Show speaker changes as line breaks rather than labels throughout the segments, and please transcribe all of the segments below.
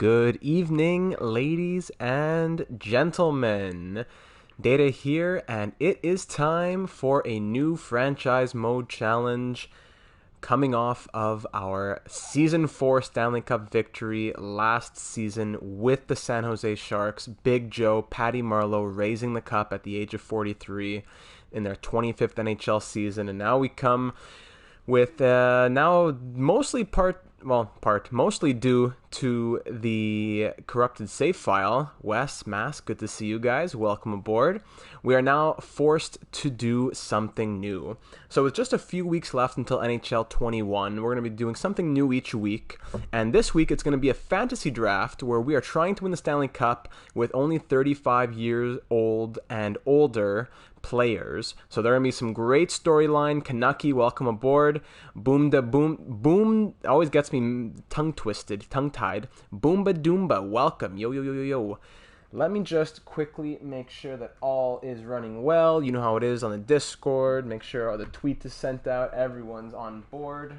Good evening, ladies and gentlemen. Data here, and it is time for a new franchise mode challenge coming off of our Season 4 Stanley Cup victory last season with the San Jose Sharks. Big Joe, Patty Marleau raising the cup at the age of 43 in their 25th NHL season. And now we come with now mostly mostly due to the corrupted save file. Wes, Mask, good to see you guys. Welcome aboard. We are now forced to do something new. So with just a few weeks left until NHL 21, we're going to be doing something new each week. And this week it's going to be a fantasy draft where we are trying to win the Stanley Cup with only 35 years old and older players. So there are going to be some great storyline. Kanucky, welcome aboard. Boom always gets me tongue-tied. Boomba Doomba, welcome. Yo. Let me just quickly make sure that all is running well. You know how it is on the Discord. Make sure all the tweet is sent out. Everyone's on board.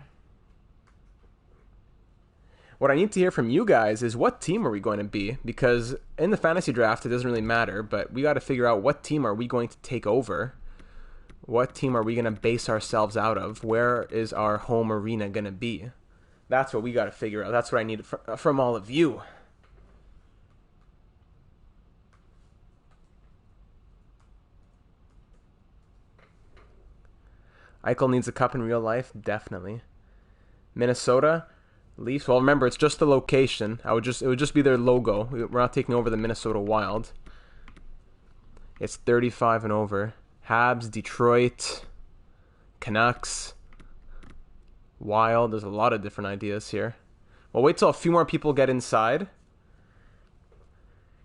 What I need to hear from you guys is what team are we going to be? Because in the fantasy draft, it doesn't really matter, but we got to figure out what team are we going to take over? What team are we going to base ourselves out of? Where is our home arena going to be? That's what we got to figure out. That's what I need from all of you. Eichel needs a cup in real life? Definitely. Minnesota? Leafs? Well, remember, it's just the location. It would just be their logo. We're not taking over the Minnesota Wild. It's 35 and over. Habs, Detroit, Canucks, Wild. There's a lot of different ideas here. Well, wait till a few more people get inside.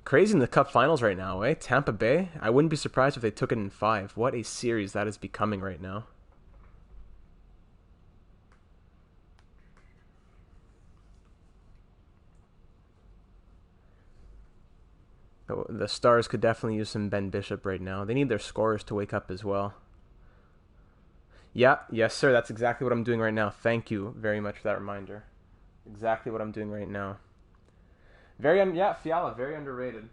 Crazy in the Cup Finals right now, eh? Tampa Bay? I wouldn't be surprised if they took it in 5. What a series that is becoming right now. The Stars could definitely use some Ben Bishop right now. They need their scorers to wake up as well. Yeah, yes, sir. That's exactly what I'm doing right now. Thank you very much for that reminder. Exactly what I'm doing right now. Fiala, very underrated.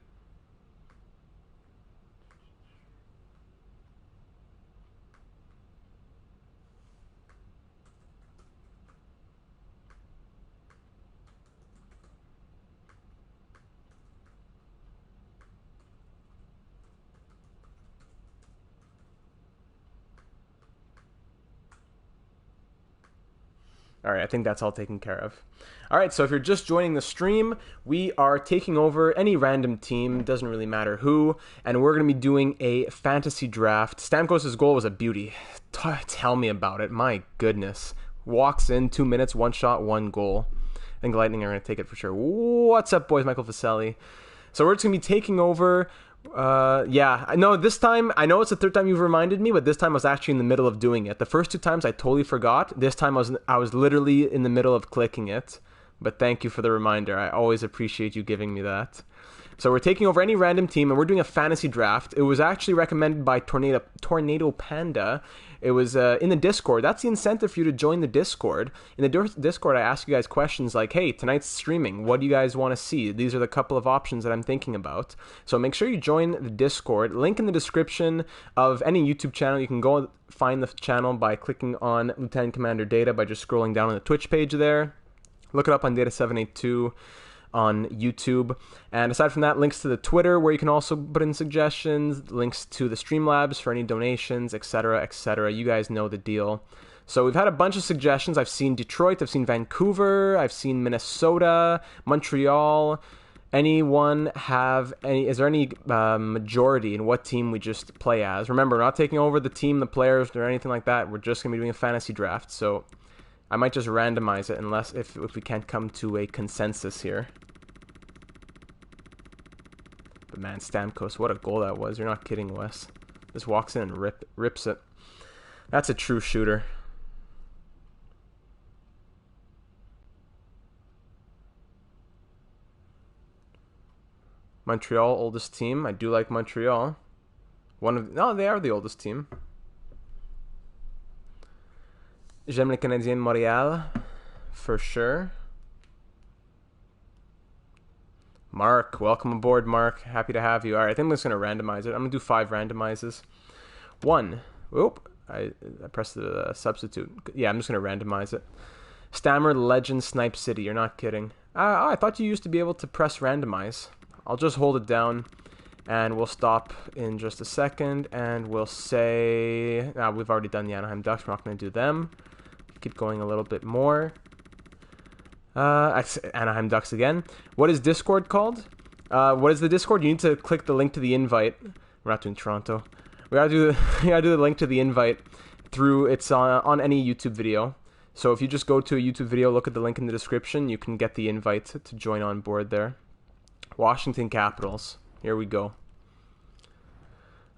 All right, I think that's all taken care of. All right, so if you're just joining the stream, we are taking over any random team, doesn't really matter who, and we're going to be doing a fantasy draft. Stamkos' goal was a beauty. Tell me about it. My goodness. Walks in, 2 minutes, 1 shot, 1 goal. I think Lightning are going to take it for sure. What's up, boys? Michael Vaselli. So we're just going to be taking over. I know this time, I know it's the third time you've reminded me, but this time I was actually in the middle of doing it. The first 2 times I totally forgot. This time I was literally in the middle of clicking it. But thank you for the reminder. I always appreciate you giving me that. So we're taking over any random team, and we're doing a fantasy draft. It was actually recommended by Tornado Panda. It was in the Discord. That's the incentive for you to join the Discord. In the Discord, I ask you guys questions like, hey, tonight's streaming. What do you guys want to see? These are the couple of options that I'm thinking about. So make sure you join the Discord. Link in the description of any YouTube channel. You can go find the channel by clicking on Lieutenant Commander Data by just scrolling down on the Twitch page there. Look it up on Data782 on YouTube. And aside from that, links to the Twitter where you can also put in suggestions, links to the Streamlabs for any donations, etc., etc. You guys know the deal. So we've had a bunch of suggestions. I've seen Detroit, I've seen Vancouver, I've seen Minnesota, Montreal. Is there any majority in what team we just play as? Remember, we're not taking over the team, the players, or anything like that. We're just going to be doing a fantasy draft. So I might just randomize it if we can't come to a consensus here. But man, Stamkos, what a goal that was. You're not kidding, Wes. Just walks in and rips it. That's a true shooter. Montreal, oldest team. I do like Montreal. They are the oldest team. J'aime les Canadiens de Montréal, for sure. Mark, welcome aboard, Mark. Happy to have you. All right, I think I'm just going to randomize it. I'm going to do 5 randomizes. 1. Oop, I pressed the substitute. Yeah, I'm just going to randomize it. Stammer, Legend, Snipe City. You're not kidding. I thought you used to be able to press randomize. I'll just hold it down, and we'll stop in just a second, and we'll say... we've already done the Anaheim Ducks. We're not going to do them. Keep going a little bit more. Anaheim Ducks again. What is Discord called? What is the Discord? You need to click the link to the invite. We're not doing Toronto. We gotta do the link to the invite through. It's on any YouTube video. So if you just go to a YouTube video, look at the link in the description, you can get the invite to join on board there. Washington Capitals. Here we go.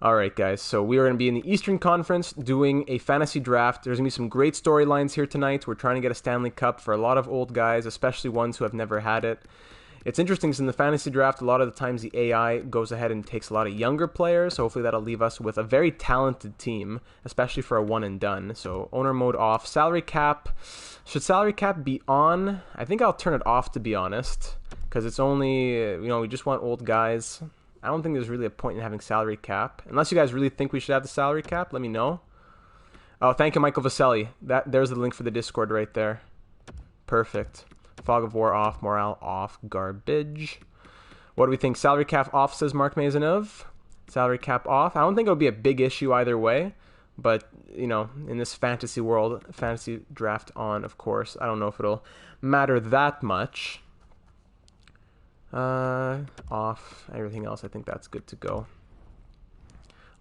Alright guys, so we are going to be in the Eastern Conference doing a fantasy draft. There's going to be some great storylines here tonight. We're trying to get a Stanley Cup for a lot of old guys, especially ones who have never had it. It's interesting because in the fantasy draft, a lot of the times the AI goes ahead and takes a lot of younger players, so hopefully that'll leave us with a very talented team, especially for a one and done. So owner mode off. Salary cap. Should salary cap be on? I think I'll turn it off, to be honest, because it's only, we just want old guys. I don't think there's really a point in having salary cap. Unless you guys really think we should have the salary cap, let me know. Oh, thank you, Michael Vaselli. There's the link for the Discord right there. Perfect. Fog of War off, morale off, garbage. What do we think? Salary cap off, says Mark Maisonneuve. Salary cap off. I don't think it'll be a big issue either way. But, in this fantasy world, fantasy draft on, of course. I don't know if it'll matter that much. Off. Everything else, I think that's good to go.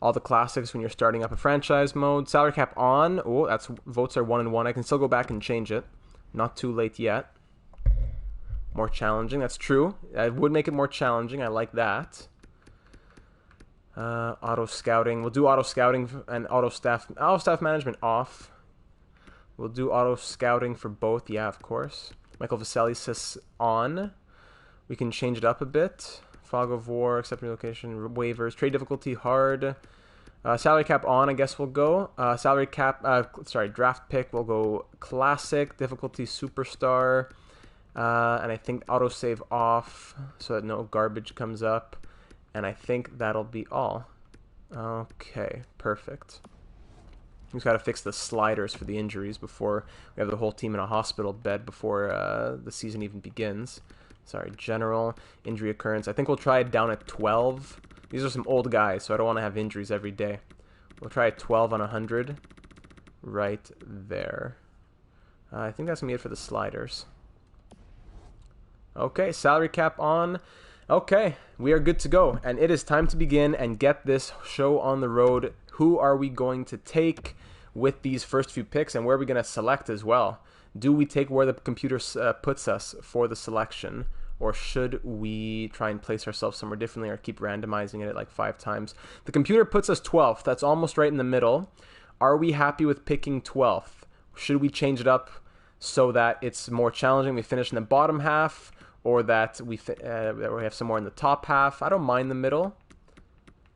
All the classics when you're starting up a franchise mode. Salary cap on. Oh, that's votes are 1 and 1. I can still go back and change it. Not too late yet. More challenging. That's true. I would make it more challenging. I like that. Auto scouting. We'll do auto scouting and auto staff management off. We'll do auto scouting for both. Yeah, of course. Michael Vaselli says on. We can change it up a bit. Fog of War, accept relocation, waivers, trade difficulty, hard. Salary cap on, I guess we'll go. Draft pick, we'll go classic, difficulty superstar. And I think autosave off so that no garbage comes up. And I think that'll be all. Okay, perfect. We've got to fix the sliders for the injuries before we have the whole team in a hospital bed before the season even begins. Sorry, general injury occurrence. I think we'll try it down at 12. These are some old guys, so I don't want to have injuries every day. We'll try it 12 on 100 right there. I think that's going to be it for the sliders. Okay, salary cap on. Okay, we are good to go. And it is time to begin and get this show on the road. Who are we going to take with these first few picks, and where are we going to select as well? Do we take where the computer puts us for the selection, or should we try and place ourselves somewhere differently or keep randomizing it like 5 times? The computer puts us 12th. That's almost right in the middle. Are we happy with picking 12th? Should we change it up so that it's more challenging? We finish in the bottom half, or that we have somewhere in the top half? I don't mind the middle.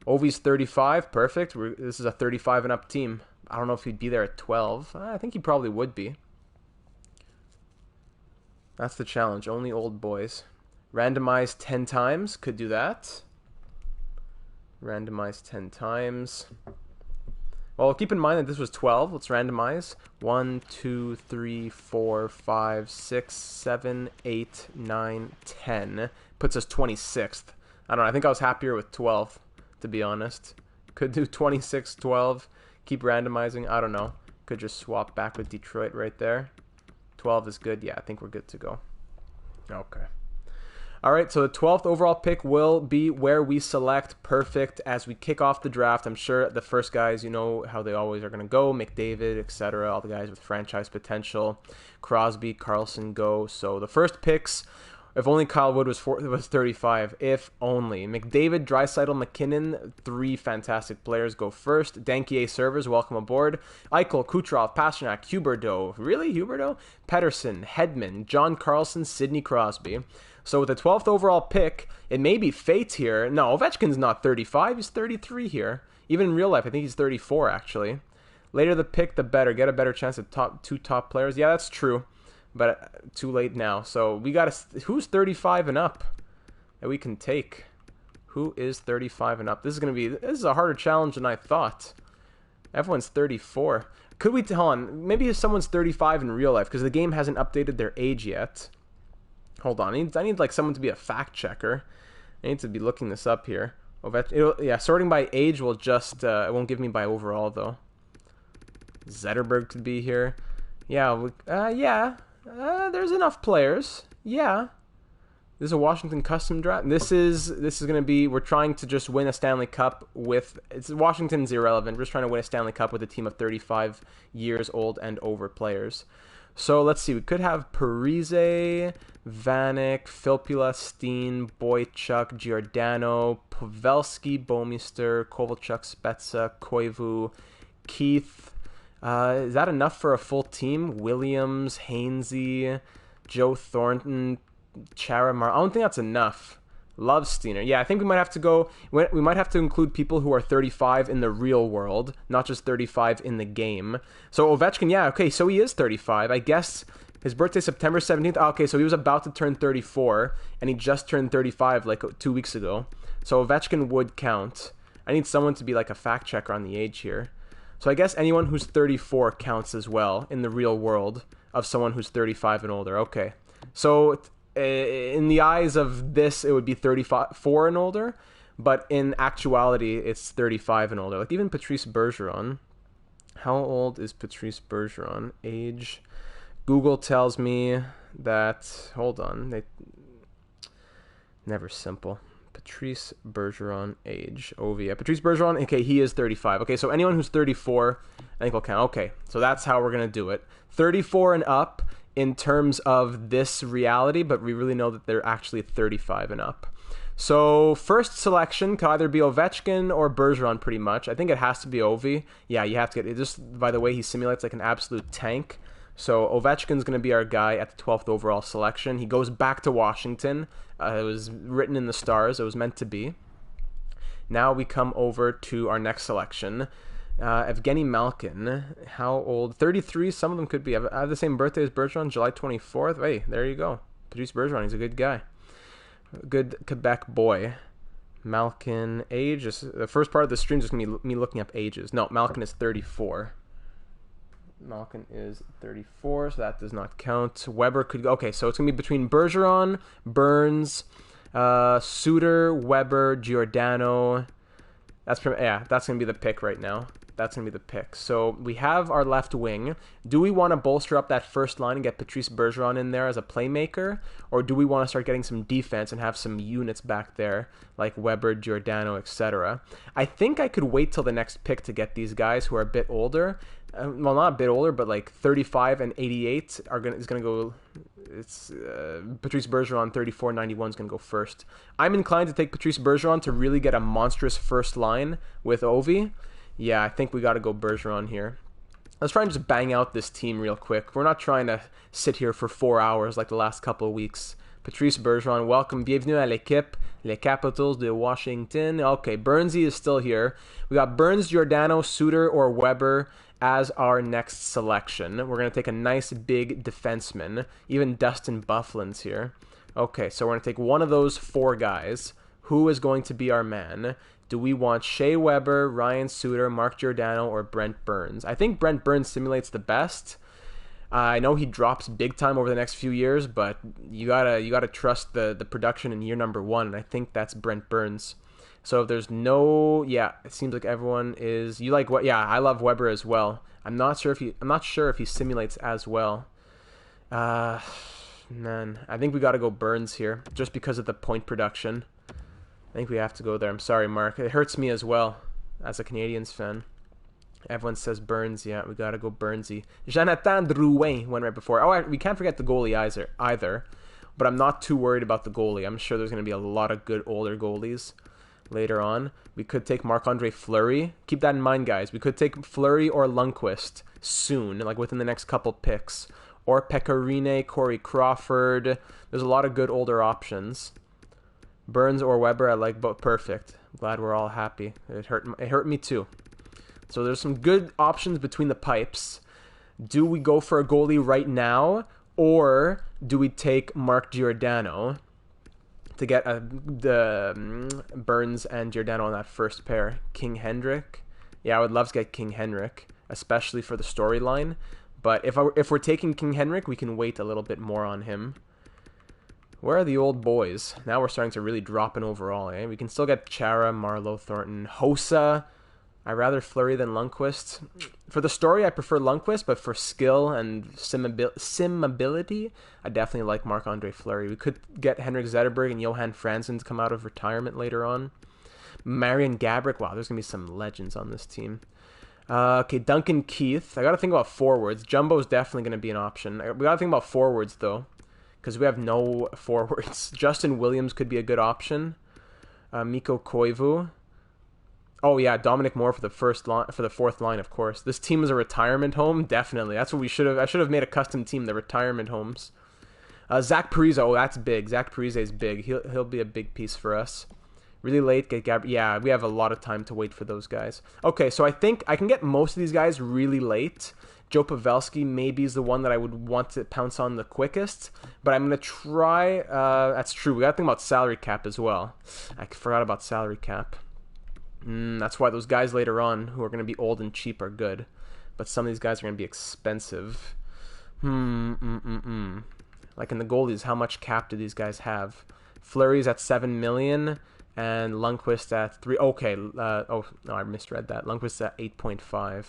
Ovi's 35. Perfect. This is a 35 and up team. I don't know if he'd be there at 12. I think he probably would be. That's the challenge. Only old boys. Randomize 10 times. Could do that. Randomize 10 times. Well, keep in mind that this was 12. Let's randomize. 1, 2, 3, 4, 5, 6, 7, 8, 9, 10. Puts us 26th. I don't know. I think I was happier with 12, to be honest. Could do 26, 12. Keep randomizing. I don't know. Could just swap back with Detroit right there. 12 is good. Yeah, I think we're good to go. Okay. All right, so the 12th overall pick will be where we select. Perfect. As we kick off the draft, I'm sure the first guys, you know how they always are going to go. McDavid, etc. All the guys with franchise potential. Crosby, Carlson go. So the first picks, if only Kyle Wood was 35. If only. McDavid, Draisaitl, McKinnon, 3 fantastic players go first. Dankier servers, welcome aboard. Eichel, Kucherov, Pasternak, Huberdeau. Really? Huberdeau? Pedersen, Hedman, John Carlson, Sidney Crosby. So with the 12th overall pick, it may be fate here. No, Ovechkin's not 35. He's 33 here. Even in real life, I think he's 34, actually. Later the pick, the better. Get a better chance at two top players. Yeah, that's true. But too late now. So we got to... Who's 35 and up? that we can take. Who is 35 and up? This is a harder challenge than I thought. Everyone's 34. Could we hold on? Maybe someone's 35 in real life because the game hasn't updated their age yet. Hold on. I need like someone to be a fact checker. I need to be looking this up here. Yeah, sorting by age will just it won't give me by overall though. Zetterberg could be here. Yeah, there's enough players. Yeah. This is a Washington custom draft. This is going to be, we're trying to just win a Stanley Cup Washington's irrelevant. We're just trying to win a Stanley Cup with a team of 35 years old and over players. So let's see. We could have Parise, Vanek, Filppula, Steen, Boychuk, Giordano, Pavelski, Bouwmeester, Kovalchuk, Spezza, Koivu, Keith. Is that enough for a full team? Williams, Hainsey, Joe Thornton, Charamar. I don't think that's enough. Love Steiner. Yeah, I think we might have to go. We might have to include people who are 35 in the real world, not just 35 in the game. So Ovechkin, yeah, okay, so he is 35. I guess his birthday September 17th. Okay, so he was about to turn 34, and he just turned 35 like 2 weeks ago. So Ovechkin would count. I need someone to be like a fact checker on the age here. So I guess anyone who's 34 counts as well in the real world of someone who's 35 and older. Okay, so in the eyes of this, it would be 34 and older, but in actuality, it's 35 and older. Like even Patrice Bergeron. How old is Patrice Bergeron? Age. Google tells me that. Hold on. Never simple. Patrice Bergeron age. Yeah. Patrice Bergeron. Okay, he is 35. Okay, so anyone who's 34, I think will count. Okay, so that's how we're gonna do it. 34 and up. In terms of this reality, but we really know that they're actually 35 and up. So first selection could either be Ovechkin or Bergeron pretty much. I think it has to be Ovi. Yeah, you have to get it. Just by the way, he simulates like an absolute tank. So Ovechkin's going to be our guy at the 12th overall selection. He goes back to Washington. It was written in the stars. It was meant to be. Now we come over to our next selection. Evgeny Malkin, how old? 33. Some of them could be. I have the same birthday as Bergeron, July 24th. Hey, there you go. Patrice Bergeron, he's a good guy. Good Quebec boy. Malkin, age. The first part of the stream is going to be me looking up ages. No, Malkin is 34. Malkin is 34, so that does not count. Weber could go. Okay, so it's going to be between Bergeron, Burns, Suter, Weber, Giordano. That's going to be the pick right now. That's going to be the pick. So we have our left wing. Do we want to bolster up that first line and get Patrice Bergeron in there as a playmaker? Or do we want to start getting some defense and have some units back there like Weber, Giordano, etc.? I think I could wait till the next pick to get these guys who are a bit older. Well, not a bit older, but like 35 and 88 is going to go. It's Patrice Bergeron, 34-91 is going to go first. I'm inclined to take Patrice Bergeron to really get a monstrous first line with Ovi. Yeah, I think we got to go Bergeron here. Let's try and just bang out this team real quick. We're not trying to sit here for 4 hours like the last couple of weeks. Patrice Bergeron, welcome. Bienvenue à l'équipe, les Capitals de Washington. Okay, Burnsy is still here. We got Burns, Giordano, Suter, or Weber as our next selection. We're going to take a nice big defenseman. Even Dustin Byfuglien's here. Okay, so we're going to take one of those 4 guys. Who is going to be our man? Do we want Shea Weber, Ryan Suter, Mark Giordano, or Brent Burns? I think Brent Burns simulates the best. I know he drops big time over the next few years, but you gotta trust the production in year number 1, and I think that's Brent Burns. So if there's no, yeah, it seems like everyone is. You like what? Yeah, I love Weber as well. I'm not sure if he simulates as well. Man, I think we got to go Burns here just because of the point production. I think we have to go there. I'm sorry, Mark. It hurts me as well as a Canadiens fan. Everyone says Burns. Yeah, we got to go Burnsy. Jonathan Drouin went right before. Oh, we can't forget the goalie either. But I'm not too worried about the goalie. I'm sure there's going to be a lot of good older goalies later on. We could take Marc-Andre Fleury. Keep that in mind, guys. We could take Fleury or Lundqvist soon, like within the next couple picks. Or Pecorine, Corey Crawford. There's a lot of good older options. Burns or Weber, I like both. Perfect. Glad we're all happy. It hurt me too. So there's some good options between the pipes. Do we go for a goalie right now, or do we take Mark Giordano to get the Burns and Giordano on that first pair. King Hendrick. Yeah, I would love to get King Henrik, especially for the storyline. But if we're taking King Henrik, we can wait a little bit more on him. Where are the old boys? Now we're starting to really drop in overall. We can still get Chara, Marlowe, Thornton, Hossa. I rather Fleury than Lundqvist. For the story, I prefer Lundqvist, but for skill and simability, I definitely like Marc-Andre Fleury. We could get Henrik Zetterberg and Johan Franzen to come out of retirement later on. Marian Gaborik. Wow, there's going to be some legends on this team. Okay, Duncan Keith. I got to think about forwards. Jumbo's definitely going to be an option. We got to think about forwards, though, because we have no forwards. Justin Williams could be a good option. Mikko Koivu. Oh, yeah, Dominic Moore for the fourth line, of course. This team is a retirement home? Definitely. That's what we should have... I should have made a custom team, the retirement homes. Zach Parise. Oh, that's big. Zach Parise is big. He'll be a big piece for us. Really late, get yeah, we have a lot of time to wait for those guys. Okay, so I think I can get most of these guys really late. Joe Pavelski maybe is the one that I would want to pounce on the quickest, but I'm going to try... that's true, we got to think about salary cap as well. I forgot about salary cap. That's why those guys later on who are going to be old and cheap are good, but some of these guys are going to be expensive. Like in the goalies, how much cap do these guys have? Fleury's at 7 million... and Lundqvist at 3. Okay. Oh, no, I misread that. Lundqvist at 8.5.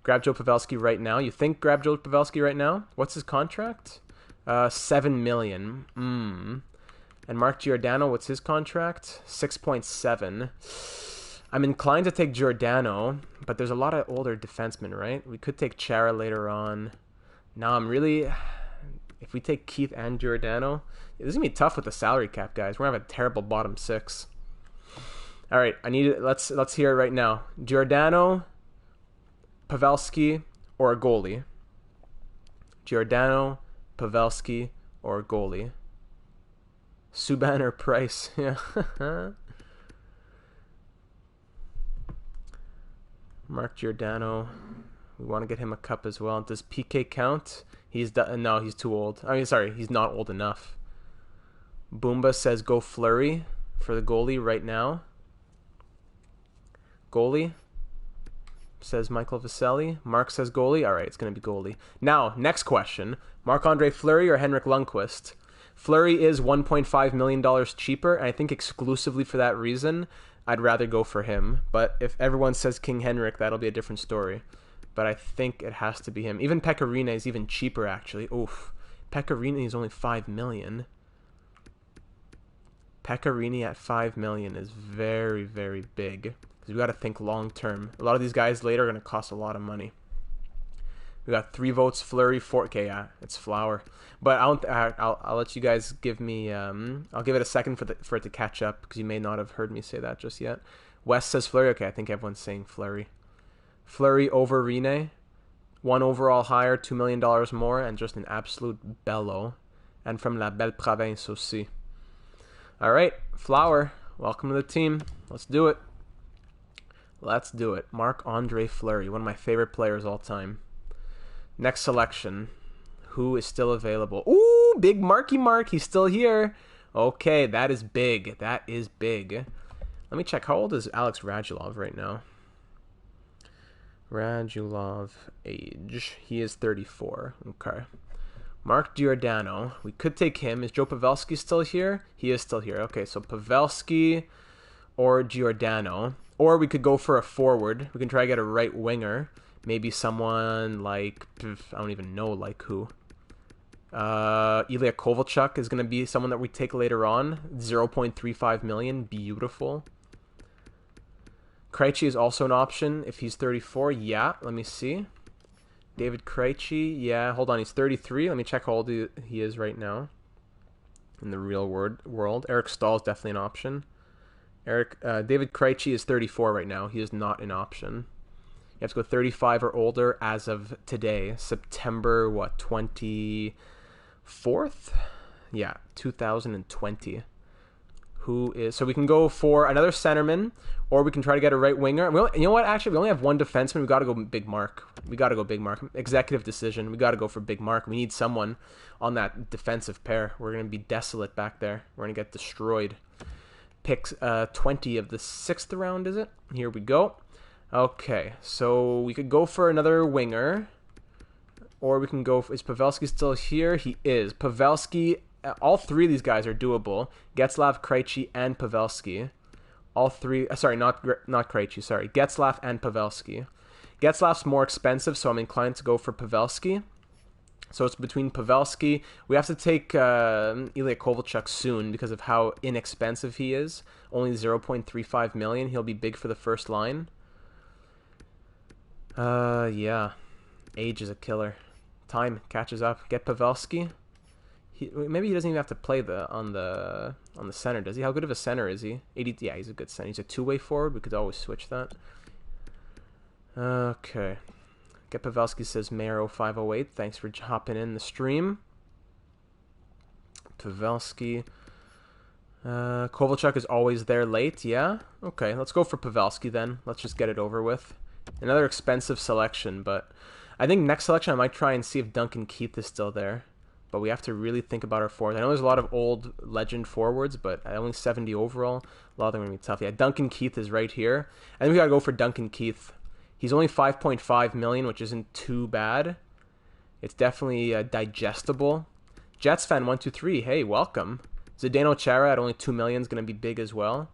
Grab Joe Pavelski right now. You think grab Joe Pavelski right now? What's his contract? 7 million. And Mark Giordano, what's his contract? 6.7. I'm inclined to take Giordano, but there's a lot of older defensemen, right? We could take Chara later on. Now I'm really... If we take Keith and Giordano, this is gonna be tough with the salary cap, guys. We're gonna have a terrible bottom six. All right, I need it. Let's hear it right now. Giordano, Pavelski, or a goalie. Giordano, Pavelski, or a goalie. Subban or Price? Yeah. Mark Giordano. We want to get him a cup as well. Does PK count? No, he's too old. I mean, sorry, he's not old enough. Boomba says go Fleury for the goalie right now. Goalie, says Michael Vaselli. Mark says goalie. All right, it's going to be goalie. Now, next question. Marc-Andre Fleury or Henrik Lundqvist? Fleury is $1.5 million cheaper, and I think exclusively for that reason, I'd rather go for him. But if everyone says King Henrik, that'll be a different story. But I think it has to be him. Even Pecorine is even cheaper, actually. Oof. Pecorine is only $5 million. Pecorine at $5 million is very, very big. Because we got to think long term. A lot of these guys later are going to cost a lot of money. We got 3 votes. Fleury, 4. Okay, yeah, it's Flower. But I'll let you guys give me. I'll give it a second for it to catch up because you may not have heard me say that just yet. Wes says Fleury. Okay, I think everyone's saying Fleury. Fleury over Rene, 1 overall higher, $2 million more, and just an absolute bellow. And from La Belle Province aussi. All right, Flower, welcome to the team. Let's do it. Let's do it. Marc-Andre Fleury, one of my favorite players all time. Next selection. Who is still available? Ooh, big Marky Mark. He's still here. Okay, that is big. That is big. Let me check. How old is Alex Radulov right now? Radulov age. He is 34. Okay. Mark Giordano. We could take him. Is Joe Pavelski still here? He is still here. Okay, so Pavelski or Giordano. Or we could go for a forward. We can try to get a right winger. Maybe someone like... I don't even know like who. Ilya Kovalchuk is going to be someone that we take later on. 0.35 million. Beautiful. Krejci is also an option if he's 34. Yeah, let me see. David Krejci. Yeah, hold on. He's 33. Let me check how old he is right now in the real world. Eric Stahl is definitely an option. David Krejci is 34 right now. He is not an option. You have to go 35 or older as of today. September, 24th? Yeah, 2020. So we can go for another centerman, or we can try to get a right winger. You know what? Actually, we only have one defenseman. We got to go big Mark. We got to go big Mark. Executive decision. We got to go for big Mark. We need someone on that defensive pair. We're going to be desolate back there. We're going to get destroyed. Pick 20 of the 6th round, is it? Here we go. Okay, so we could go for another winger, or we can go. Is Pavelski still here? He is. Pavelski. All three of these guys are doable. Getzlaf, Krejci, and Pavelski. All three. Sorry, not Krejci. Sorry, Getzlaf and Pavelski. Getzlaf's more expensive, so I'm inclined to go for Pavelski. So it's between Pavelski. We have to take Ilya Kovalchuk soon because of how inexpensive he is. Only 0.35 million. He'll be big for the first line. Yeah. Age is a killer. Time catches up. Get Pavelski. Maybe he doesn't even have to play on the center, does he? How good of a center is he? 80. Yeah, he's a good center. He's a two-way forward. We could always switch that. Okay. Get Pavelski says Mayor 0508. Thanks for hopping in the stream. Pavelski. Kovalchuk is always there late. Yeah. Okay. Let's go for Pavelski then. Let's just get it over with. Another expensive selection, but I think next selection I might try and see if Duncan Keith is still there. But we have to really think about our forwards. I know there's a lot of old legend forwards, but only 70 overall. A lot of them are going to be tough. Yeah, Duncan Keith is right here. I think we got to go for Duncan Keith. He's only 5.5 million, which isn't too bad. It's definitely digestible. Jets fan 123, hey, welcome. Zdeno Chara at only 2 million is going to be big as well.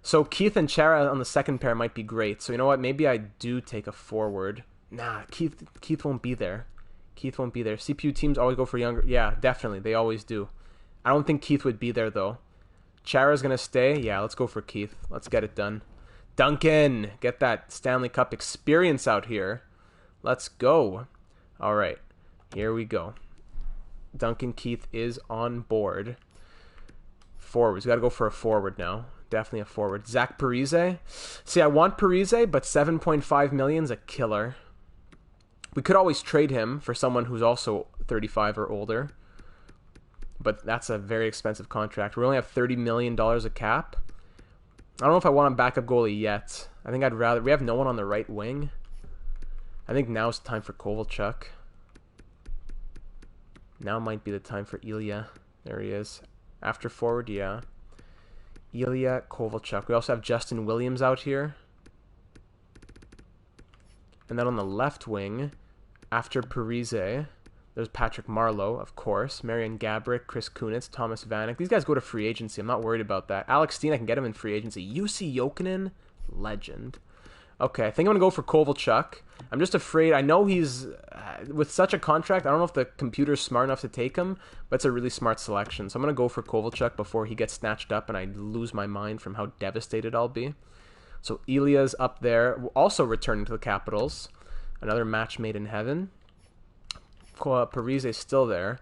So Keith and Chara on the second pair might be great. So you know what? Maybe I do take a forward. Nah, Keith won't be there. Keith won't be there. CPU teams always go for younger. Yeah, definitely. They always do. I don't think Keith would be there, though. Chara's going to stay. Yeah, let's go for Keith. Let's get it done. Duncan, get that Stanley Cup experience out here. Let's go. All right, here we go. Duncan Keith is on board. Forwards. We got to go for a forward now. Definitely a forward. Zach Parise. See, I want Parise, but 7.5 million is a killer. We could always trade him for someone who's also 35 or older. But that's a very expensive contract. We only have $30 million of cap. I don't know if I want a backup goalie yet. I think I'd rather... We have no one on the right wing. I think now's the time for Kovalchuk. Now might be the time for Ilya. There he is. After forward, yeah. Ilya Kovalchuk. We also have Justin Williams out here. And then on the left wing... After Parise, there's Patrick Marleau, of course. Marian Gaborik, Chris Kunitz, Thomas Vanek. These guys go to free agency. I'm not worried about that. Alex Steen, I can get him in free agency. UC Jokinen, legend. Okay, I think I'm going to go for Kovalchuk. I'm just afraid. I know he's... with such a contract, I don't know if the computer's smart enough to take him, but it's a really smart selection. So I'm going to go for Kovalchuk before he gets snatched up and I lose my mind from how devastated I'll be. So Ilya's up there, also returning to the Capitals. Another match made in heaven. Parise is still there.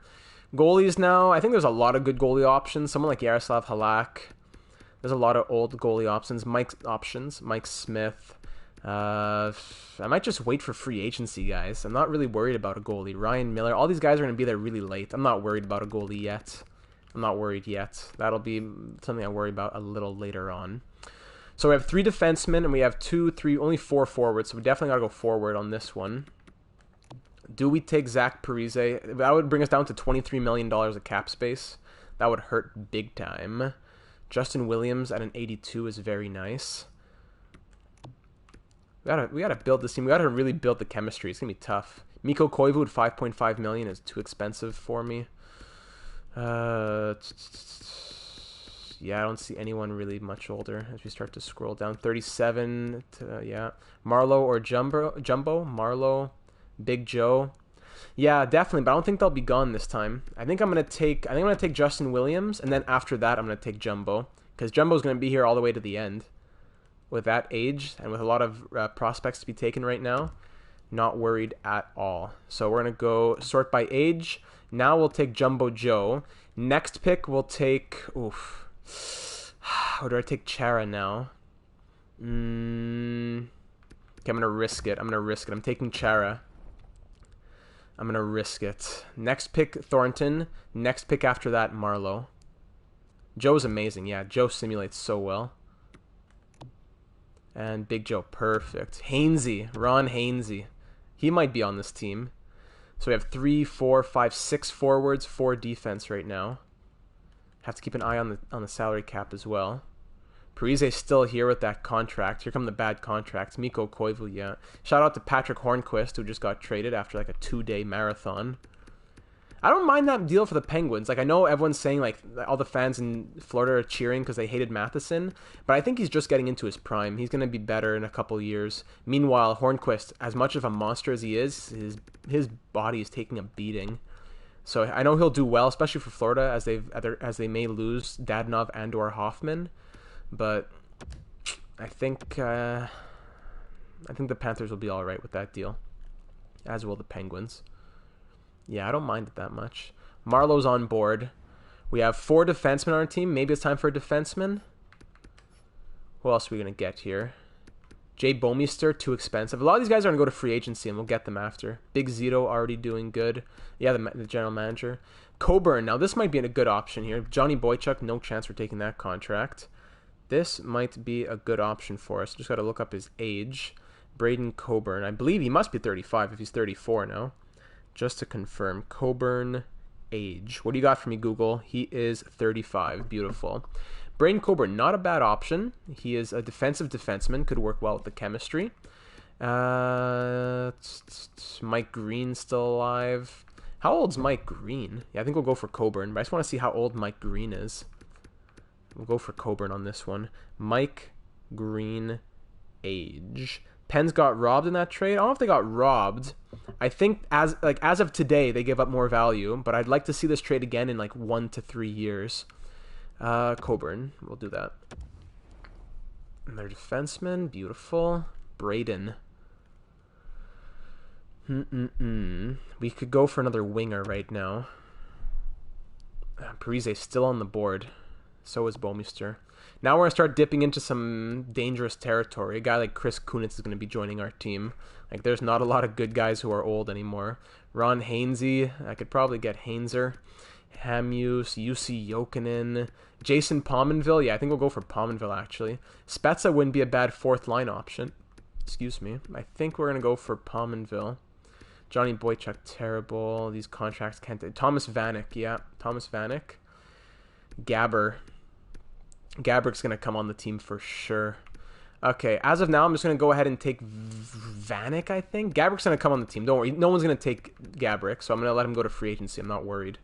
Goalies now, I think there's a lot of good goalie options. Someone like Yaroslav Halak. There's a lot of old goalie options. Mike Smith. I might just wait for free agency, guys. I'm not really worried about a goalie. Ryan Miller. All these guys are going to be there really late. I'm not worried about a goalie yet. I'm not worried yet. That'll be something I worry about a little later on. So we have 3 defensemen, and we have only 4 forwards, so we definitely got to go forward on this one. Do we take Zach Parise? That would bring us down to $23 million of cap space. That would hurt big time. Justin Williams at an 82 is very nice. We gotta build this team. We gotta really build the chemistry. It's gonna be tough. Mikko Koivu at 5.5 million is too expensive for me. Yeah, I don't see anyone really much older as we start to scroll down. 37 to, yeah. Marleau or Jumbo? Marleau, Big Joe. Yeah, definitely, but I don't think they'll be gone this time. I think I'm gonna take Justin Williams, and then after that I'm gonna take Jumbo, because Jumbo's gonna be here all the way to the end. With that age and with a lot of prospects to be taken right now, not worried at all. So we're gonna go sort by age. Now we'll take Jumbo Joe. Next pick we'll take. Oof. Or do I take Chara now? Okay, I'm gonna risk it. I'm taking Chara. I'm gonna risk it. Next pick, Thornton. Next pick after that, Marleau. Joe's amazing. Yeah, Joe simulates so well. And Big Joe, perfect. Hainsey, Ron Hainsey. He might be on this team. So we have 3, 4, 5, 6 forwards, 4 defense right now. Have to keep an eye on the salary cap as well. Parise's still here with that contract. Here come the bad contracts. Mikko Koivu, yeah. Shout out to Patrick Hornquist, who just got traded after like a 2-day marathon. I don't mind that deal for the Penguins. Like, I know everyone's saying, like, all the fans in Florida are cheering because they hated Matheson, but I think he's just getting into his prime. He's going to be better in a couple of years. Meanwhile, Hornquist, as much of a monster as he is, his body is taking a beating. So I know he'll do well, especially for Florida, as they may lose Dadonov and/or Hoffman. But I think the Panthers will be all right with that deal, as will the Penguins. Yeah, I don't mind it that much. Marlowe's on board. We have 4 defensemen on our team. Maybe it's time for a defenseman. Who else are we going to get here? Jay Bomeister, too expensive. A lot of these guys are going to go to free agency, and we'll get them after. Big Zito already doing good. Yeah, the general manager. Coburn. Now, this might be a good option here. Johnny Boychuk, no chance for taking that contract. This might be a good option for us. Just got to look up his age. Braden Coburn. I believe he must be 35 if he's 34 now. Just to confirm, Coburn age. What do you got for me, Google? He is 35. Beautiful. Braden Coburn, not a bad option. He is a defensive defenseman. Could work well with the chemistry. Mike Green still alive. How old's Mike Green? Yeah, I think we'll go for Coburn, but I just want to see how old Mike Green is. We'll go for Coburn on this one. Mike Green age. Pens got robbed in that trade. I don't know if they got robbed. I think as of today, they give up more value, but I'd like to see this trade again in like 1 to 3 years. Coburn, we'll do that. And their defenseman, beautiful. Braden. We could go for another winger right now. Parise's still on the board. So is Bomeister. Now we're going to start dipping into some dangerous territory. A guy like Chris Kunitz is going to be joining our team. Like, there's not a lot of good guys who are old anymore. Ron Hainsey. I could probably get Hainzer. Hamuse. UC Jokinen. Jason Pominville. Yeah, I think we'll go for Pominville, actually. Spezza wouldn't be a bad 4th line option. Excuse me. I think we're going to go for Pominville. Johnny Boychuk, terrible. These contracts can't... Thomas Vanek. Yeah, Thomas Vanek. Gabrick's going to come on the team for sure. Okay, as of now, I'm just going to go ahead and take Vanek, I think. Gabrick's going to come on the team. Don't worry. No one's going to take Gabrick, so I'm going to let him go to free agency. I'm not worried.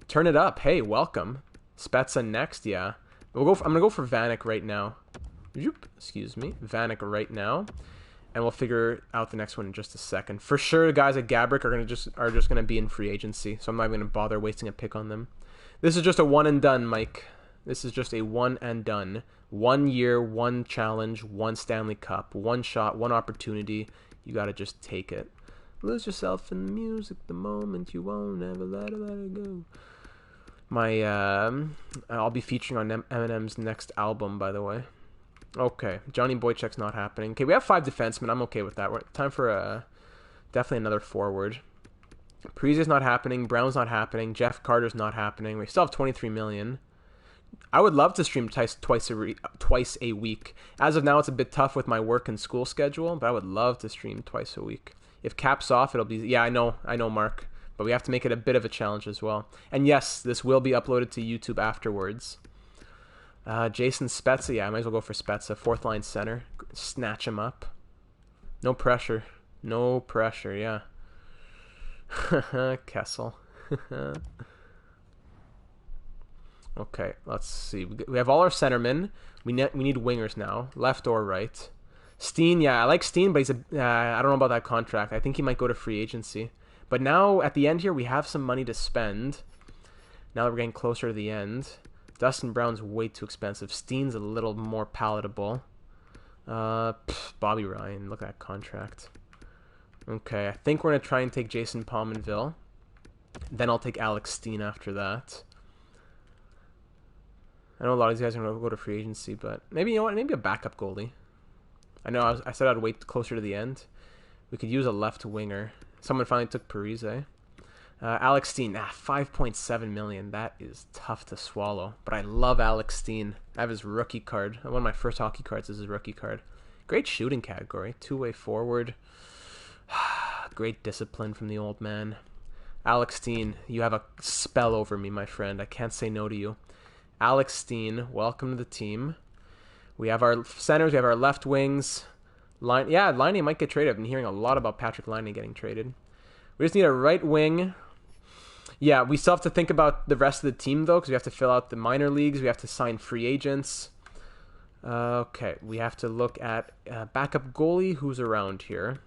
Turn it up. Hey, welcome. Spezza next, yeah. I'm going to go for Vanek right now. Excuse me. Vanek right now. And we'll figure out the next one in just a second. For sure, guys at Gabrick are just going to be in free agency, so I'm not even going to bother wasting a pick on them. This is just a one and done, Mike. This is just a one and done. 1 year, 1 challenge, 1 Stanley Cup, 1 shot, 1 opportunity. You got to just take it. Lose yourself in the music the moment you won't ever let it go. I'll be featuring on Eminem's next album, by the way. Okay, Johnny Boychuk's not happening. Okay, we have 5 defensemen. I'm okay with that. Time for definitely another forward. Parise's not happening. Brown's not happening. Jeff Carter's not happening. We still have 23 million. I would love to stream twice a week. As of now, it's a bit tough with my work and school schedule, but I would love to stream twice a week. If Cap's off, it'll be... Yeah, I know, Mark. But we have to make it a bit of a challenge as well. And yes, this will be uploaded to YouTube afterwards. Jason Spezza. Yeah, I might as well go for Spezza. 4th line center. Snatch him up. No pressure. No pressure, yeah. Kessel. Okay, let's see. We have all our centermen. We need wingers now, left or right. Steen, yeah, I like Steen, but he's I don't know about that contract. I think he might go to free agency. But now, at the end here, we have some money to spend. Now that we're getting closer to the end. Dustin Brown's way too expensive. Steen's a little more palatable. Bobby Ryan, look at that contract. Okay, I think we're going to try and take Jason Pominville. Then I'll take Alex Steen after that. I know a lot of these guys are going to go to free agency, but maybe, you know what, maybe a backup goalie. I said I'd wait closer to the end. We could use a left winger. Someone finally took Parise. Alex Steen, 5.7 million. That is tough to swallow. But I love Alex Steen. I have his rookie card. One of my first hockey cards is his rookie card. Great shooting category. Two-way forward. Great discipline from the old man. Alex Steen, you have a spell over me, my friend. I can't say no to you. Alex Steen, welcome to the team. We have our centers. We have our left wings. Laine might get traded. I've been hearing a lot about Patrick Laine getting traded. We just need a right wing. Yeah, we still have to think about the rest of the team, though, because we have to fill out the minor leagues. We have to sign free agents. Okay, we have to look at backup goalie who's around here.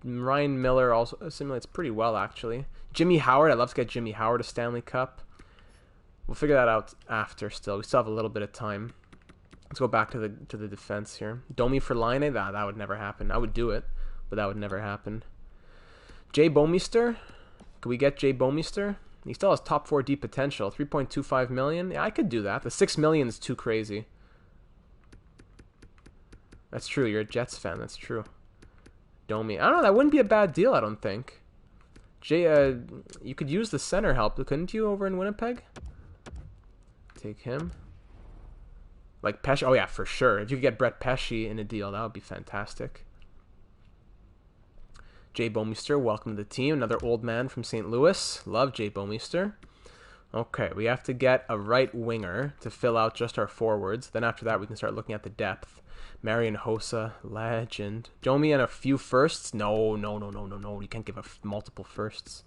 Ryan Miller also assimilates pretty well, actually. Jimmy Howard, I'd love to get Jimmy Howard a Stanley Cup. We'll figure that out after still. We still have a little bit of time. Let's go back to the defense here. Domi for Laine, that would never happen. I would do it, but that would never happen. Jay Bouwmeester? Could we get Jay Bouwmeester? He still has top 4D potential. 3.25 million? Yeah, I could do that. The 6 million is too crazy. That's true. You're a Jets fan. That's true. Domi. I don't know. That wouldn't be a bad deal, I don't think. Jay, you could use the center help, couldn't you, over in Winnipeg? Take him. Like Pesce. Oh, yeah, for sure. If you could get Brett Pesce in a deal, that would be fantastic. Jay Bouwmeester, welcome to the team. Another old man from St. Louis. Love Jay Bouwmeester. Okay, we have to get a right winger to fill out just our forwards. Then after that, we can start looking at the depth. Marian Hossa, legend. Domi and a few firsts? No. You can't give multiple firsts.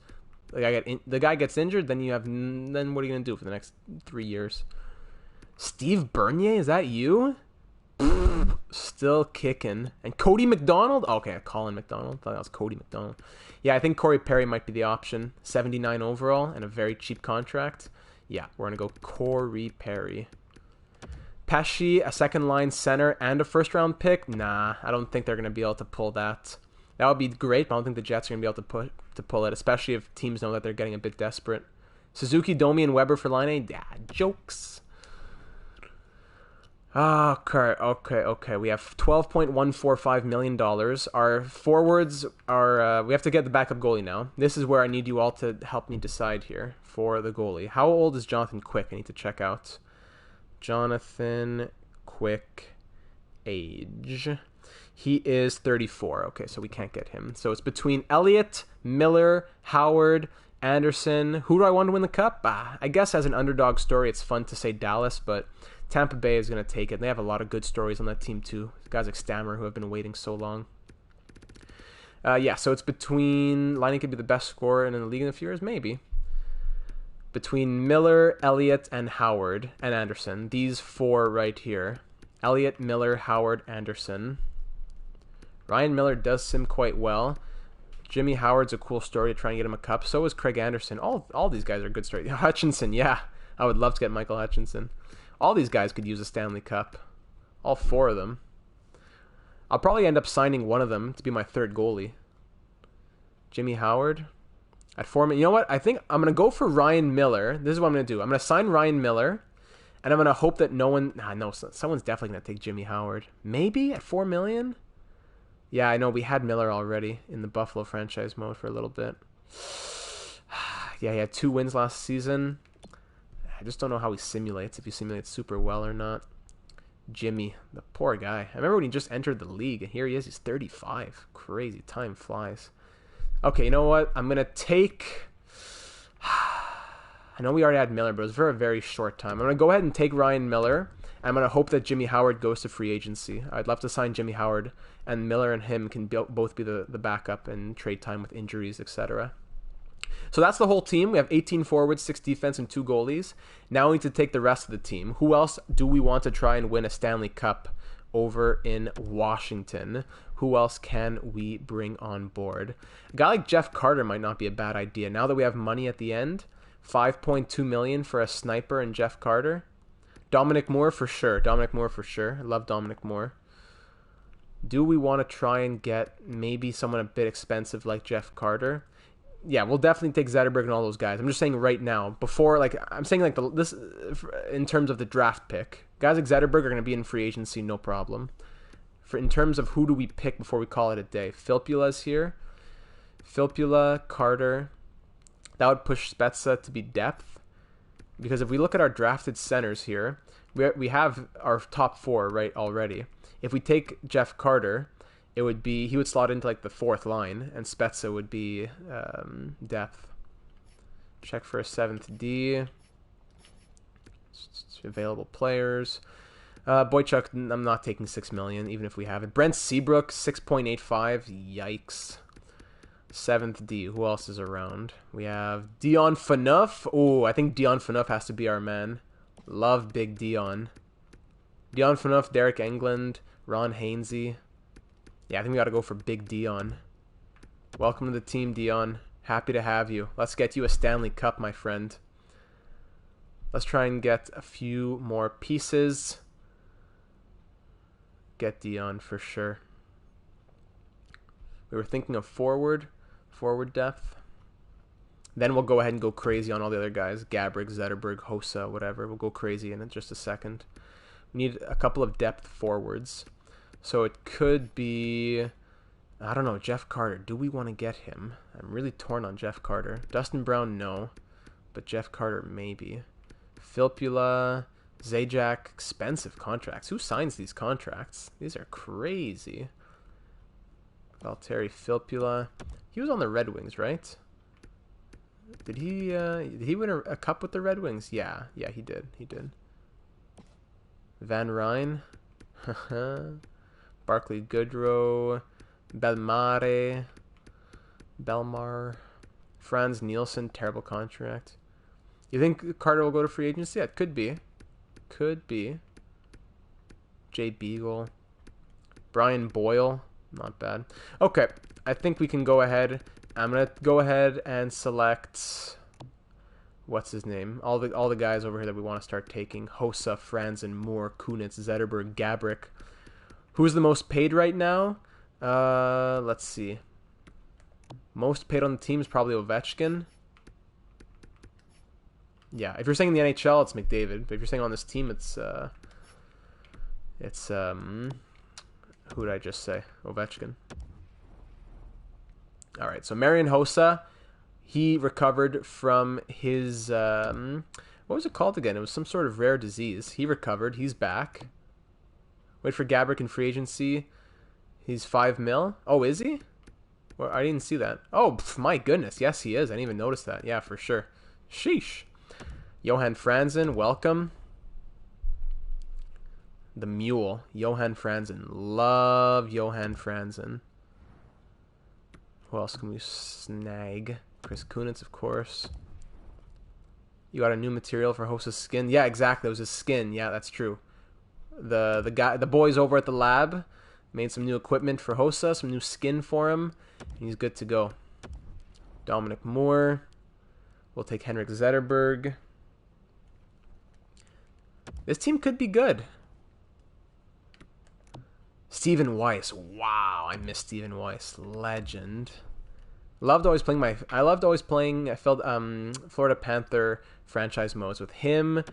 The guy gets injured, then what are you going to do for the next 3 years? Steve Bernier, is that you? Still kicking. And Cody McDonald? Okay, Colin McDonald. I thought that was Cody McDonald. Yeah, I think Corey Perry might be the option. 79 overall and a very cheap contract. Yeah, we're going to go Corey Perry. Pesce, a second line center, and a first round pick? Nah, I don't think they're going to be able to pull that. That would be great, but I don't think the Jets are going to be able to pull it, especially if teams know that they're getting a bit desperate. Suzuki, Domi, and Weber for Laine? Yeah, jokes. Okay. We have $12.145 million. Our forwards are... we have to get the backup goalie now. This is where I need you all to help me decide here for the goalie. How old is Jonathan Quick? I need to check out. Jonathan Quick age. He is 34. Okay, so we can't get him. So it's between Elliott, Miller, Howard, Anderson. Who do I want to win the cup? I guess as an underdog story, it's fun to say Dallas, but... Tampa Bay is going to take it. They have a lot of good stories on that team, too. Guys like Stammer, who have been waiting so long. So it's between... Laine could be the best scorer in the league in a few years? Maybe. Between Miller, Elliott, and Howard, and Anderson. These four right here. Elliott, Miller, Howard, Anderson. Ryan Miller does sim quite well. Jimmy Howard's a cool story to try and get him a cup. So is Craig Anderson. All these guys are good stories. Hutchinson, yeah. I would love to get Michael Hutchinson. All these guys could use a Stanley Cup. All four of them. I'll probably end up signing one of them to be my third goalie. Jimmy Howard. At 4 million. You know what? I think I'm going to go for Ryan Miller. This is what I'm going to do. I'm going to sign Ryan Miller. And I'm going to hope that no one... no, someone's definitely going to take Jimmy Howard. Maybe at 4 million? Yeah, I know. We had Miller already in the Buffalo franchise mode for a little bit. Yeah, he had 2 wins last season. I just don't know how he simulates, if he simulates super well or not. Jimmy, the poor guy. I remember when he just entered the league, and here he is. He's 35. Crazy. Time flies. Okay, you know what? I'm going to take... I know we already had Miller, but it was for a very short time. I'm going to go ahead and take Ryan Miller. I'm going to hope that Jimmy Howard goes to free agency. I'd love to sign Jimmy Howard, and Miller and him can both be the backup and trade time with injuries, etc. So that's the whole team. We have 18 forwards, 6 defense, and 2 goalies. Now we need to take the rest of the team. Who else do we want to try and win a Stanley Cup over in Washington? Who else can we bring on board? A guy like Jeff Carter might not be a bad idea. Now that we have money at the end, $5.2 million for a sniper and Jeff Carter. Dominic Moore for sure. I love Dominic Moore. Do we want to try and get maybe someone a bit expensive like Jeff Carter? Yeah, we'll definitely take Zetterberg and all those guys. I'm just saying right now, before, I'm saying this in terms of the draft pick. Guys like Zetterberg are going to be in free agency, no problem. In terms of who do we pick before we call it a day, Filppula's here. Filppula, Carter. That would push Spezza to be depth. Because if we look at our drafted centers here, we have our top 4 right already. If we take Jeff Carter, he would slot into like the 4th line, and Spezza would be depth. Check for a 7th D. Available players. Boychuk, I'm not taking $6 million, even if we have it. Brent Seabrook, 6.85. Yikes. 7th D. Who else is around? We have Dion Phaneuf. Oh, I think Dion Phaneuf has to be our man. Love big Dion. Dion Phaneuf, Derek England, Ron Hainsey. Yeah, I think we got to go for big Dion. Welcome to the team, Dion. Happy to have you. Let's get you a Stanley Cup, my friend. Let's try and get a few more pieces. Get Dion for sure. We were thinking of forward depth. Then we'll go ahead and go crazy on all the other guys. Gabrick, Zetterberg, Hossa, whatever. We'll go crazy in just a second. We need a couple of depth forwards. So it could be, I don't know, Jeff Carter. Do we want to get him? I'm really torn on Jeff Carter. Dustin Brown, no. But Jeff Carter, maybe. Filppula, Zajac, expensive contracts. Who signs these contracts? These are crazy. Valtteri Filppula. He was on the Red Wings, right? Did he win a cup with the Red Wings? Yeah, he did. Van Ryn. Barclay Goodrow. Belmar. Franz Nielsen, terrible contract. You think Carter will go to free agency? Yeah, it could be. Jay Beagle. Brian Boyle. Not bad. Okay, I think we can go ahead. I'm going to go ahead and select, what's his name? All the guys over here that we want to start taking. Hossa, Franzen, Moore, Kunitz, Zetterberg, Gabrick. Who's the most paid right now? Let's see. Most paid on the team is probably Ovechkin. Yeah, if you're saying in the NHL, it's McDavid. But if you're saying on this team, it's who did I just say? Ovechkin. All right, so Marian Hossa, he recovered from his, what was it called again? It was some sort of rare disease. He recovered. He's back. Wait for Gabrick in free agency. He's $5 million. Oh, is he? Well, I didn't see that. Oh, my goodness. Yes, he is. I didn't even notice that. Yeah, for sure. Sheesh. Johan Franzen, welcome. The Mule, Johan Franzen. Love Johan Franzen. Who else can we snag? Chris Kunitz, of course. You got a new material for Hossa's skin? Yeah, exactly. It was his skin. Yeah, that's true. The boys over at the lab made some new equipment for Hossa, some new skin for him, and he's good to go. Dominic Moore. We'll take Henrik Zetterberg. This team could be good. Stephen Weiss. Wow, I miss Stephen Weiss. Legend. I loved always playing Florida Panther franchise modes with him,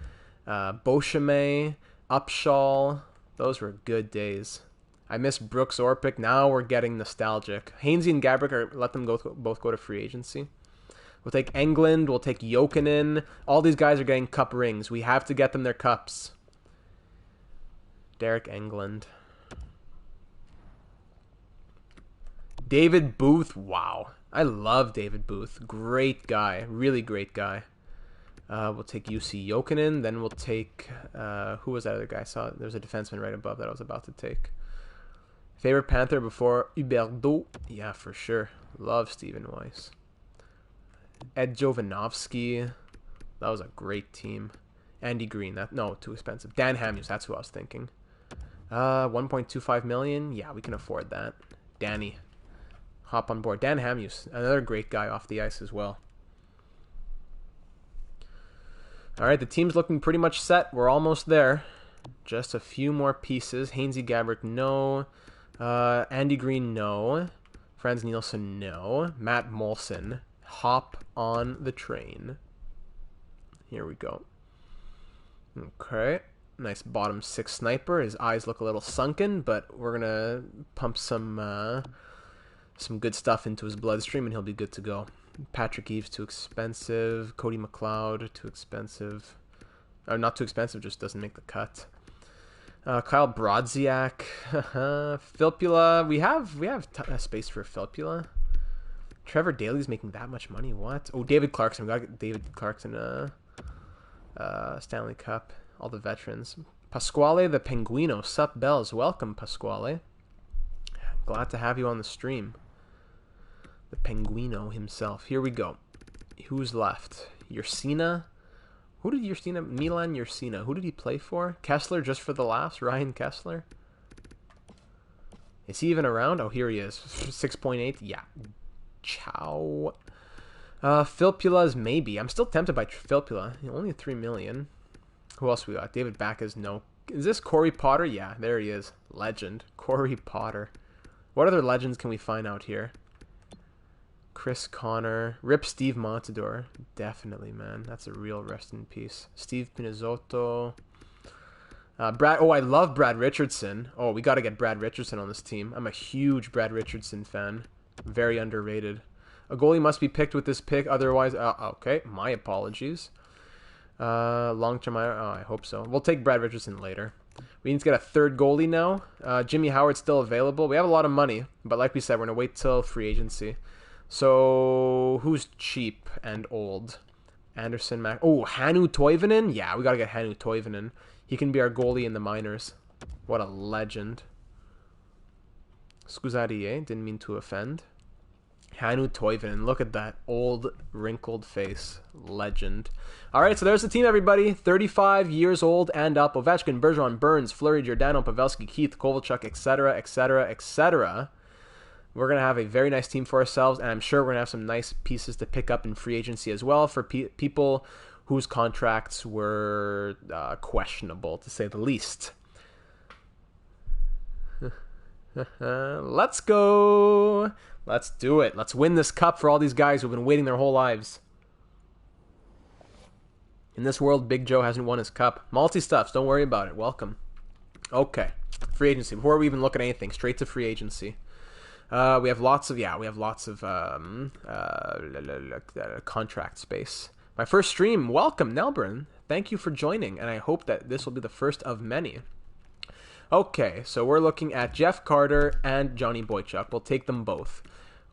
Beauchemin, Upshaw. Those were good days. I miss Brooks Orpik. Now we're getting nostalgic. Hainsey and Gabrick, let them both go to free agency. We'll take England. We'll take Jokinen. All these guys are getting cup rings. We have to get them their cups. Derek England. David Booth. Wow. I love David Booth. Great guy. Really great guy. We'll take UC Jokinen. Then we'll take... who was that other guy? I saw there was a defenseman right above that I was about to take. Favorite Panther before Huberdeau? Yeah, for sure. Love Stephen Weiss. Ed Jovanovski. That was a great team. Andy Green. Too expensive. Dan Hamhuis. That's who I was thinking. 1.25 million. Yeah, we can afford that. Danny. Hop on board. Dan Hamhuis. Another great guy off the ice as well. All right, the team's looking pretty much set. We're almost there. Just a few more pieces. Hainsey Gabrick, no. Andy Green, no. Franz Nielsen, no. Matt Molson, hop on the train. Here we go. Okay. Nice bottom six sniper. His eyes look a little sunken, but we're going to pump some some good stuff into his bloodstream, and he'll be good to go. Patrick Eves, too expensive. Cody McLeod, too expensive. Or not too expensive, just doesn't make the cut. Kyle Brodziak. Filppula. We have space for Filppula. Trevor Daley's making that much money. What? Oh, David Clarkson. We got to get David Clarkson Stanley Cup. All the veterans. Pasquale the Penguino. Sup, Bells. Welcome, Pasquale. Glad to have you on the stream. The Penguino himself. Here we go. Who's left? Yersina. Who did Yersina? Milan Yersina. Who did he play for? Kessler, just for the laughs. Ryan Kessler. Is he even around? Oh, here he is. 6.8. Yeah. Ciao. Filppula's maybe. I'm still tempted by Filppula. Only 3 million. Who else we got? David Backes. No. Is this Corey Potter? Yeah, there he is. Legend. Corey Potter. What other legends can we find out here? Chris Connor. Rip Steve Montador. Definitely, man. That's a real rest in peace. Steve Pinizotto. Brad. Oh, I love Brad Richardson. Oh, we got to get Brad Richardson on this team. I'm a huge Brad Richardson fan. Very underrated. A goalie must be picked with this pick. Otherwise, okay. My apologies. Long-term, I hope so. We'll take Brad Richardson later. We need to get a third goalie now. Jimmy Howard's still available. We have a lot of money, but like we said, we're going to wait till free agency. So, who's cheap and old? Anderson, Mac. Oh, Hannu Toivonen? Yeah, we got to get Hannu Toivonen. He can be our goalie in the minors. What a legend. Scusate, didn't mean to offend. Hannu Toivonen. Look at that old, wrinkled face. Legend. All right, so there's the team, everybody. 35 years old and up. Ovechkin, Bergeron, Burns, Fleury, Giordano, Pavelski, Keith, Kovalchuk, etc., etc., etc. We're going to have a very nice team for ourselves, and I'm sure we're going to have some nice pieces to pick up in free agency as well for people whose contracts were questionable, to say the least. Let's go. Let's do it. Let's win this cup for all these guys who've been waiting their whole lives. In this world, Big Joe hasn't won his cup. Multi-stuffs, don't worry about it. Welcome. Okay. Free agency. Before we even look at anything, straight to free agency. We have lots of contract space. My first stream. Welcome, Nelbrin. Thank you for joining, and I hope that this will be the first of many. Okay, so we're looking at Jeff Carter and Johnny Boychuk. We'll take them both.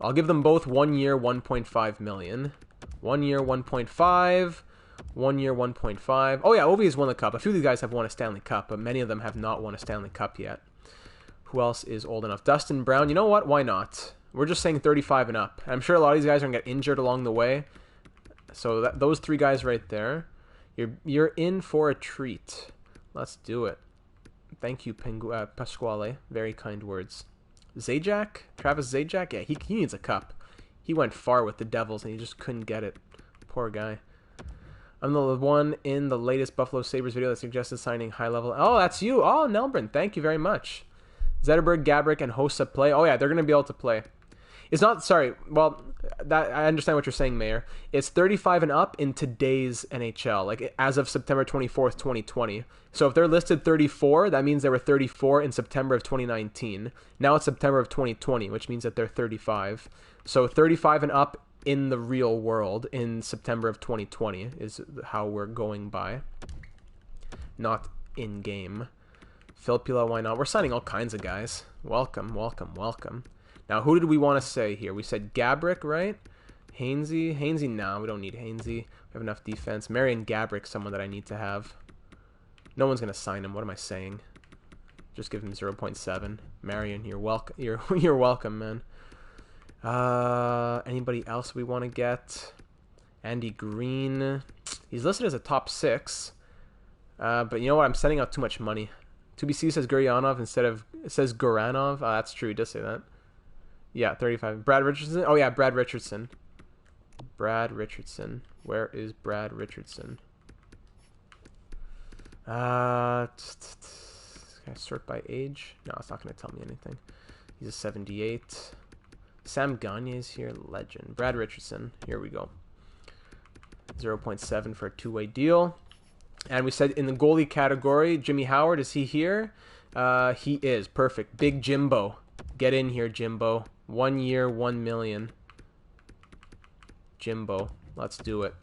I'll give them both 1 year, 1.5 million. 1 year, 1.5. 1 year, 1.5. Oh yeah, Ovi has won the cup. A few of these guys have won a Stanley Cup, but many of them have not won a Stanley Cup yet. Who else is old enough? Dustin Brown. You know what? Why not? We're just saying 35 and up. I'm sure a lot of these guys are going to get injured along the way. So those three guys right there, you're in for a treat. Let's do it. Thank you, Pasquale. Very kind words. Zajac? Travis Zajac? Yeah, he needs a cup. He went far with the Devils, and he just couldn't get it. Poor guy. I'm the one in the latest Buffalo Sabres video that suggested signing high level. Oh, that's you. Oh, Nelbrin. Thank you very much. Zetterberg, Gabrick, and Hossa play. Oh, yeah, they're going to be able to play. It's not, sorry, well, that I understand what you're saying, Mayor. It's 35 and up in today's NHL, like as of September 24th, 2020. So if they're listed 34, that means they were 34 in September of 2019. Now it's September of 2020, which means that they're 35. So 35 and up in the real world in September of 2020 is how we're going by. Not in-game. Filppula, why not? We're signing all kinds of guys. Welcome, welcome, welcome. Now, who did we want to say here? We said Gabrick, right? Hainsey. Hainsey, no, we don't need Hainsey. We have enough defense. Marian Gabrick, someone that I need to have. No one's going to sign him. What am I saying? Just give him 0.7. Marian, you're welcome. You're welcome, man. Anybody else we want to get? Andy Green. He's listed as a top 6. But you know what? I'm sending out too much money. 2BC says Guryanov instead of... It says Guranov. Oh, that's true. He does say that. Yeah, 35. Brad Richardson. Oh, yeah, Brad Richardson. Brad Richardson. Where is Brad Richardson? Can I sort by age? No, it's not going to tell me anything. He's a 78. Sam Gagne's here. Legend. Brad Richardson. Here we go. 0.7 for a two-way deal. And we said in the goalie category, Jimmy Howard, is he here? He is. Perfect. Big Jimbo. Get in here, Jimbo. 1 year, 1 million. Jimbo. Let's do it.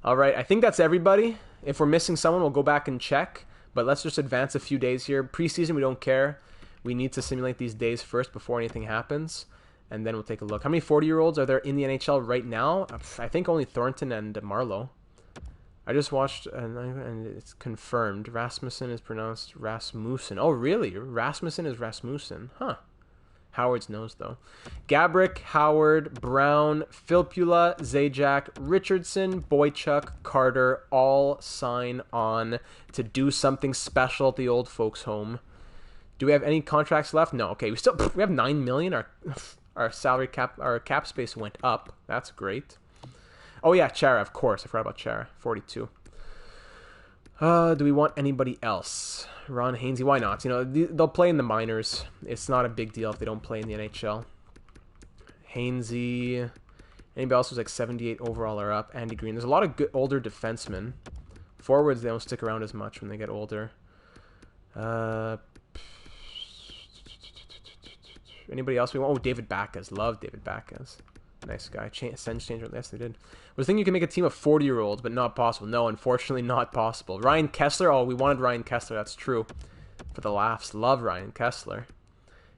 All right, I think that's everybody. If we're missing someone, we'll go back and check. But let's just advance a few days here. Preseason, we don't care. We need to simulate these days first before anything happens. And then we'll take a look. How many 40-year-olds are there in the NHL right now? I think only Thornton and Marlowe. I just watched, and it's confirmed. Rasmussen is pronounced Rasmussen. Oh, really? Rasmussen is Rasmussen. Huh. Howard's nose, though. Gabrick, Howard, Brown, Filppula, Zajac, Richardson, Boychuk, Carter all sign on to do something special at the old folks' home. Do we have any contracts left? No. Okay, we have $9 million. Our salary cap, our cap space went up. That's great. Oh yeah, Chara, of course. I forgot about Chara. 42. Do we want anybody else? Ron Hainsey, why not? You know, they'll play in the minors. It's not a big deal if they don't play in the NHL. Hainsey. Anybody else who's like 78 overall or up? Andy Green. There's a lot of good older defensemen. Forwards, they don't stick around as much when they get older. Anybody else we want? Oh, David Backes. Love David Backes. Nice guy. Send change. Yes, they did. I was thinking you can make a team of 40-year-olds, but not possible. No, unfortunately not possible. Ryan Kessler. Oh, we wanted Ryan Kessler. That's true. For the laughs. Love Ryan Kessler.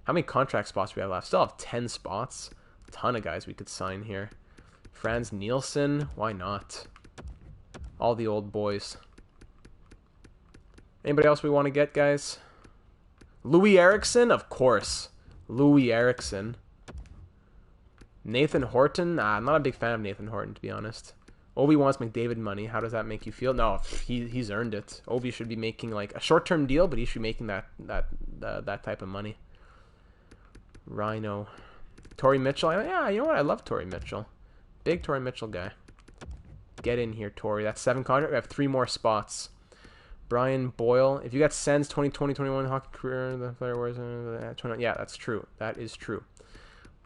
How many contract spots do we have left? Still have 10 spots. A ton of guys we could sign here. Franz Nielsen. Why not? All the old boys. Anybody else we want to get, guys? Louis Eriksson? Of course. Louis Eriksson. Nathan Horton? I'm not a big fan of Nathan Horton, to be honest. Obi wants McDavid money. How does that make you feel? No, he's earned it. Obi should be making like a short-term deal, but he should be making that type of money. Rhino. Torrey Mitchell? Yeah, you know what? I love Torrey Mitchell. Big Torrey Mitchell guy. Get in here, Torrey. That's 7 contracts. We have 3 more spots. Brian Boyle. If you got Sens 2020-21 hockey career, the player was yeah, that's true. That is true.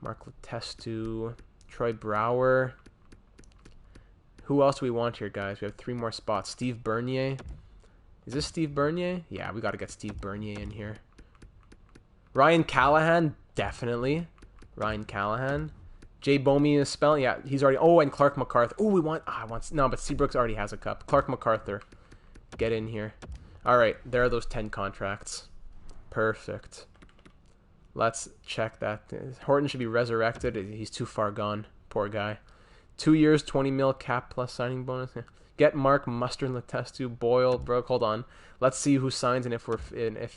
Mark Letestu, Troy Brouwer. Who else do we want here, guys? We have 3 more spots. Steve Bernier. Is this Steve Bernier? Yeah, we got to get Steve Bernier in here. Ryan Callahan, definitely. Ryan Callahan. Jay Bomey is spelling. Yeah, he's already. Oh, and Clark MacArthur. Oh, we want. No, but Seabrooks already has a cup. Clark MacArthur. Get in here. All right, there are those 10 contracts. Perfect. Let's check that. Horton should be resurrected. He's too far gone. Poor guy. 2 years, 20 mil cap plus signing bonus. Get Mark, Mustard, Letestu, Boyle, Brook. Hold on. Let's see who signs and if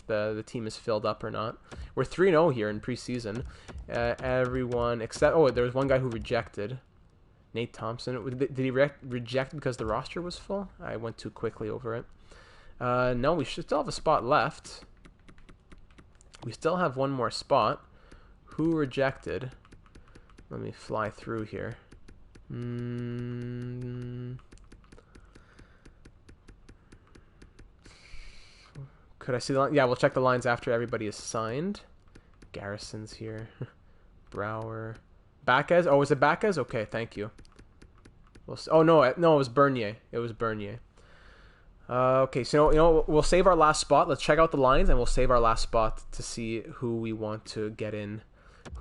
the team is filled up or not. We're 3-0 here in preseason. Everyone except there was one guy who rejected. Nate Thompson. Did he reject because the roster was full? I went too quickly over it. No, we should still have a spot left. We still have 1 more spot. Who rejected? Let me fly through here. Could I see the line? Yeah, we'll check the lines after everybody is signed. Garrison's here. Brouwer. Backes? Oh, was it Backes? Okay, thank you. No, it was Bernier. It was Bernier. Okay, so we'll save our last spot. Let's check out the lines, and we'll save our last spot to see who we want to get in,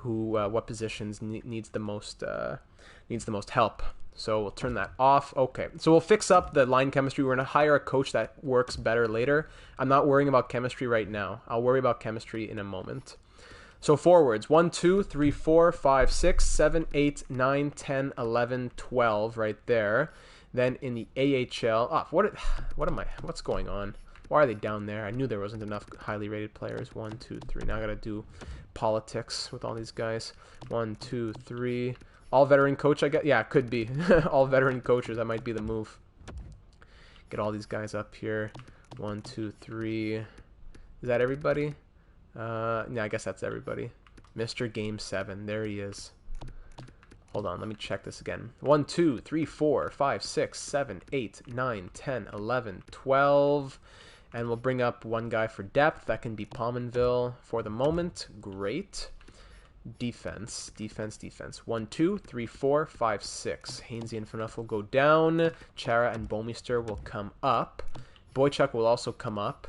what positions needs the most help. So we'll turn that off. Okay, so we'll fix up the line chemistry. We're gonna hire a coach that works better later. I'm not worrying about chemistry right now. I'll worry about chemistry in a moment. So forwards, 1, 2, 3, 4, 5, 6, 7, 8, 9, 10, 11, 12, right there. Then in the AHL, what's going on? Why are they down there? I knew there wasn't enough highly rated players. 1, 2, 3. Now I gotta do politics with all these guys. 1, 2, 3. All veteran coach, I guess. Yeah, it could be. All veteran coaches, that might be the move. Get all these guys up here. 1, 2, 3. Is that everybody? Yeah, I guess that's everybody. Mr. Game 7. There he is. Hold on, let me check this again. 1, 2, 3, 4, 5, 6, 7, 8, 9, 10, 11, 12. And we'll bring up one guy for depth. That can be Pominville for the moment. Great. Defense. 1, 2, 3, 4, 5, 6. Hainsey and Phaneuf will go down. Chara and Bomeister will come up. Boychuk will also come up.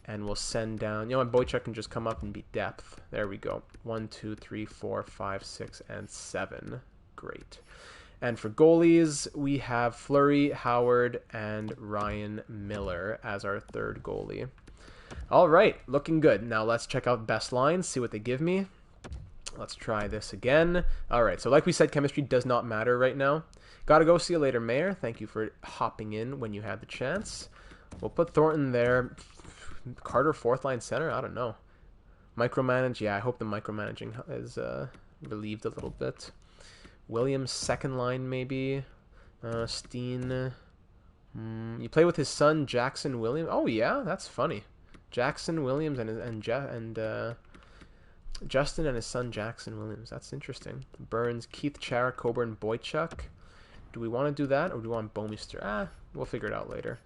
And we'll send down, you know what, Boychuk can just come up and be depth. There we go. 1, 2, 3, 4, 5, 6, and 7. Great. And for goalies, we have Fleury, Howard, and Ryan Miller as our third goalie. All right, looking good. Now let's check out best lines, see what they give me. Let's try this again. All right, so like we said, chemistry does not matter right now. Gotta go. See you later, Mayor. Thank you for hopping in when you had the chance. We'll put Thornton there. Carter, fourth line center? I don't know. Micromanage? Yeah, I hope the micromanaging is relieved a little bit. Williams, second line maybe. Steen. You play with his son, Jackson Williams. Oh, yeah, that's funny. Jackson Williams and Justin and his son, Jackson Williams. That's interesting. Burns, Keith, Chara, Coburn, Boychuk. Do we want to do that, or do we want Bouwmeester? We'll figure it out later.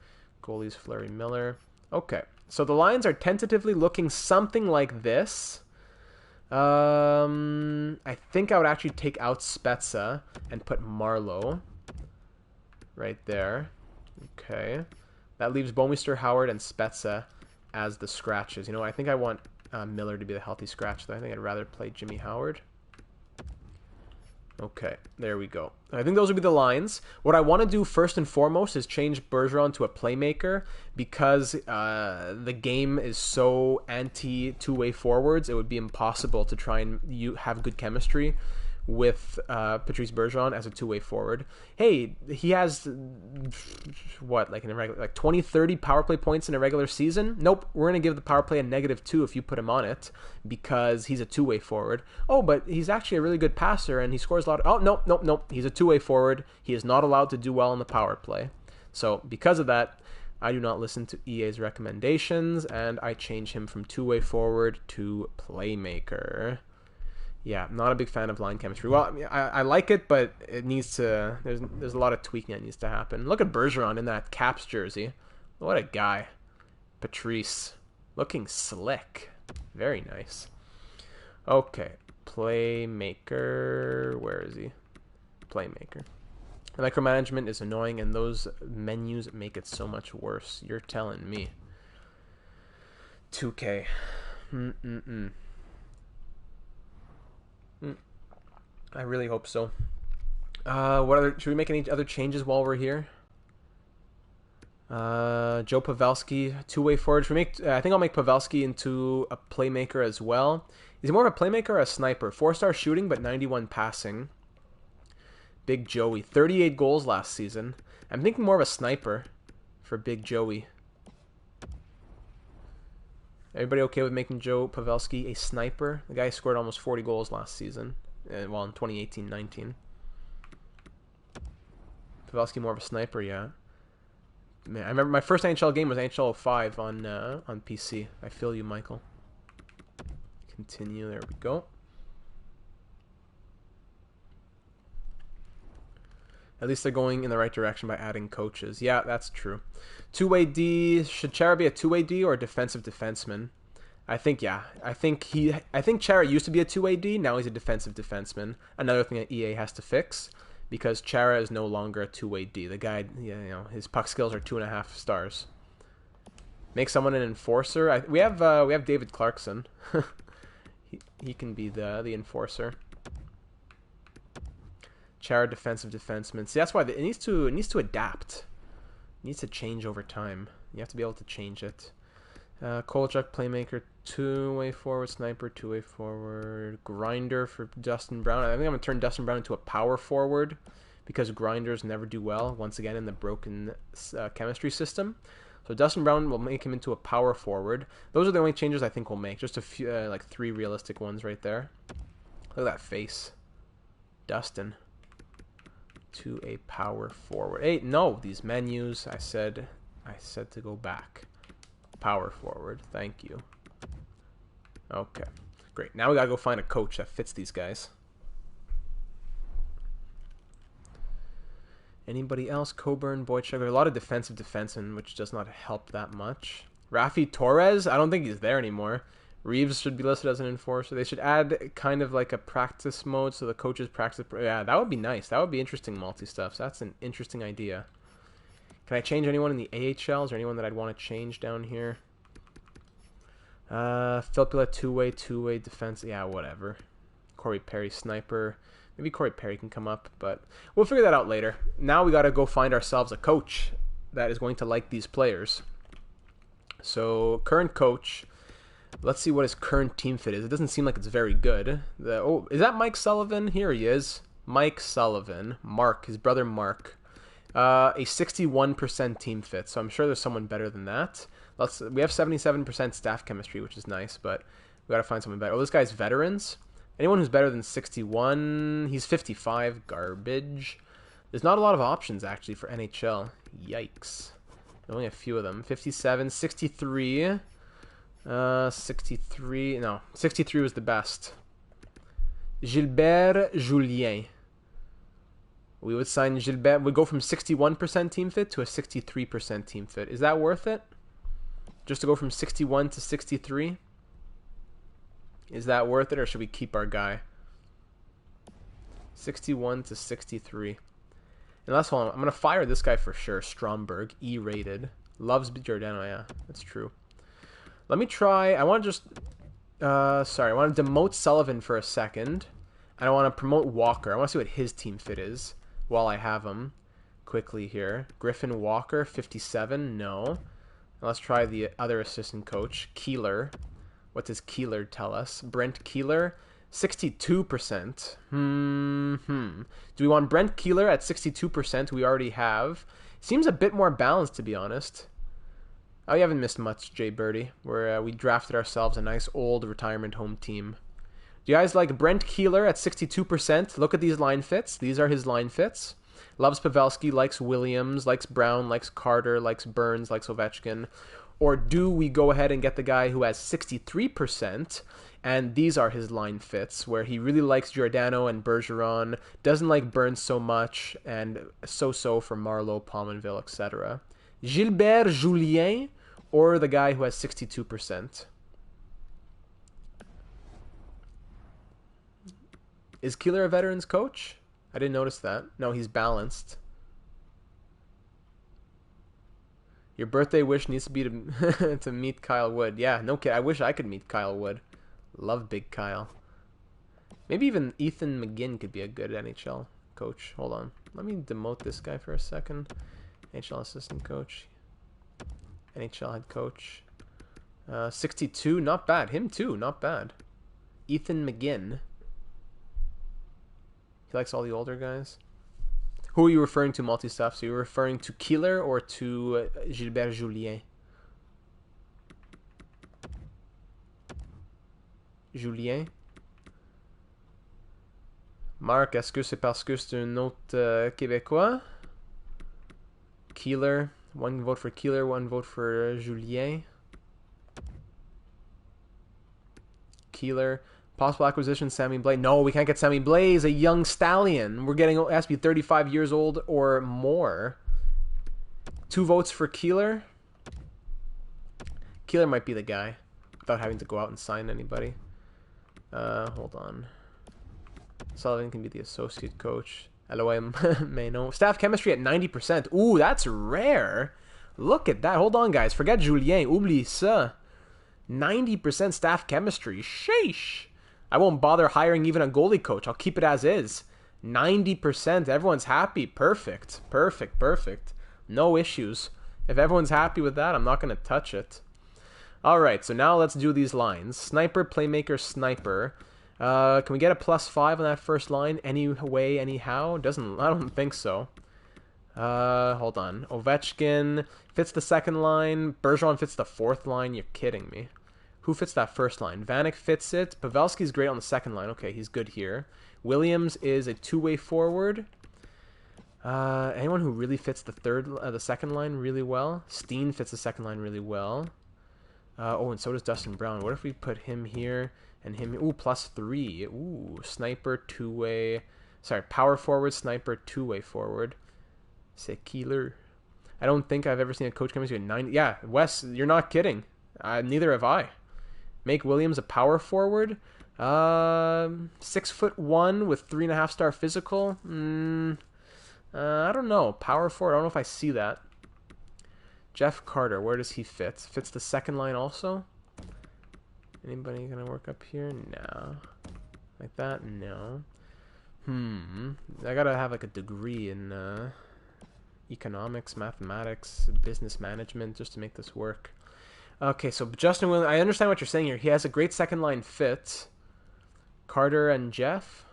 Goalies, Fleury, Miller. Okay. So the lines are tentatively looking something like this. I think I would actually take out Spezza and put Marlowe right there. Okay. That leaves Bouwmeester, Howard, and Spezza as the scratches. You know, I think I want Miller to be the healthy scratch, though. I think I'd rather play Jimmy Howard. Okay, there we go. I think those would be the lines. What I want to do first and foremost is change Bergeron to a playmaker because the game is so anti two-way forwards. It would be impossible to try and have good chemistry with Patrice Bergeron as a two-way forward. Hey, he has what, like 20, 30 power play points in a regular season? Nope, we're going to give the power play a -2 if you put him on it because he's a two-way forward. Oh, but he's actually a really good passer and he scores a lot. Oh, nope. He's a two-way forward. He is not allowed to do well in the power play. So because of that, I do not listen to EA's recommendations and I change him from two-way forward to playmaker. Yeah, not a big fan of line chemistry. Well, I like it, but it needs to. There's a lot of tweaking that needs to happen. Look at Bergeron in that Caps jersey. What a guy. Patrice, looking slick. Very nice. Okay, playmaker. Where is he? Playmaker. The micromanagement is annoying, and those menus make it so much worse. You're telling me. 2K. I really hope so. Should we make any other changes while we're here? Joe Pavelski, two-way forward. I think I'll make Pavelski into a playmaker as well. Is he more of a playmaker or a sniper? 4-star shooting, but 91 passing. Big Joey. 38 goals last season. I'm thinking more of a sniper for Big Joey. Everybody okay with making Joe Pavelski a sniper? The guy scored almost 40 goals last season. Well, in 2018-19. Pavelski more of a sniper, yeah. Man, I remember my first NHL game was NHL 05 on PC. I feel you, Michael. Continue. There we go. At least they're going in the right direction by adding coaches. Yeah, that's true. Two-way D. Should Chara be a two-way D or a defensive defenseman? I think Chara used to be a two-way D. Now he's a defensive defenseman. Another thing that EA has to fix because Chara is no longer a two-way D. The guy, his puck skills are 2.5 stars. Make someone an enforcer. We have David Clarkson. he can be the enforcer. Chara defensive defenseman. See, that's why it needs to adapt. It needs to change over time. You have to be able to change it. Kolchuk, playmaker, two-way forward, sniper, two-way forward, grinder for Dustin Brown. I think I'm going to turn Dustin Brown into a power forward because grinders never do well, once again, in the broken chemistry system. So Dustin Brown will make him into a power forward. Those are the only changes I think we'll make. Just a few, 3 realistic ones right there. Look at that face. Dustin to a power forward. Hey, no, these menus, I said to go back. Power forward. Thank you. Okay. Great. Now we gotta go find a coach that fits these guys. Anybody else? Coburn, Boychuk. There's a lot of defensive defensemen, which does not help that much. Rafi Torres? I don't think he's there anymore. Reeves should be listed as an enforcer. They should add kind of like a practice mode so the coaches practice. Yeah, that would be nice. That would be interesting multi-stuff. So that's an interesting idea. Can I change anyone in the AHL? Is there anyone that I'd want to change down here? Filppula, two-way defense. Yeah, whatever. Corey Perry, sniper. Maybe Corey Perry can come up, but we'll figure that out later. Now we got to go find ourselves a coach that is going to like these players. So, current coach. Let's see what his current team fit is. It doesn't seem like it's very good. Is that Mike Sullivan? Here he is. Mike Sullivan. Mark, his brother Mark. A 61% team fit, so I'm sure there's someone better than that. We have 77% staff chemistry, which is nice, but we got to find someone better. Oh, this guy's veterans. Anyone who's better than 61, he's 55. Garbage. There's not a lot of options, actually, for NHL. Yikes. There's only a few of them. 57, 63. 63. No, 63 was the best. Gilbert Julien. We would sign Gilbert. We'd go from 61% team fit to a 63% team fit. Is that worth it? Just to go from 61 to 63? Is that worth it, or should we keep our guy? 61 to 63. And last one, I'm going to fire this guy for sure. Stromberg, E-rated. Loves Giordano, yeah, that's true. Let me try, I want to just, I want to demote Sullivan for a second. And I want to promote Walker. I want to see what his team fit is while I have him quickly here. Griffin Walker, 57, no. Now let's try the other assistant coach, Keeler. What does Keeler tell us? Brent Keeler, 62%. Do we want Brent Keeler at 62%? We already have. Seems a bit more balanced, to be honest. Oh, you haven't missed much, Jay Birdie. We drafted ourselves a nice old retirement home team. Do you guys like Brent Keeler at 62%? Look at these line fits. These are his line fits. Loves Pavelski, likes Williams, likes Brown, likes Carter, likes Burns, likes Ovechkin. Or do we go ahead and get the guy who has 63%, and these are his line fits, where he really likes Giordano and Bergeron, doesn't like Burns so much, and so-so for Marleau, Pominville, etc. Gilbert Julien, or the guy who has 62%. Is Keeler a veterans coach? I didn't notice that. No, he's balanced. Your birthday wish needs to be to meet Kyle Wood. Yeah, no kid. I wish I could meet Kyle Wood. Love Big Kyle. Maybe even Ethan McGinn could be a good NHL coach. Hold on. Let me demote this guy for a second. NHL assistant coach. NHL head coach. 62. Not bad. Him too. Not bad. Ethan McGinn. He likes all the older guys. Who are you referring to, multi-staff? So you're referring to Keeler or to Gilbert Julien? Julien? Marc, est-ce que c'est parce que c'est un autre Québécois? Keeler. One vote for Keeler, one vote for Julien. Keeler. Possible acquisition, Sammy Blais. No, we can't get Sammy Blais. He's a young stallion. We're getting, it has to be 35 years old or more. 2 votes for Keeler. Keeler might be the guy without having to go out and sign anybody. Hold on. Sullivan can be the associate coach. LOM may know. Staff chemistry at 90%. Ooh, that's rare. Look at that. Hold on, guys. Forget Julien. Oublie ça. 90% staff chemistry. Sheesh. I won't bother hiring even a goalie coach. I'll keep it as is. 90%. Everyone's happy. Perfect. Perfect. Perfect. No issues. If everyone's happy with that, I'm not going to touch it. All right. So now let's do these lines. Sniper, playmaker, sniper. Can we get a +5 on that first line? Any way, anyhow? I don't think so. Hold on. Ovechkin fits the second line. Bergeron fits the fourth line. You're kidding me. Who fits that first line? Vanek fits it. Pavelski's great on the second line. Okay, he's good here. Williams is a two-way forward. Anyone who really fits the second line really well? Steen fits the second line really well. Oh, and so does Dustin Brown. What if we put him here and him? Ooh, +3. Ooh, sniper, two-way. Sorry, power forward, sniper, two-way forward. C'est Keeler. I don't think I've ever seen a coach come into a 90. Yeah, Wes, you're not kidding. Neither have I. Make Williams a power forward. 6'1" with 3.5-star physical. I don't know. Power forward. I don't know if I see that. Jeff Carter. Where does he fit? Fits the second line also. Anybody gonna work up here? No. Like that? No. I gotta have like a degree in economics, mathematics, business management just to make this work. Okay, so Justin Williams, I understand what you're saying here. He has a great second line fit. Carter and Jeff?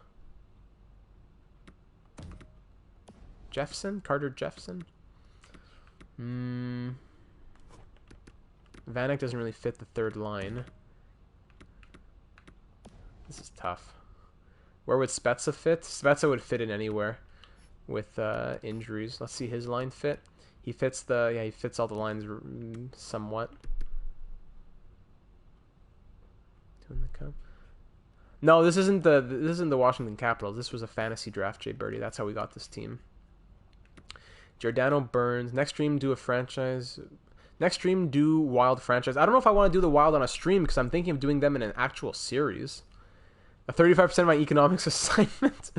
Jeffson? Carter Jeffson? Vanek doesn't really fit the third line. This is tough. Where would Spezza fit? Spezza would fit in anywhere with injuries. Let's see his line fit. He fits he fits all the lines somewhat. Doing the cup. No, this isn't the Washington Capitals. This was a fantasy draft, Jay Birdie. That's how we got this team. Giordano Burns. Next stream, do a franchise. Next stream, do Wild franchise. I don't know if I want to do the Wild on a stream because I'm thinking of doing them in an actual series. A 35% of my economics assignment.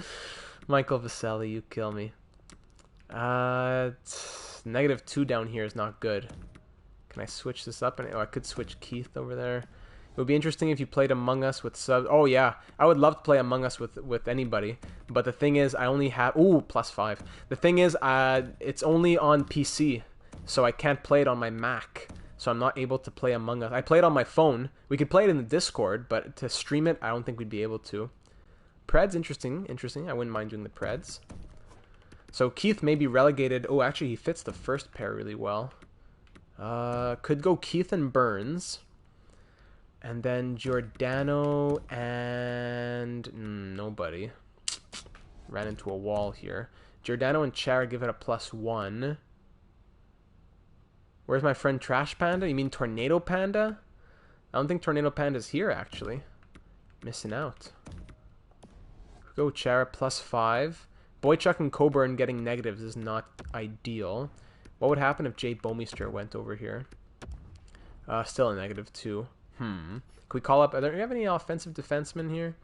Michael Vaselli, you kill me. -2 down here is not good. Can I switch this up? Oh, I could switch Keith over there. It would be interesting if you played Among Us with subs. Oh, yeah. I would love to play Among Us with anybody. But the thing is, I only have... Ooh, +5. The thing is, it's only on PC. So I can't play it on my Mac. So I'm not able to play Among Us. I play it on my phone. We could play it in the Discord, but to stream it, I don't think we'd be able to. Preds, interesting. I wouldn't mind doing the Preds. So Keith may be relegated. Oh, actually, he fits the first pair really well. Could go Keith and Burns. And then Giordano and... nobody. Ran into a wall here. Giordano and Chara give it a +1. Where's my friend Trash Panda? You mean Tornado Panda? I don't think Tornado Panda's here, actually. Missing out. Go Chara, +5. Boychuk and Coburn getting negatives is not ideal. What would happen if Jay Bomeister went over here? Still a -2. Can we call up... Do you have any offensive defensemen here?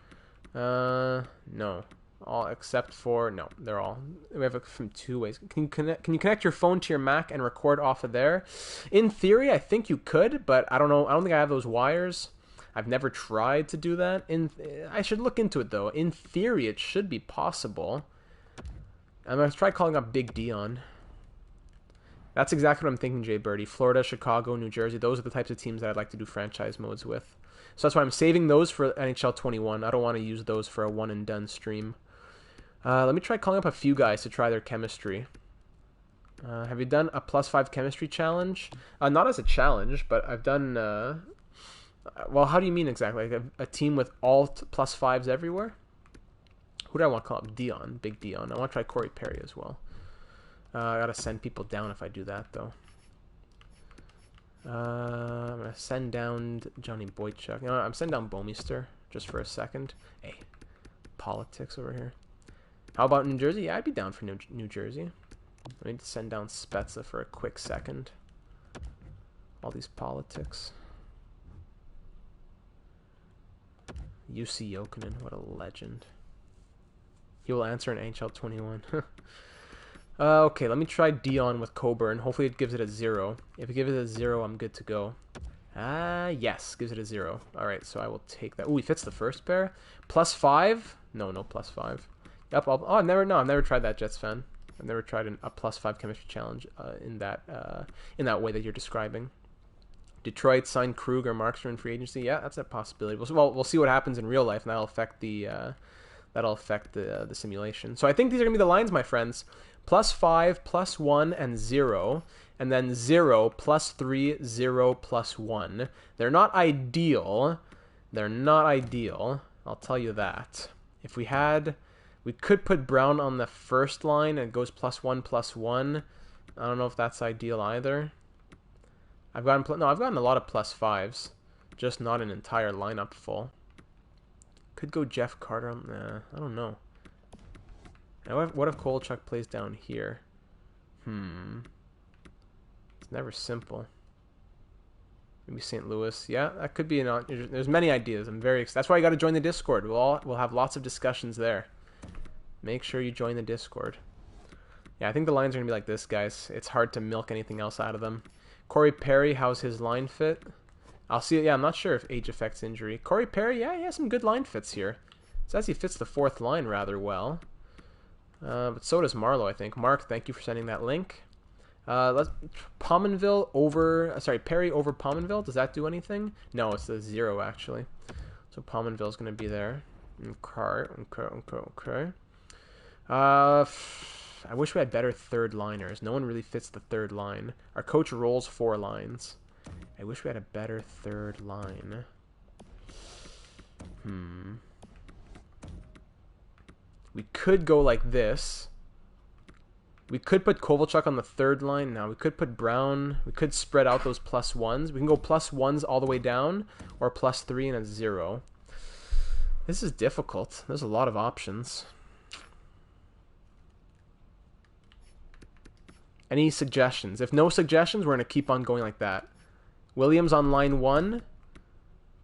No. All except for... No, they're all... We have it from 2 ways. Can you connect your phone to your Mac and record off of there? In theory, I think you could, but I don't know. I don't think I have those wires. I've never tried to do that. I should look into it, though. In theory, it should be possible. I'm going to try calling up Big Dion. That's exactly what I'm thinking, Jay Birdie. Florida, Chicago, New Jersey. Those are the types of teams that I'd like to do franchise modes with. So that's why I'm saving those for NHL 21. I don't want to use those for a one-and-done stream. Let me try calling up a few guys to try their chemistry. Have you done a +5 chemistry challenge? Not as a challenge, but I've done... well, how do you mean exactly? Like a team with all +5s everywhere? Who do I want to call up? Dion. Big Dion. I want to try Corey Perry as well. I gotta send people down if I do that, though. I'm gonna send down Johnny Boychuk. You know what? I'm sending down Bomeister just for a second. Hey, politics over here. How about New Jersey? Yeah, I'd be down for New Jersey. I need to send down Spezza for a quick second. All these politics. UC Jokinen, what a legend. He will answer in NHL 21. Okay, let me try Dion with Coburn. Hopefully it gives it a 0. If it gives it a 0, I'm good to go. Yes, gives it a 0. Alright, so I will take that. Ooh, he fits the first pair. +5? No +5. Yep, I've never tried that, Jets fan. I've never tried a +5 chemistry challenge in that way that you're describing. Detroit signed Krug or Markstrom in free agency. Yeah, that's a possibility. We'll see what happens in real life, and that'll affect the simulation. So I think these are gonna be the lines, my friends. +5, +1, and 0, and then 0, +3, 0, +1. They're not ideal. They're not ideal. I'll tell you that. If we could put Brown on the first line and it goes +1, +1. I don't know if that's ideal either. I've gotten a lot of +5s, just not an entire lineup full. Could go Jeff Carter. I don't know. Now, what if Kovalchuk plays down here? It's never simple. Maybe St. Louis. Yeah, that could be there's many ideas. I'm very excited. That's why you got to join the Discord. We'll have lots of discussions there. Make sure you join the Discord. Yeah, I think the lines are gonna be like this, guys. It's hard to milk anything else out of them. Corey Perry, how's his line fit? I'll see it. Yeah, I'm not sure if age affects injury. Corey Perry, yeah, he has some good line fits here. Says he fits the fourth line rather well. But so does Marlowe, I think. Mark, thank you for sending that link. Let's Pominville over. Sorry, Perry over Pominville. Does that do anything? No, it's the 0 actually. So Pominville's going to be there. Okay. I wish we had better third liners. No one really fits the third line. Our coach rolls 4 lines. I wish we had a better third line. We could go like this. We could put Kovalchuk on the third line. Now we could put Brown. We could spread out those +1s. We can go +1s all the way down, or +3 and a 0. This is difficult. There's a lot of options. Any suggestions? If no suggestions, we're going to keep on going like that. Williams on line 1.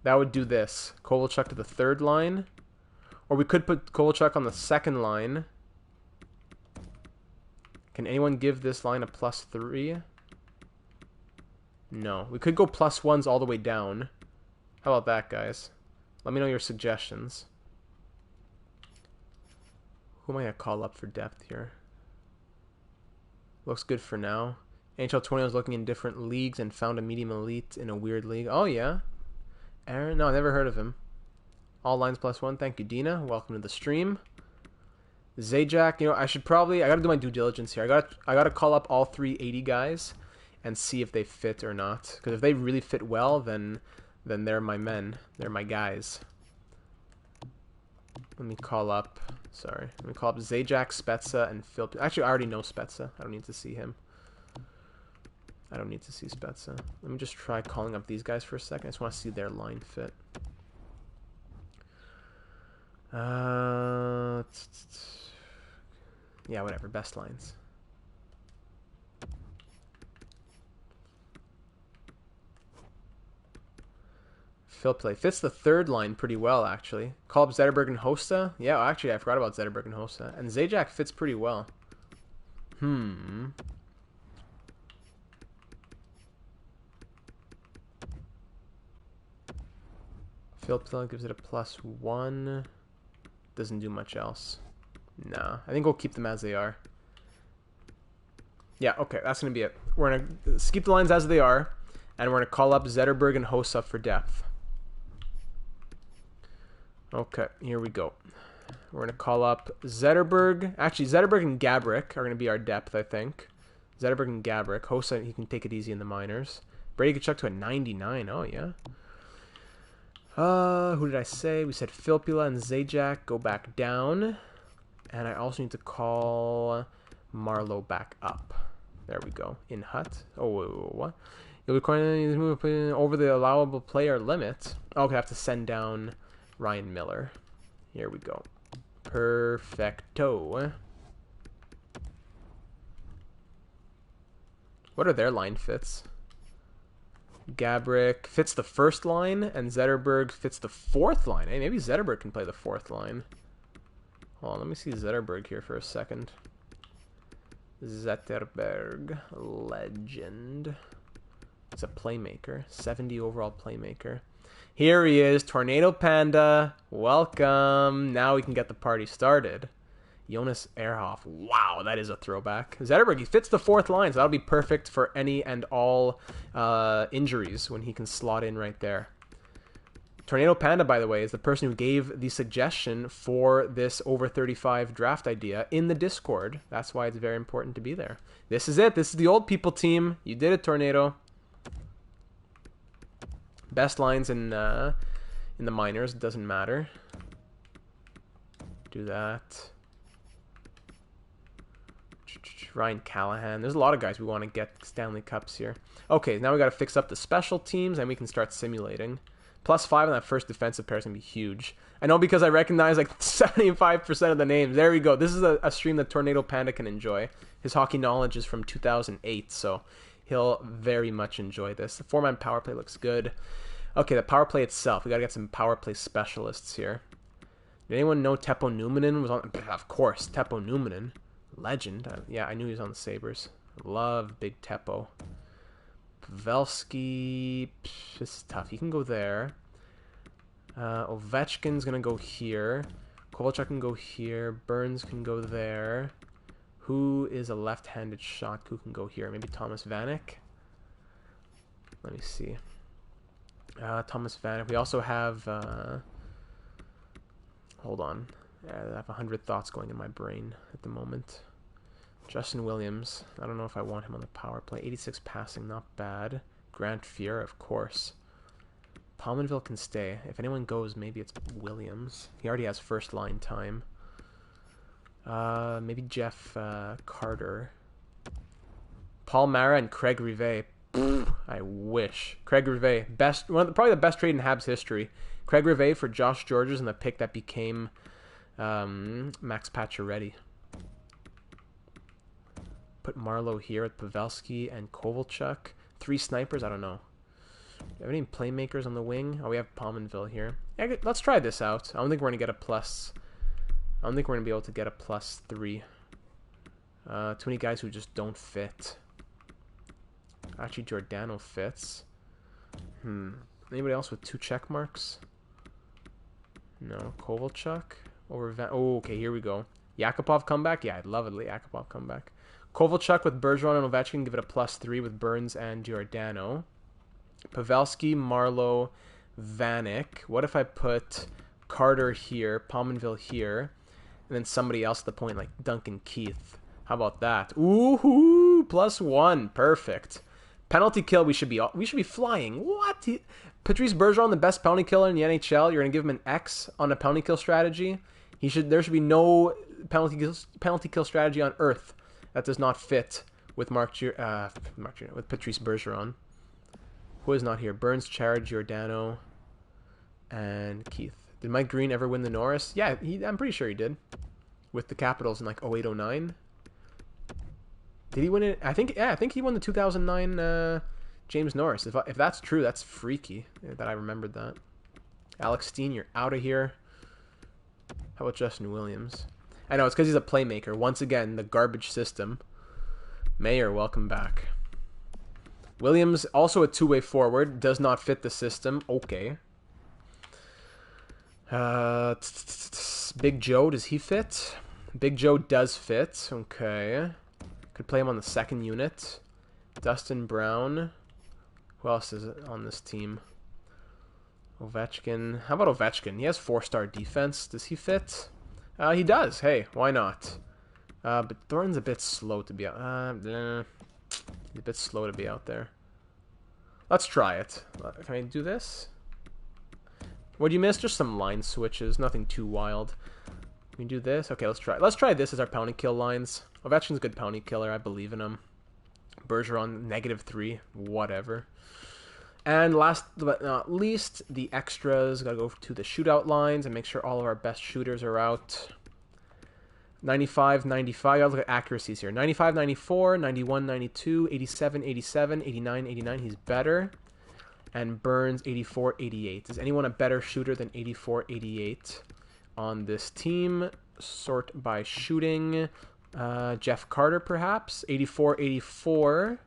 That would do this. Kovalchuk to the third line. Or we could put Kovalchuk on the second line. Can anyone give this line a +3? No. We could go +1s all the way down. How about that, guys? Let me know your suggestions. Who am I going to call up for depth here? Looks good for now. NHL 20 was looking in different leagues and found a medium elite in a weird league. Oh, yeah. Aaron? No, I never heard of him. All lines +1. Thank you, Dina. Welcome to the stream. Zajac, you know, I gotta do my due diligence here. I gotta call up all 380 guys and see if they fit or not. Because if they really fit well, then they're my men. They're my guys. Let me call up Zajac, Spezza, and Phil. Actually, I already know Spezza. I don't need to see him. I don't need to see Spezza. Let me just try calling up these guys for a second. I just want to see their line fit. Yeah, whatever. Best lines. Phil play fits the third line pretty well, actually. Call up Zetterberg and Hosta. Yeah, actually, I forgot about Zetterberg and Hosta. And Zajac fits pretty well. Phil play gives it a +1. Doesn't do much else. Nah, I think we'll keep them as they are. Yeah, okay, that's going to be it. We're going to keep the lines as they are, and we're going to call up Zetterberg and Hossa for depth. Okay, here we go. We're going to call up Zetterberg. Actually, Zetterberg and Gabrick are going to be our depth, I think. Zetterberg and Gabrick. Hossa, he can take it easy in the minors. Brady Tkachuk to a 99. Oh, yeah. Who did I say? We said Filppula and Zajac go back down. And I also need to call Marlowe back up. There we go. In Hut. Oh, wait, what? You'll be requiring to move over the allowable player limit. Oh, okay, I have to send down Ryan Miller. Here we go. Perfecto. What are their line fits? Gabrick fits the first line, and Zetterberg fits the fourth line. Hey, maybe Zetterberg can play the fourth line. Hold on, let me see Zetterberg here for a second. Zetterberg, legend. It's a playmaker, 70 overall playmaker. Here he is, Tornado Panda. Welcome. Now we can get the party started. Jonas Ehrhoff. Wow, that is a throwback. Zetterberg, he fits the fourth line, so that'll be perfect for any and all injuries when he can slot in right there. Tornado Panda, by the way, is the person who gave the suggestion for this over 35 draft idea in the Discord. That's why it's very important to be there. This is it. This is the old people team. You did it, Tornado. Best lines in the minors. It doesn't matter. Do that. Ryan Callahan. There's a lot of guys we want to get Stanley Cups here. Okay, now we got to fix up the special teams, and we can start simulating. +5 on that first defensive pair is going to be huge. I know because I recognize like 75% of the names. There we go. This is a stream that Tornado Panda can enjoy. His hockey knowledge is from 2008, so he'll very much enjoy this. The 4-man power play looks good. Okay, the power play itself. We got to get some power play specialists here. Did anyone know Teppo Numminen was on? Of course, Teppo Numminen. Legend. Yeah, I knew he was on the Sabres. Love Big Teppo. Pavelski, this is tough. He can go there. Ovechkin's going to go here. Kovalchuk can go here. Burns can go there. Who is a left-handed shot? Who can go here? Maybe Thomas Vanek? Let me see. Thomas Vanek. We also have... hold on. I have 100 thoughts going in my brain at the moment. Justin Williams. I don't know if I want him on the power play. 86 passing, not bad. Grant Fuhr, of course. Palmanville can stay. If anyone goes, maybe it's Williams. He already has first line time. Maybe Jeff Carter. Paul Mara and Craig Rivet. I wish. Craig Rivet, probably the best trade in Habs history. Craig Rivet for Josh Georges and the pick that became Max Pacioretty. Put Marlowe here with Pavelski and Kovalchuk. 3 snipers? I don't know. Do you have any playmakers on the wing? Oh, we have Palmanville here. Yeah, let's try this out. I don't think we're going to get a plus. I don't think we're going to be able to get a +3. Too many guys who just don't fit. Actually, Giordano fits. Anybody else with 2 check marks? No. Kovalchuk? Over oh, okay, here we go. Yakupov comeback? Yeah, I'd love a Yakupov comeback. Kovalchuk with Bergeron and Ovechkin, give it a +3 with Burns and Giordano. Pavelski, Marlowe, Vanek. What if I put Carter here, Palmanville here, and then somebody else at the point like Duncan Keith? How about that? Ooh, +1, perfect. Penalty kill, we should be flying. What? Patrice Bergeron, the best penalty killer in the NHL. You're gonna give him an X on a penalty kill strategy. There should be no penalty kill strategy on Earth that does not fit with with Patrice Bergeron. Who is not here? Burns, Chara, Giordano, and Keith. Did Mike Green ever win the Norris? Yeah, I'm pretty sure he did. With the Capitals in like 08-09. Did he win it? I think he won the 2009 James Norris. If that's true, that's freaky that I remembered that. Alex Steen, you're out of here. How about Justin Williams? I know, it's because he's a playmaker. Once again, the garbage system. Mayer, welcome back. Williams, also a two-way forward, does not fit the system. Okay. Big Joe, does he fit? Big Joe does fit. Okay. Could play him on the second unit. Dustin Brown. Who else is on this team? Ovechkin. How about Ovechkin? He has 4-star defense. Does he fit? He does. Hey, why not? But Thornton's a bit slow to be out. He's a bit slow to be out there. Let's try it. Can I do this? What'd you miss? Just some line switches. Nothing too wild. Can we do this? Okay, let's try. Let's try this as our pounding kill lines. Ovechkin's a good pounding killer. I believe in him. Bergeron, -3. Whatever. And last but not least, the extras. Gotta go to the shootout lines and make sure all of our best shooters are out. 95, 95. Gotta look at accuracies here. 95, 94, 91, 92, 87, 87, 89, 89. He's better. And Burns, 84, 88. Is anyone a better shooter than 84, 88 on this team? Sort by shooting. Jeff Carter, perhaps. 84, 84.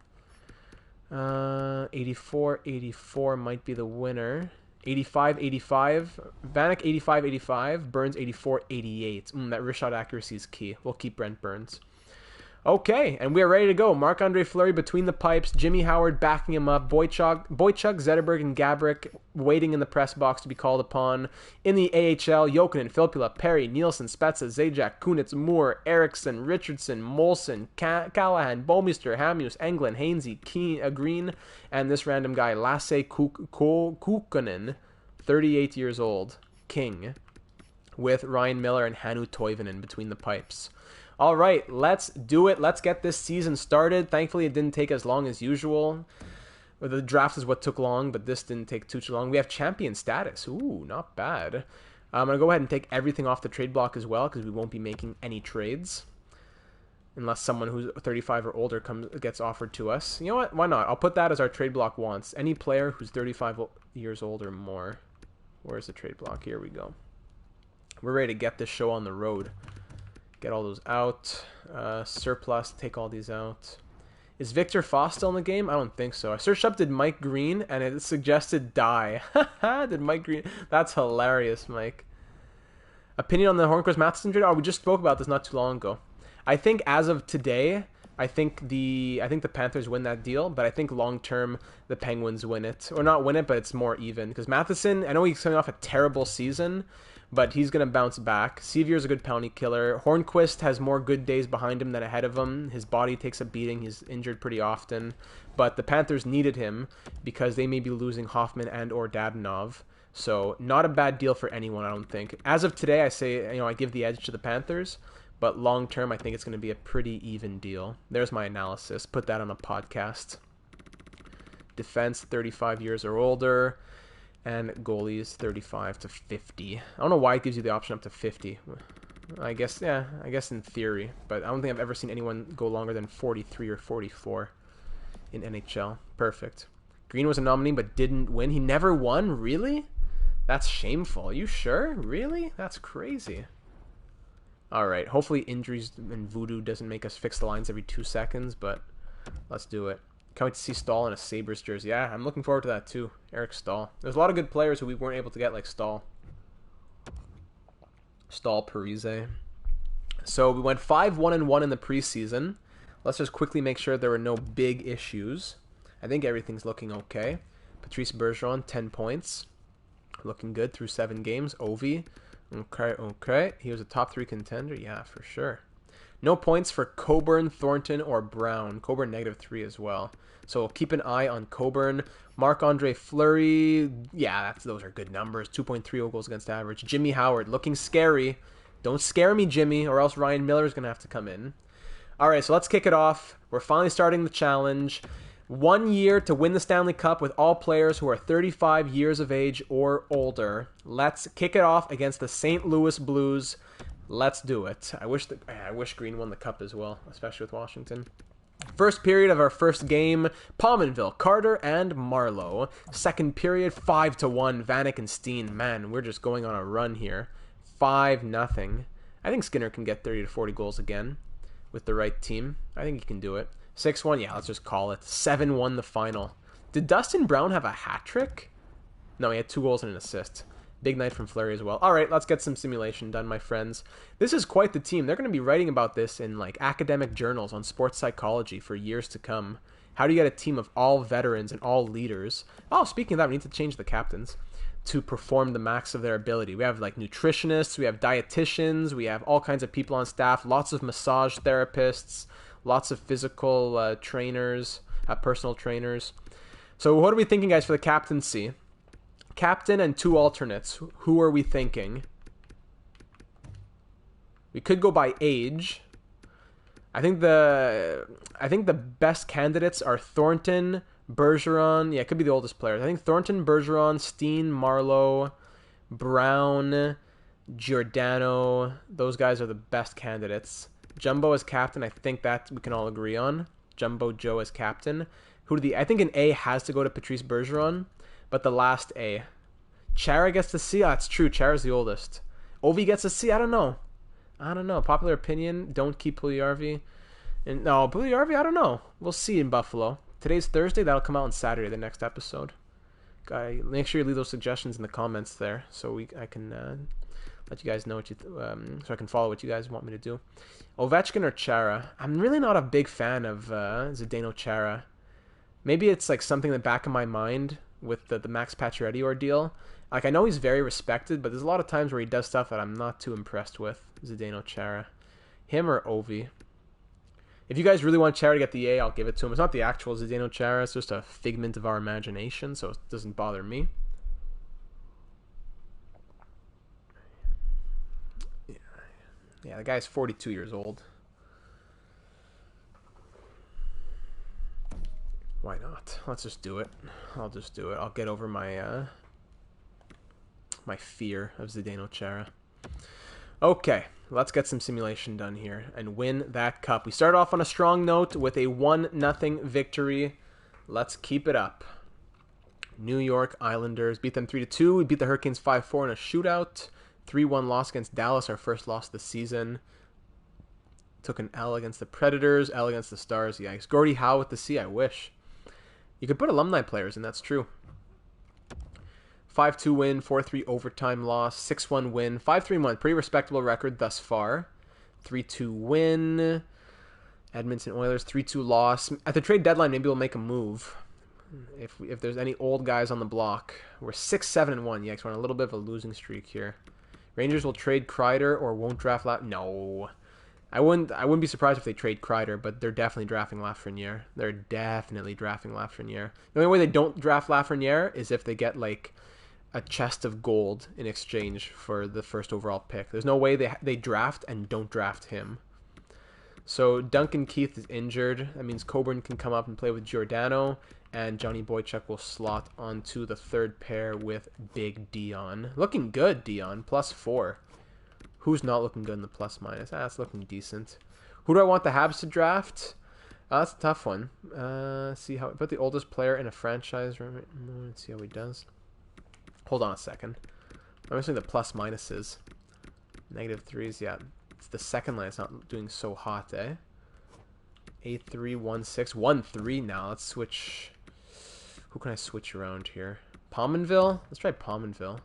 84, 84 might be the winner. 85, 85. Vanek, 85, 85. Burns, 84, 88. That wrist shot accuracy is key. We'll keep Brent Burns. Okay, and we are ready to go. Marc-Andre Fleury between the pipes. Jimmy Howard backing him up. Boychuk, Zetterberg, and Gabrick waiting in the press box to be called upon. In the AHL, Jokinen, Filppula, Perry, Nielsen, Spezza, Zajac, Kunitz, Moore, Eriksson, Richardson, Molson, Callahan, Bouwmeester, Hamhuis, Englund, Hainsey, Green, and this random guy, Lasse Kukkonen, 38 years old, King, with Ryan Miller and Hannu Toivonen between the pipes. All right, let's do it. Let's get this season started. Thankfully, it didn't take as long as usual. The draft is what took long, but this didn't take too long. We have champion status. Ooh, not bad. I'm going to go ahead and take everything off the trade block as well because we won't be making any trades unless someone who's 35 or older gets offered to us. You know what? Why not? I'll put that as our trade block wants. Any player who's 35 years old or more. Where's the trade block? Here we go. We're ready to get this show on the road. Get all those out. Surplus, take all these out. Is Victor Foss still in the game? I don't think so. I searched up, did Mike Green, and it suggested die. Did Mike Green? That's hilarious, Mike. Opinion on the Hornquist Matheson trade? Oh, we just spoke about this not too long ago. I think as of today, I think the Panthers win that deal, but I think long term the Penguins win it. Or not win it, but it's more even. Because Matheson, I know he's coming off a terrible season, but he's going to bounce back. Sevier's a good penalty killer. Hornquist has more good days behind him than ahead of him. His body takes a beating. He's injured pretty often. But the Panthers needed him because they may be losing Hoffman and or Dadonov. So not a bad deal for anyone, I don't think. As of today, I say, I give the edge to the Panthers. But long term, I think it's going to be a pretty even deal. There's my analysis. Put that on a podcast. Defense, 35 years or older. And goalies 35 to 50. I don't know why it gives you the option up to 50. I guess in theory. But I don't think I've ever seen anyone go longer than 43 or 44 in NHL. Perfect. Green was a nominee but didn't win. He never won? Really? That's shameful. Are you sure? Really? That's crazy. Alright. Hopefully injuries and voodoo doesn't make us fix the lines every 2 seconds. But let's do it. Can't wait to see Stahl in a Sabres jersey. Yeah, I'm looking forward to that too. Eric Stahl. There's a lot of good players who we weren't able to get, like Stahl. Stahl, Parise. So we went 5-1-1 in the preseason. Let's just quickly make sure there were no big issues. I think everything's looking okay. Patrice Bergeron, 10 points. Looking good through 7 games. Ovi. Okay. He was a top 3 contender. Yeah, for sure. No points for Coburn, Thornton, or Brown. Coburn -3 as well. So keep an eye on Coburn. Marc-Andre Fleury, yeah, those are good numbers. 2.30 goals against average. Jimmy Howard, looking scary. Don't scare me, Jimmy, or else Ryan Miller's going to have to come in. All right, so let's kick it off. We're finally starting the challenge. 1 year to win the Stanley Cup with all players who are 35 years of age or older. Let's kick it off against the St. Louis Blues. Let's do it. I wish Green won the cup as well, especially with Washington. First period of our first game, Pominville, Carter, and Marlowe. Second period, 5-1, Vanek and Steen. Man, we're just going on a run here. 5-0. I think Skinner can get 30 to 40 goals again with the right team. I think he can do it. 6-1, yeah, let's just call it. 7-1 the final. Did Dustin Brown have a hat trick? No, he had 2 goals and an assist. Big night from Fleury as well. All right, let's get some simulation done, my friends. This is quite the team. They're going to be writing about this in like academic journals on sports psychology for years to come. How do you get a team of all veterans and all leaders? Oh, speaking of that, we need to change the captains to perform the max of their ability. We have like nutritionists, we have dietitians, we have all kinds of people on staff, lots of massage therapists, lots of physical trainers, personal trainers. So what are we thinking, guys, for the captaincy? Captain and 2 alternates. Who are we thinking? We could go by age. I think the best candidates are Thornton, Bergeron. Yeah, it could be the oldest players. I think Thornton, Bergeron, Steen, Marlowe, Brown, Giordano. Those guys are the best candidates. Jumbo as captain, I think that we can all agree on. Jumbo Joe as captain. I think an A has to go to Patrice Bergeron. But the last A. Chara gets the C. Oh, that's true. Chara's the oldest. Ovi gets a C. I don't know. Popular opinion. Don't keep Puljujarvi. And no, Puljujarvi, I don't know. We'll see in Buffalo. Today's Thursday. That'll come out on Saturday, the next episode. Make sure you leave those suggestions in the comments there so I can let you guys know so I can follow what you guys want me to do. Ovechkin or Chara? I'm really not a big fan of Zdeno Chara. Maybe it's like something in the back of my mind with the Max Pacioretty ordeal. Like, I know he's very respected, but there's a lot of times where he does stuff that I'm not too impressed with. Zdeno Chara. Him or Ovi? If you guys really want Chara to get the A, I'll give it to him. It's not the actual Zdeno Chara. It's just a figment of our imagination, so it doesn't bother me. Yeah, the guy's 42 years old. Why not? Let's just do it. I'll just do it. I'll get over my my fear of Zdeno Chara. Okay, let's get some simulation done here and win that cup. We start off on a strong note with a 1-0 victory. Let's keep it up. New York Islanders beat them 3-2. We beat the Hurricanes 5-4 in a shootout. 3-1 loss against Dallas, our first loss of the season. Took an L against the Predators, L against the Stars. Yikes. Gordie Howe with the C, I wish. You could put alumni players in, that's true. 5-2 win, 4-3 overtime loss, 6-1 win, 5-3 win. Pretty respectable record thus far. 3-2 win. Edmonton Oilers, 3-2 loss. At the trade deadline, maybe we'll make a move. If there's any old guys on the block. We're 6-7-1. Yikes, we're on a little bit of a losing streak here. Rangers will trade Kreider or won't draft No. I wouldn't be surprised if they trade Kreider, but they're definitely drafting Lafreniere. They're definitely drafting Lafreniere. The only way they don't draft Lafreniere is if they get like a chest of gold in exchange for the first overall pick. There's no way they draft and don't draft him. So Duncan Keith is injured. That means Coburn can come up and play with Giordano, and Johnny Boychuk will slot onto the third pair with Big Dion. Looking good, Dion. +4. Who's not looking good in the plus-minus? That's looking decent. Who do I want the Habs to draft? That's a tough one. See how... Put the oldest player in a franchise. Let's see how he does. Hold on a second. I'm missing the plus-minuses. -3s, yeah. It's the second line. It's not doing so hot, eh? 8-3, 1-6, 1-3 now. Let's switch... Who can I switch around here? Pominville? Let's try Pominville.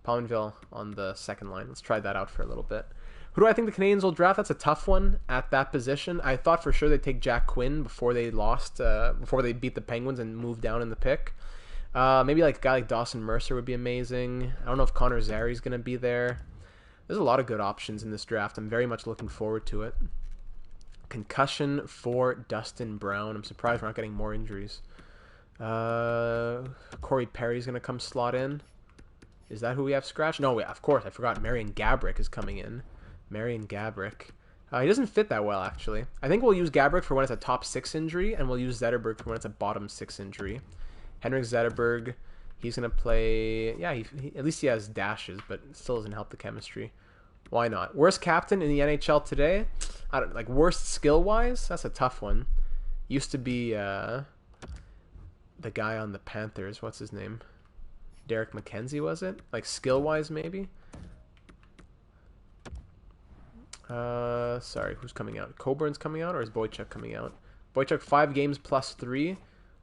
Pominville on the second line. Let's try that out for a little bit. Who do I think the Canadians will draft? That's a tough one at that position. I thought for sure they'd take Jack Quinn before they before they beat the Penguins and moved down in the pick. Maybe like a guy like Dawson Mercer would be amazing. I don't know if Connor Zari's going to be there. There's a lot of good options in this draft. I'm very much looking forward to it. Concussion for Dustin Brown. I'm surprised we're not getting more injuries. Corey Perry's going to come slot in. Is that who we have scratched? No, of course. I forgot. Marian Gaborik is coming in. Marian Gaborik. He doesn't fit that well, actually. I think we'll use Gaborik for when it's a top 6 injury, and we'll use Zetterberg for when it's a bottom 6 injury. Henrik Zetterberg, he's going to play... Yeah, at least he has dashes, but it still doesn't help the chemistry. Why not? Worst captain in the NHL today? I don't like worst skill-wise? That's a tough one. Used to be the guy on the Panthers. What's his name? Derek McKenzie, was it? Like skill-wise, maybe? Sorry, who's coming out? Coburn's coming out, or is Boychuk coming out? Boychuk 5 games +3.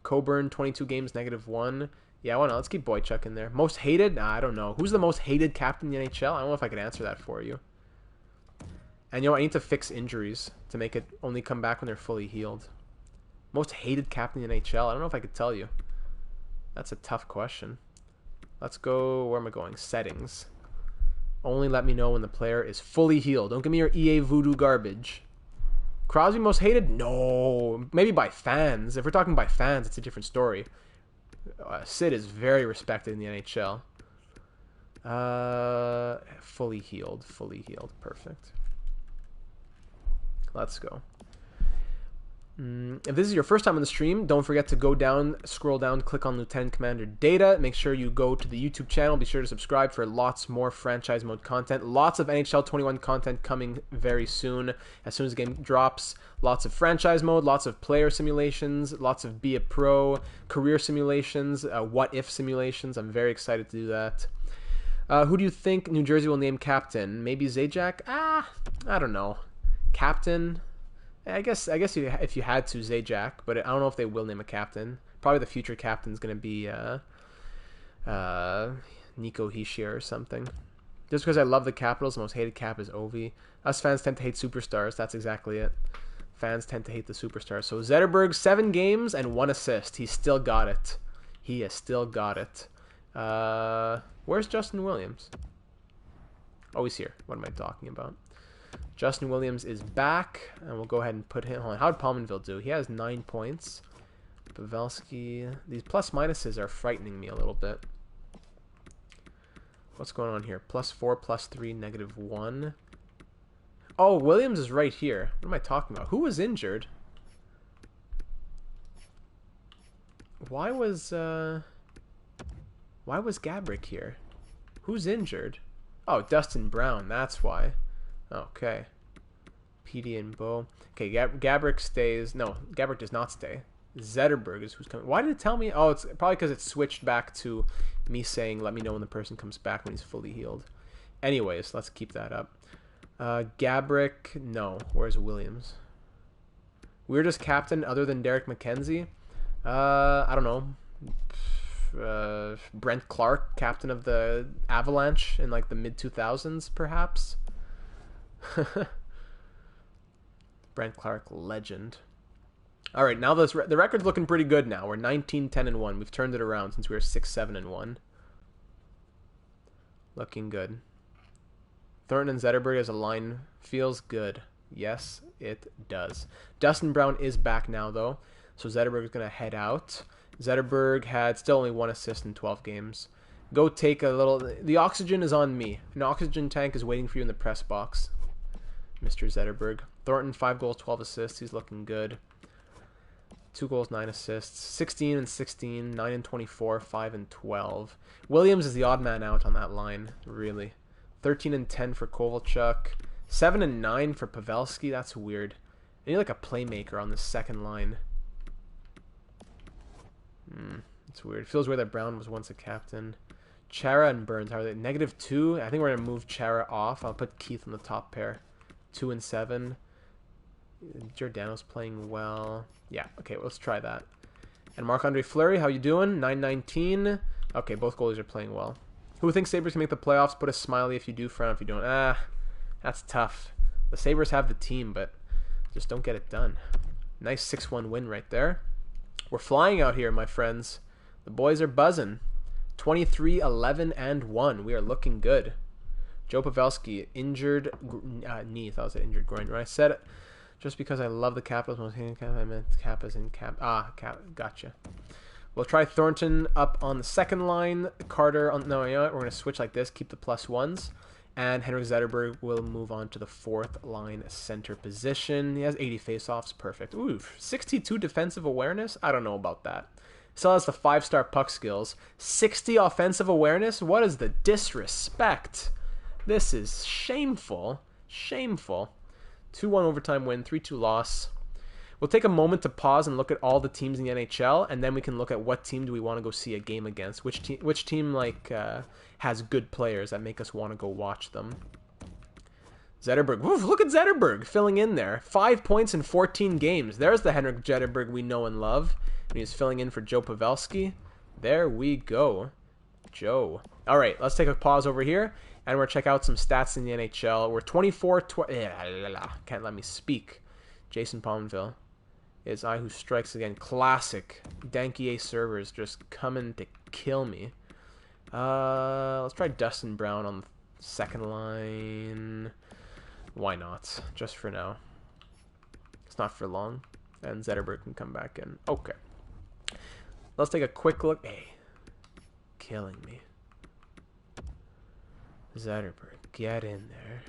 Coburn 22 games -1. Yeah, why not? Let's keep Boychuk in there. Most hated? Nah, I don't know. Who's the most hated captain in the NHL? I don't know if I could answer that for you. And you know, I need to fix injuries to make it only come back when they're fully healed. Most hated captain in the NHL? I don't know if I could tell you. That's a tough question. Let's go, where am I going? Settings. Only let me know when the player is fully healed. Don't give me your EA voodoo garbage. Crosby most hated? No. Maybe by fans. If we're talking by fans, it's a different story. Sid is very respected in the NHL. Fully healed. Fully healed. Perfect. Let's go. If this is your first time on the stream, don't forget to go down, scroll down, click on Lieutenant Commander Data. Make sure you go to the YouTube channel. Be sure to subscribe for lots more franchise mode content. Lots of NHL 21 content coming very soon. As soon as the game drops, lots of franchise mode, lots of player simulations, lots of Be a Pro, career simulations, what-if simulations. I'm very excited to do that. Who do you think New Jersey will name captain? Maybe Zajac? I don't know. Captain? I guess if you had to, Zajac, but I don't know if they will name a captain. Probably the future captain's going to be Nico Hischier or something. Just because I love the Capitals, the most hated cap is Ovi. Us fans tend to hate superstars. That's exactly it. Fans tend to hate the superstars. So Zetterberg, 7 games and 1 assist. He's still got it. He has still got it. Where's Justin Williams? Oh, he's here. What am I talking about? Justin Williams is back, and we'll go ahead and put him on. How did Pominville do? He has 9 points. Pavelski. These plus-minuses are frightening me a little bit. What's going on here? +4, +3, -1. Oh, Williams is right here. What am I talking about? Who was injured? Why was Gaborik here? Who's injured? Oh, Dustin Brown. That's why. Okay. PD and Bo. Okay, Gaborik stays. No, Gaborik does not stay. Zetterberg is who's coming. Why did it tell me? Oh, it's probably because it switched back to me saying, let me know when the person comes back when he's fully healed. Anyways, let's keep that up. Gabrick, no. Where's Williams? Weirdest captain other than Derek McKenzie? I don't know. Brent Clark, captain of the Avalanche in like the mid-2000s, perhaps? Brent Clark, legend. All right, now the record's looking pretty good now. We're 19-10-1. We've turned it around since we were 6-7-1. Looking good. Thornton and Zetterberg as a line feels good. Yes, it does. Dustin Brown is back now, though, so Zetterberg is going to head out. Zetterberg had still only 1 assist in 12 games. Go take a little... The oxygen is on me. An oxygen tank is waiting for you in the press box, Mr. Zetterberg. Thornton, 5 goals, 12 assists. He's looking good. 2 goals, 9 assists. 16 and 16, 9 and 24, 5 and 12. Williams is the odd man out on that line, really. 13 and 10 for Kovalchuk. 7 and 9 for Pavelski. That's weird. I need like a playmaker on the second line. It's weird. It feels weird that Brown was once a captain. Chara and Burns, how are they? -2. I think we're going to move Chara off. I'll put Keith on the top pair. 2 and 7. Giordano's playing well. Yeah, okay, let's try that. And Marc-Andre Fleury, how you doing? 9-19. Okay, both goalies are playing well. Who thinks Sabres can make the playoffs? Put a smiley if you do, frown if you don't. That's tough. The Sabres have the team, but just don't get it done. Nice 6-1 win right there. We're flying out here, my friends. The boys are buzzing. 23-11-1. We are looking good. Joe Pavelski, injured knee. I thought it was an injured groin. When I said it, just because I love the Capitals, I meant Kappa's in Cap. Gotcha. We'll try Thornton up on the second line. Carter on... No, you know what? We're going to switch like this. Keep the +1s. And Henrik Zetterberg will move on to the fourth line center position. He has 80 faceoffs. Perfect. Ooh, 62 defensive awareness? I don't know about that. Still has the 5-star puck skills. 60 offensive awareness? What is the disrespect? This is shameful. Shameful. 2-1 overtime win, 3-2 loss. We'll take a moment to pause and look at all the teams in the NHL, and then we can look at what team do we want to go see a game against. Which team like has good players that make us want to go watch them. Zetterberg. Oof, look at Zetterberg filling in there. 5 points in 14 games. There's the Henrik Zetterberg we know and love. And he's filling in for Joe Pavelski. There we go. Joe. All right, let's take a pause over here, and we'll check out some stats in the NHL. We're 24-20. Can't let me speak. Jason Pominville. It's I who strikes again. Classic. Dankier servers just coming to kill me. Let's try Dustin Brown on the second line. Why not? Just for now. It's not for long. And Zetterberg can come back in. Okay. Let's take a quick look. Hey. Killing me. Zetterberg, get in there.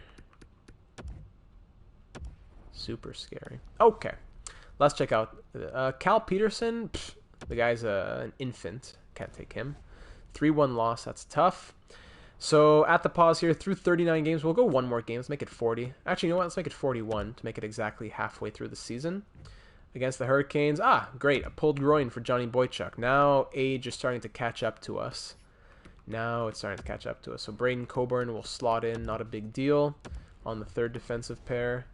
Super scary. Okay. Let's check out Cal Peterson. Pfft, the guy's an infant. Can't take him. 3-1 loss. That's tough. So at the pause here, through 39 games, we'll go one more game. Let's make it 40. Actually, you know what? Let's make it 41 to make it exactly halfway through the season. Against the Hurricanes. Great. A pulled groin for Johnny Boychuk. Now age is starting to catch up to us. So Braden Coburn will slot in. Not a big deal on the third defensive pair.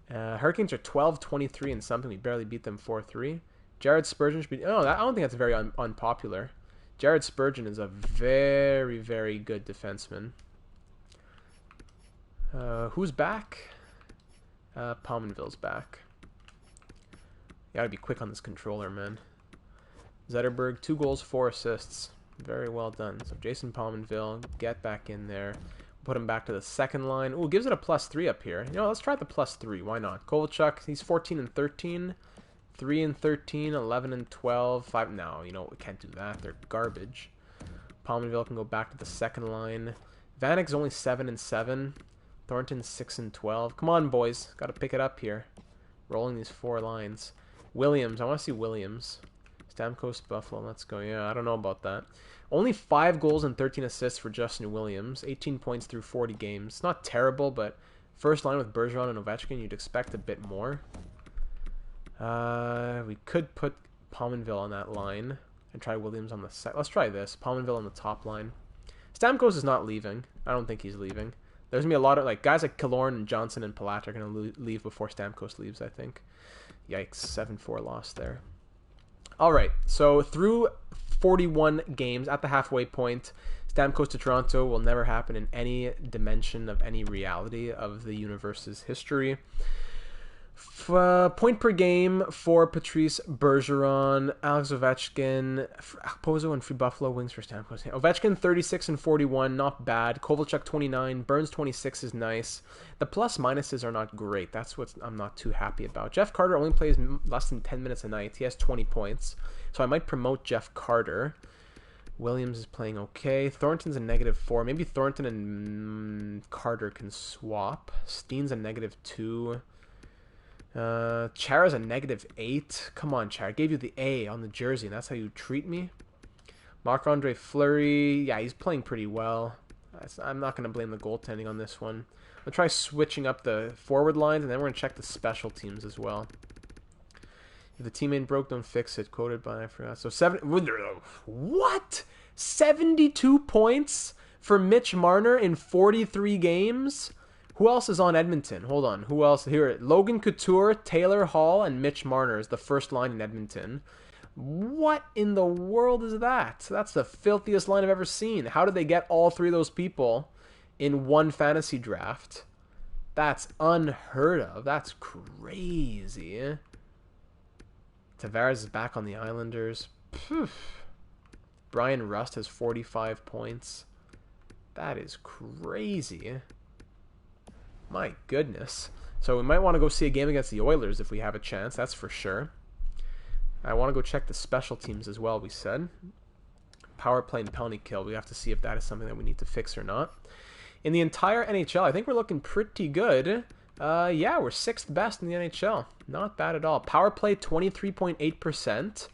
Hurricanes are 12-23 and something. We barely beat them 4-3. Jared Spurgeon should be... I don't think that's very unpopular. Jared Spurgeon is a very, very good defenseman. Who's back? Pominville's back. You gotta be quick on this controller, man. Zetterberg, 2 goals, 4 assists. Very well done. So Jason Pominville, get back in there. Put him back to the second line. Ooh, gives it a +3 up here. Let's try the +3. Why not? Kovalchuk, he's 14 and 13. 3 and 13, 11 and 12. 5. No, we can't do that. They're garbage. Pominville can go back to the second line. Vanek's only 7 and 7. Thornton 6 and 12. Come on, boys. Got to pick it up here. Rolling these 4 lines. Williams. I want to see Williams. Stamkos, Buffalo. Let's go. Yeah, I don't know about that. Only 5 goals and 13 assists for Justin Williams. 18 points through 40 games. Not terrible, but first line with Bergeron and Ovechkin, you'd expect a bit more. We could put Pominville on that line and try Williams on the second. Let's try this. Pominville on the top line. Stamkos is not leaving. I don't think he's leaving. There's going to be a lot of, like, guys like Killorn and Johnson and Palat are going to leave before Stamkos leaves, I think. Yikes, 7-4 loss there. All right, so through 41 games at the halfway point, Stamkos to Toronto will never happen in any dimension of any reality of the universe's history. Point per game for Patrice Bergeron, Alex Ovechkin, Pozo and Free Buffalo Wings for Stamkos. Ovechkin 36 and 41, not bad. Kovalchuk 29, Burns 26 is nice. The plus minuses are not great. That's what I'm not too happy about. Jeff Carter only plays less than 10 minutes a night. He has 20 points, so I might promote Jeff Carter. Williams is playing okay. Thornton's a -4. Maybe Thornton and Carter can swap. Steen's a -2. Chara's a -8. Come on, Chara. I gave you the A on the jersey, and that's how you treat me? Marc-Andre Fleury, yeah, he's playing pretty well. I'm not going to blame the goaltending on this one. I'll try switching up the forward lines, and then we're going to check the special teams as well. If the team ain't broke, don't fix it. Quoted by, I forgot. So, what? 72 points for Mitch Marner in 43 games? Who else is on Edmonton? Hold on. Who else? Here, Logan Couture, Taylor Hall, and Mitch Marner is the first line in Edmonton. What in the world is that? That's the filthiest line I've ever seen. How did they get all three of those people in one fantasy draft? That's unheard of. That's crazy. Tavares is back on the Islanders. Poof. Brian Rust has 45 points. That is crazy. My goodness. So we might want to go see a game against the Oilers if we have a chance. That's for sure. I want to go check the special teams as well, we said. Power play and penalty kill. We have to see if that is something that we need to fix or not. In the entire NHL, I think we're looking pretty good. Yeah, we're 6th best in the NHL. Not bad at all. Power play, 23.8%.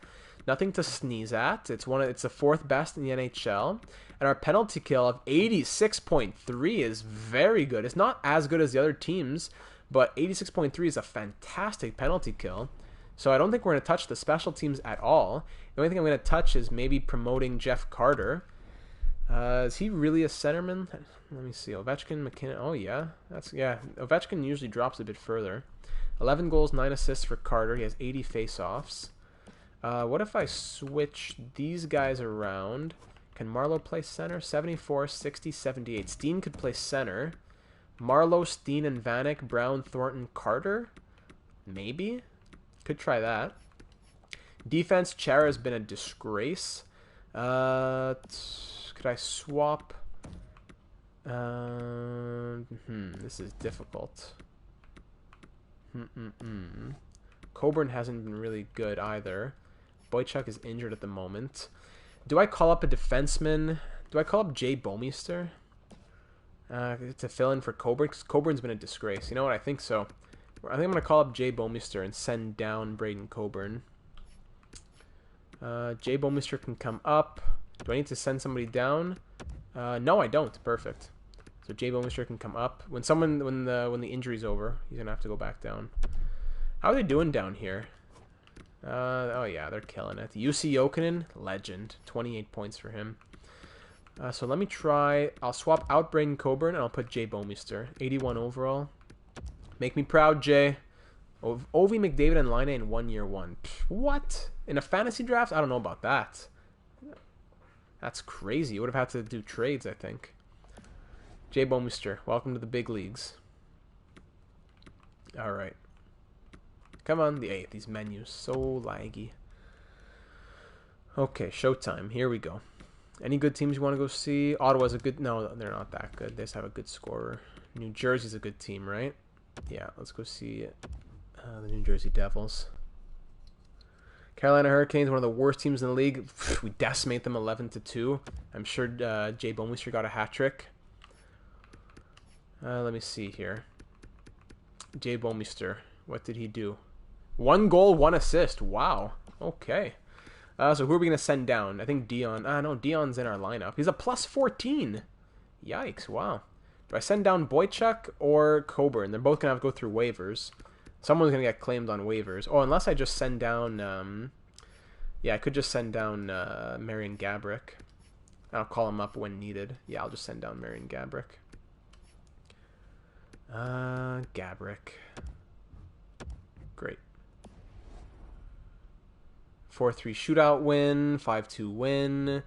Nothing to sneeze at. It's the 4th best in the NHL. And our penalty kill of 86.3 is very good. It's not as good as the other teams, but 86.3 is a fantastic penalty kill. So I don't think we're going to touch the special teams at all. The only thing I'm going to touch is maybe promoting Jeff Carter. Is he really a centerman? Let me see. Ovechkin, McKinnon. Oh, yeah. Ovechkin usually drops a bit further. 11 goals, 9 assists for Carter. He has 80 faceoffs. What if I switch these guys around? Can Marlowe play center? 74, 60, 78. Steen could play center. Marlowe, Steen, and Vanek, Brown, Thornton, Carter? Maybe. Could try that. Defense, Chara has been a disgrace. Could I swap? This is difficult. Coburn hasn't been really good either. Boychuk is injured at the moment. Do I call up a defenseman? Do I call up Jay Bomeister to fill in for Coburn? Because Coburn's been a disgrace. You know what? I think so. I think I'm going to call up Jay Bomeister and send down Braden Coburn. Jay Bomeister can come up. Do I need to send somebody down? No, I don't. Perfect. So Jay Bomeister can come up. When the injury's over, he's going to have to go back down. How are they doing down here? Oh yeah, they're killing it. UC Jokinen, legend. 28 points for him. So let me try. I'll swap out Braden Coburn and I'll put Jay Bomeister. 81 overall. Make me proud, Jay. Ovi McDavid and Line in 1 year one. What? In a fantasy draft? I don't know about that. That's crazy. You would have had to do trades, I think. Jay Bomeister, welcome to the big leagues. All right. Come on, these menus, so laggy. Okay, Showtime. Here we go. Any good teams you want to go see? Ottawa's a good... No, they're not that good. They just have a good scorer. New Jersey's a good team, right? Yeah, let's go see the New Jersey Devils. Carolina Hurricanes, one of the worst teams in the league. We decimate them 11-2. I'm sure Jay Bomeister got a hat trick. Let me see here. Jay Bomeister, what did he do? 1 goal, 1 assist. Wow. Okay. So who are we going to send down? I think Dion. No, Dion's in our lineup. He's a plus 14. Yikes. Wow. Do I send down Boychuk or Coburn? They're both going to have to go through waivers. Someone's going to get claimed on waivers. Oh, unless I just send down... yeah, I could just send down Marian Gaborik. I'll call him up when needed. Yeah, I'll just send down Marian Gaborik. Gabrick. Great. 4-3 shootout win. 5-2 win.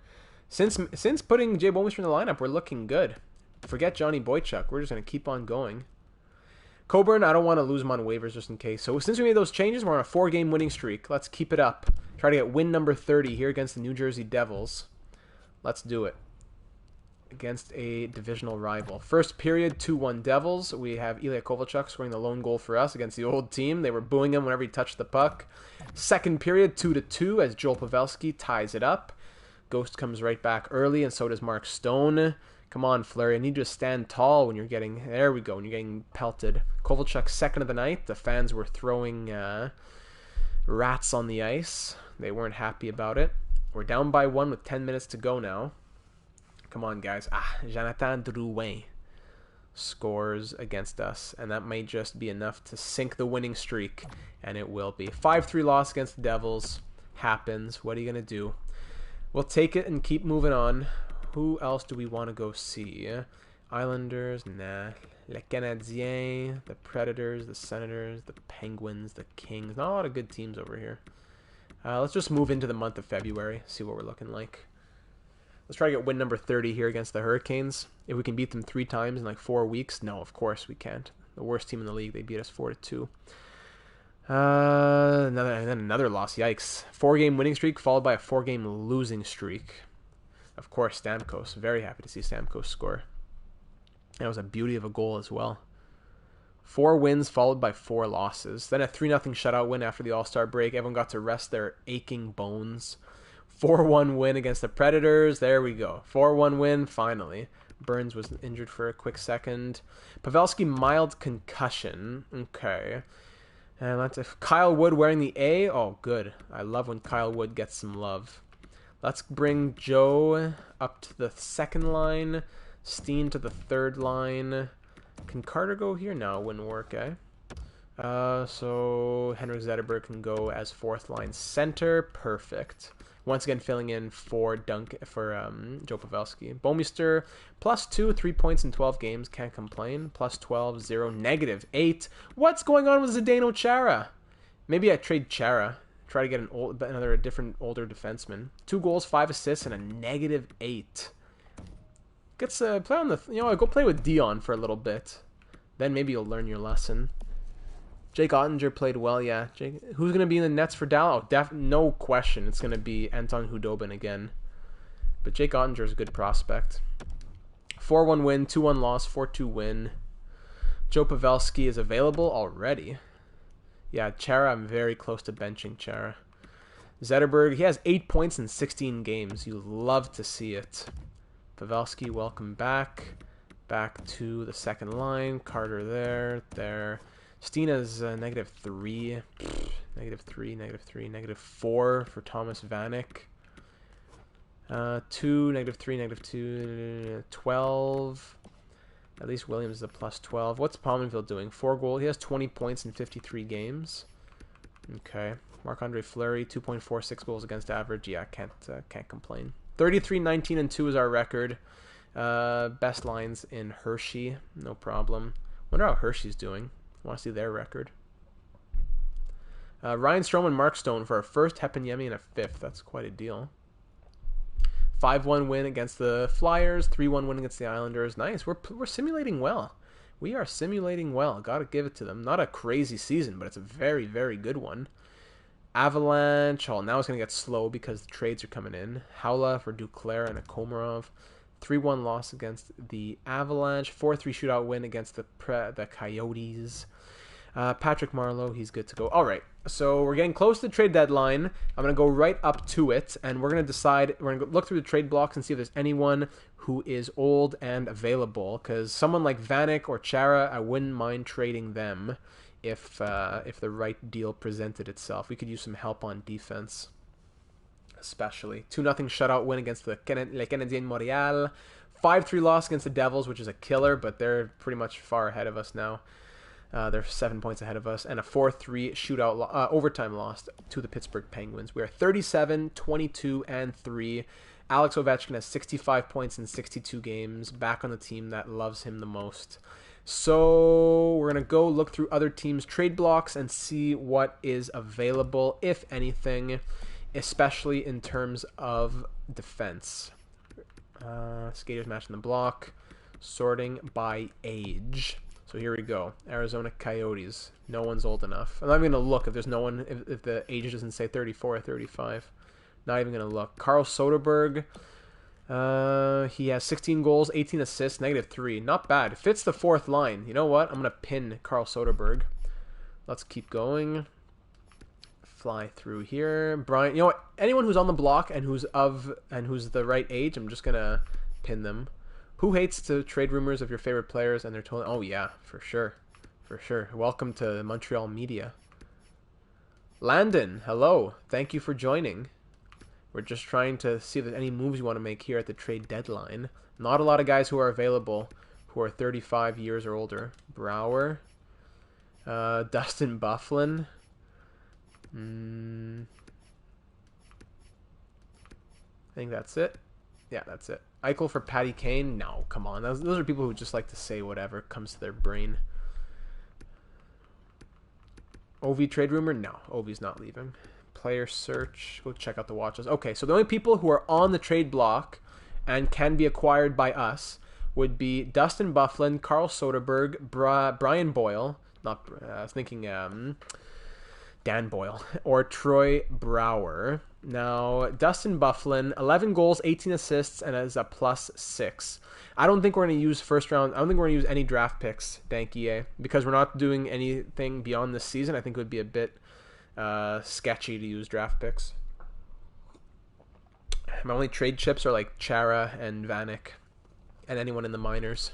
Since putting Jay Bouwmeester in the lineup, we're looking good. Forget Johnny Boychuk. We're just going to keep on going. Coburn, I don't want to lose him on waivers just in case. So since we made those changes, we're on a 4-game winning streak. Let's keep it up. Try to get win number 30 here against the New Jersey Devils. Let's do it. Against a divisional rival. First period, 2-1 Devils. We have Ilya Kovalchuk scoring the lone goal for us against the old team. They were booing him whenever he touched the puck. Second period, 2-2 as Joel Pavelski ties it up. Ghost comes right back early, and so does Mark Stone. Come on, Fleury. I need you to stand tall when you're getting... There we go, when you're getting pelted. Kovalchuk, second of the night. The fans were throwing rats on the ice. They weren't happy about it. We're down by 1 with 10 minutes to go now. Come on, guys. Jonathan Drouin scores against us, and that may just be enough to sink the winning streak, and it will be. 5-3 loss against the Devils. Happens. What are you going to do? We'll take it and keep moving on. Who else do we want to go see? Islanders? Nah. Les Canadiens, the Predators, the Senators, the Penguins, the Kings. Not a lot of good teams over here. Let's just move into the month of February, see what we're looking like. Let's try to get win number 30 here against the Hurricanes. If we can beat them 3 times in like 4 weeks. No, of course we can't. The worst team in the league. They beat us 4-2. Another loss. Yikes. 4-game winning streak followed by a 4-game losing streak. Of course, Stamkos. Very happy to see Stamkos score. That was a beauty of a goal as well. 4 wins followed by 4 losses. Then a 3-0 shutout win after the All-Star break. Everyone got to rest their aching bones. 4-1 win against the Predators. There we go. 4-1 win, finally. Burns was injured for a quick second. Pavelski, mild concussion. Okay. And that's if Kyle Wood wearing the A. Oh, good. I love when Kyle Wood gets some love. Let's bring Joe up to the second line. Steen to the third line. Can Carter go here? No, wouldn't work, eh? So Henrik Zetterberg can go as fourth line center. Perfect. Once again, filling in for Joe Pavelski. Bouwmeester, +2, 3 points in 12 games. Can't complain. +12, 0, -8. What's going on with Zdeno Chara? Maybe I trade Chara. Try to get a different older defenseman. 2 goals, 5 assists, and a -8. Gets play on the go play with Dion for a little bit. Then maybe you'll learn your lesson. Jake Ottinger played well, yeah. Who's going to be in the nets for Dallas? Oh, no question. It's going to be Anton Khudobin again. But Jake Ottinger is a good prospect. 4-1 win, 2-1 loss, 4-2 win. Joe Pavelski is available already. Yeah, Chara, I'm very close to benching Chara. Zetterberg, he has 8 points in 16 games. You love to see it. Pavelski, welcome back. Back to the second line. Carter there. Steena's -3. -3, -4 for Thomas Vanek. 2, -3, -2, 12. At least Williams is a +12. What's Pominville doing? 4 goals. He has 20 points in 53 games. Okay. Marc-Andre Fleury, 2.46 goals against average. Yeah, can't complain. 33, 19, and 2 is our record. Best lines in Hershey. No problem. Wonder how Hershey's doing. Want to see their record. Ryan Strome and Mark Stone for our first, Hepanyemi and a 5th. That's quite a deal. 5-1 win against the Flyers. 3-1 win against the Islanders. Nice. We're simulating well. We are simulating well. Got to give it to them. Not a crazy season, but it's a very, very good one. Avalanche. Oh, now it's going to get slow because the trades are coming in. Haula for Duclair and a Komarov. 3-1 loss against the Avalanche. 4-3 shootout win against the Coyotes. Patrick Marleau, he's good to go. All right, so we're getting close to the trade deadline. I'm going to go right up to it, and we're going to decide. We're going to look through the trade blocks and see if there's anyone who is old and available. Because someone like Vanek or Chara, I wouldn't mind trading them if the right deal presented itself. We could use some help on defense, especially. 2-0 shutout win against Les Canadiens Montréal. 5-3 loss against the Devils, which is a killer, but they're pretty much far ahead of us now. They're 7 points ahead of us. And a 4-3 shootout overtime loss to the Pittsburgh Penguins. We are 37, 22, and 3. Alex Ovechkin has 65 points in 62 games. Back on the team that loves him the most. So we're going to go look through other teams' trade blocks and see what is available, if anything, especially in terms of defense. Skaters matching the block, sorting by age. So here we go. Arizona Coyotes. No one's old enough. I'm not even going to look if there's no one, if the age doesn't say 34 or 35. Not even going to look. Carl Soderberg. He has 16 goals, 18 assists, -3. Not bad. Fits the fourth line. You know what? I'm going to pin Carl Soderberg. Let's keep going. Fly through here. Brian, you know what? Anyone who's on the block and who's the right age, I'm just going to pin them. Who hates to trade rumors of your favorite players and they're told, oh yeah, for sure. For sure. Welcome to Montreal media. Landon, hello. Thank you for joining. We're just trying to see if there's any moves you want to make here at the trade deadline. Not a lot of guys who are available who are 35 years or older. Brouwer. Dustin Byfuglien. I think that's it. Yeah, that's it. Eichel for Patty Kane? No, come on. Those are people who just like to say whatever comes to their brain. Ovi trade rumor? No, Ovi's not leaving. Player search. Go check out the watch list. Okay, so the only people who are on the trade block and can be acquired by us would be Dustin Byfuglien, Carl Soderberg, Brian Boyle. I was thinking Dan Boyle. Or Troy Brouwer. Now, Dustin Byfuglien, 11 goals, 18 assists, and is a +6. I don't think we're going to use first round. I don't think we're going to use any draft picks, thank EA, because we're not doing anything beyond this season. I think it would be a bit sketchy to use draft picks. My only trade chips are like Chara and Vanek and anyone in the minors.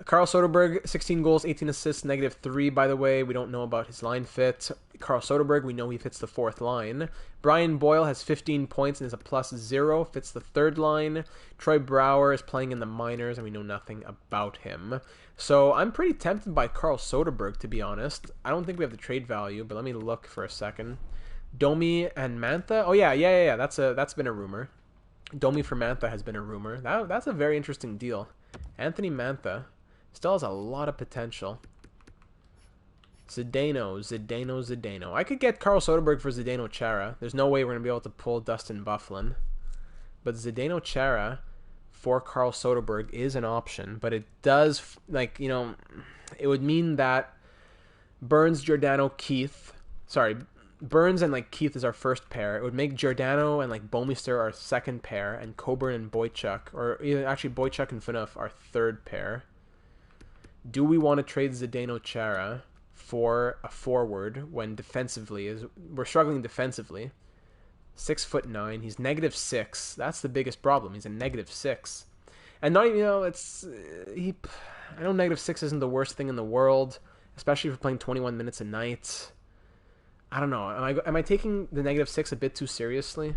Carl Soderberg, 16 goals, 18 assists, -3, by the way. We don't know about his line fit. Carl Soderberg, we know he fits the fourth line. Brian Boyle has 15 points and is a +0, fits the third line. Troy Brouwer is playing in the minors, and we know nothing about him. So I'm pretty tempted by Carl Soderberg, to be honest. I don't think we have the trade value, but let me look for a second. Domi and Mantha? Oh, yeah. That's been a rumor. Domi for Mantha has been a rumor. That's a very interesting deal. Anthony Mantha still has a lot of potential. Zdeno. I could get Carl Soderberg for Zdeno Chara. There's no way we're going to be able to pull Dustin Byfuglien. But Zdeno Chara for Carl Soderberg is an option. But it does, it would mean that Burns and Keith is our first pair. It would make Giordano and Bouwmeester our second pair, and Coburn and Boychuk, or even actually Boychuk and Phaneuf our third pair. Do we want to trade Zdeno Chara for a forward when we're struggling defensively? 6'9", he's -6. That's the biggest problem. He's a -6, and not even I know -6 isn't the worst thing in the world, especially if you're playing 21 minutes a night. I don't know. Am I taking the -6 a bit too seriously?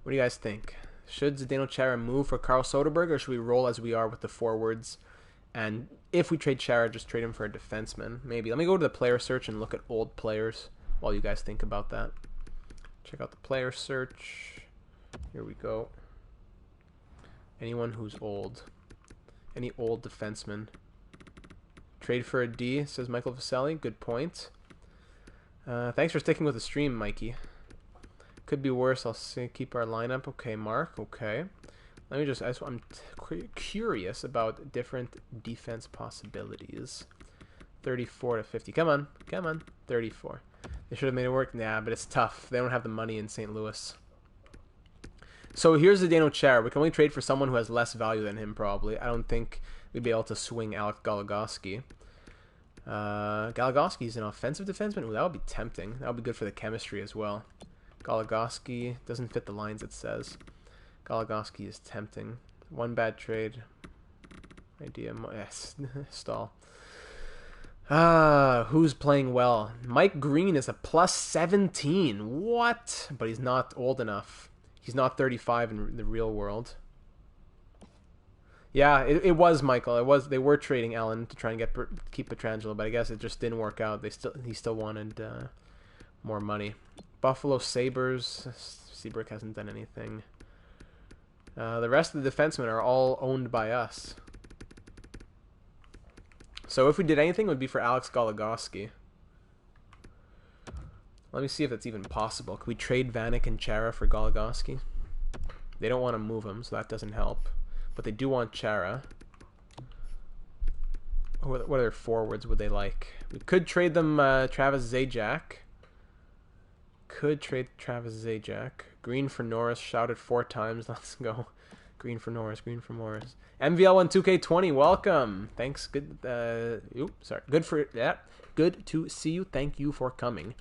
What do you guys think? Should Zdeno Chara move for Carl Soderberg, or should we roll as we are with the forwards? And if we trade Chara, just trade him for a defenseman. Maybe. Let me go to the player search and look at old players while you guys think about that. Check out the player search. Here we go. Anyone who's old. Any old defenseman. Trade for a D, says Michael Vaselli. Good point. Thanks for sticking with the stream, Mikey. Could be worse. I'll say keep our lineup. Okay, Mark. Okay. Let me I'm curious about different defense possibilities. 34 to 50. Come on. 34. They should have made it work. Nah, but it's tough. They don't have the money in St. Louis. So here's the Zdeno Chara. We can only trade for someone who has less value than him, probably. I don't think we'd be able to swing Alec Goligoski. Goligoski's an offensive defenseman. Ooh, that would be tempting. That would be good for the chemistry as well. Goligoski doesn't fit the lines, it says. Goligoski is tempting. One bad trade. Idea. Yes. Stall. Who's playing well? Mike Green is a +17. What? But he's not old enough. He's not 35 in the real world. Yeah, it was Michael. They were trading Allen to try and keep Pietrangelo, but I guess it just didn't work out. He still wanted more money. Buffalo Sabres. Seabrook hasn't done anything. The rest of the defensemen are all owned by us. So if we did anything, it would be for Alex Goligoski. Let me see if that's even possible. Could we trade Vanek and Chara for Goligoski? They don't want to move him, so that doesn't help. But they do want Chara. What other forwards would they like? We could trade them Travis Zajac. Could trade Travis Zajac. Green for Norris. Shouted 4 times. Let's go. Green for Norris. Green for Morris. MVL1 2K20. Welcome. Thanks. Good. Oops. Sorry. Good for that. Good to see you. Thank you for coming.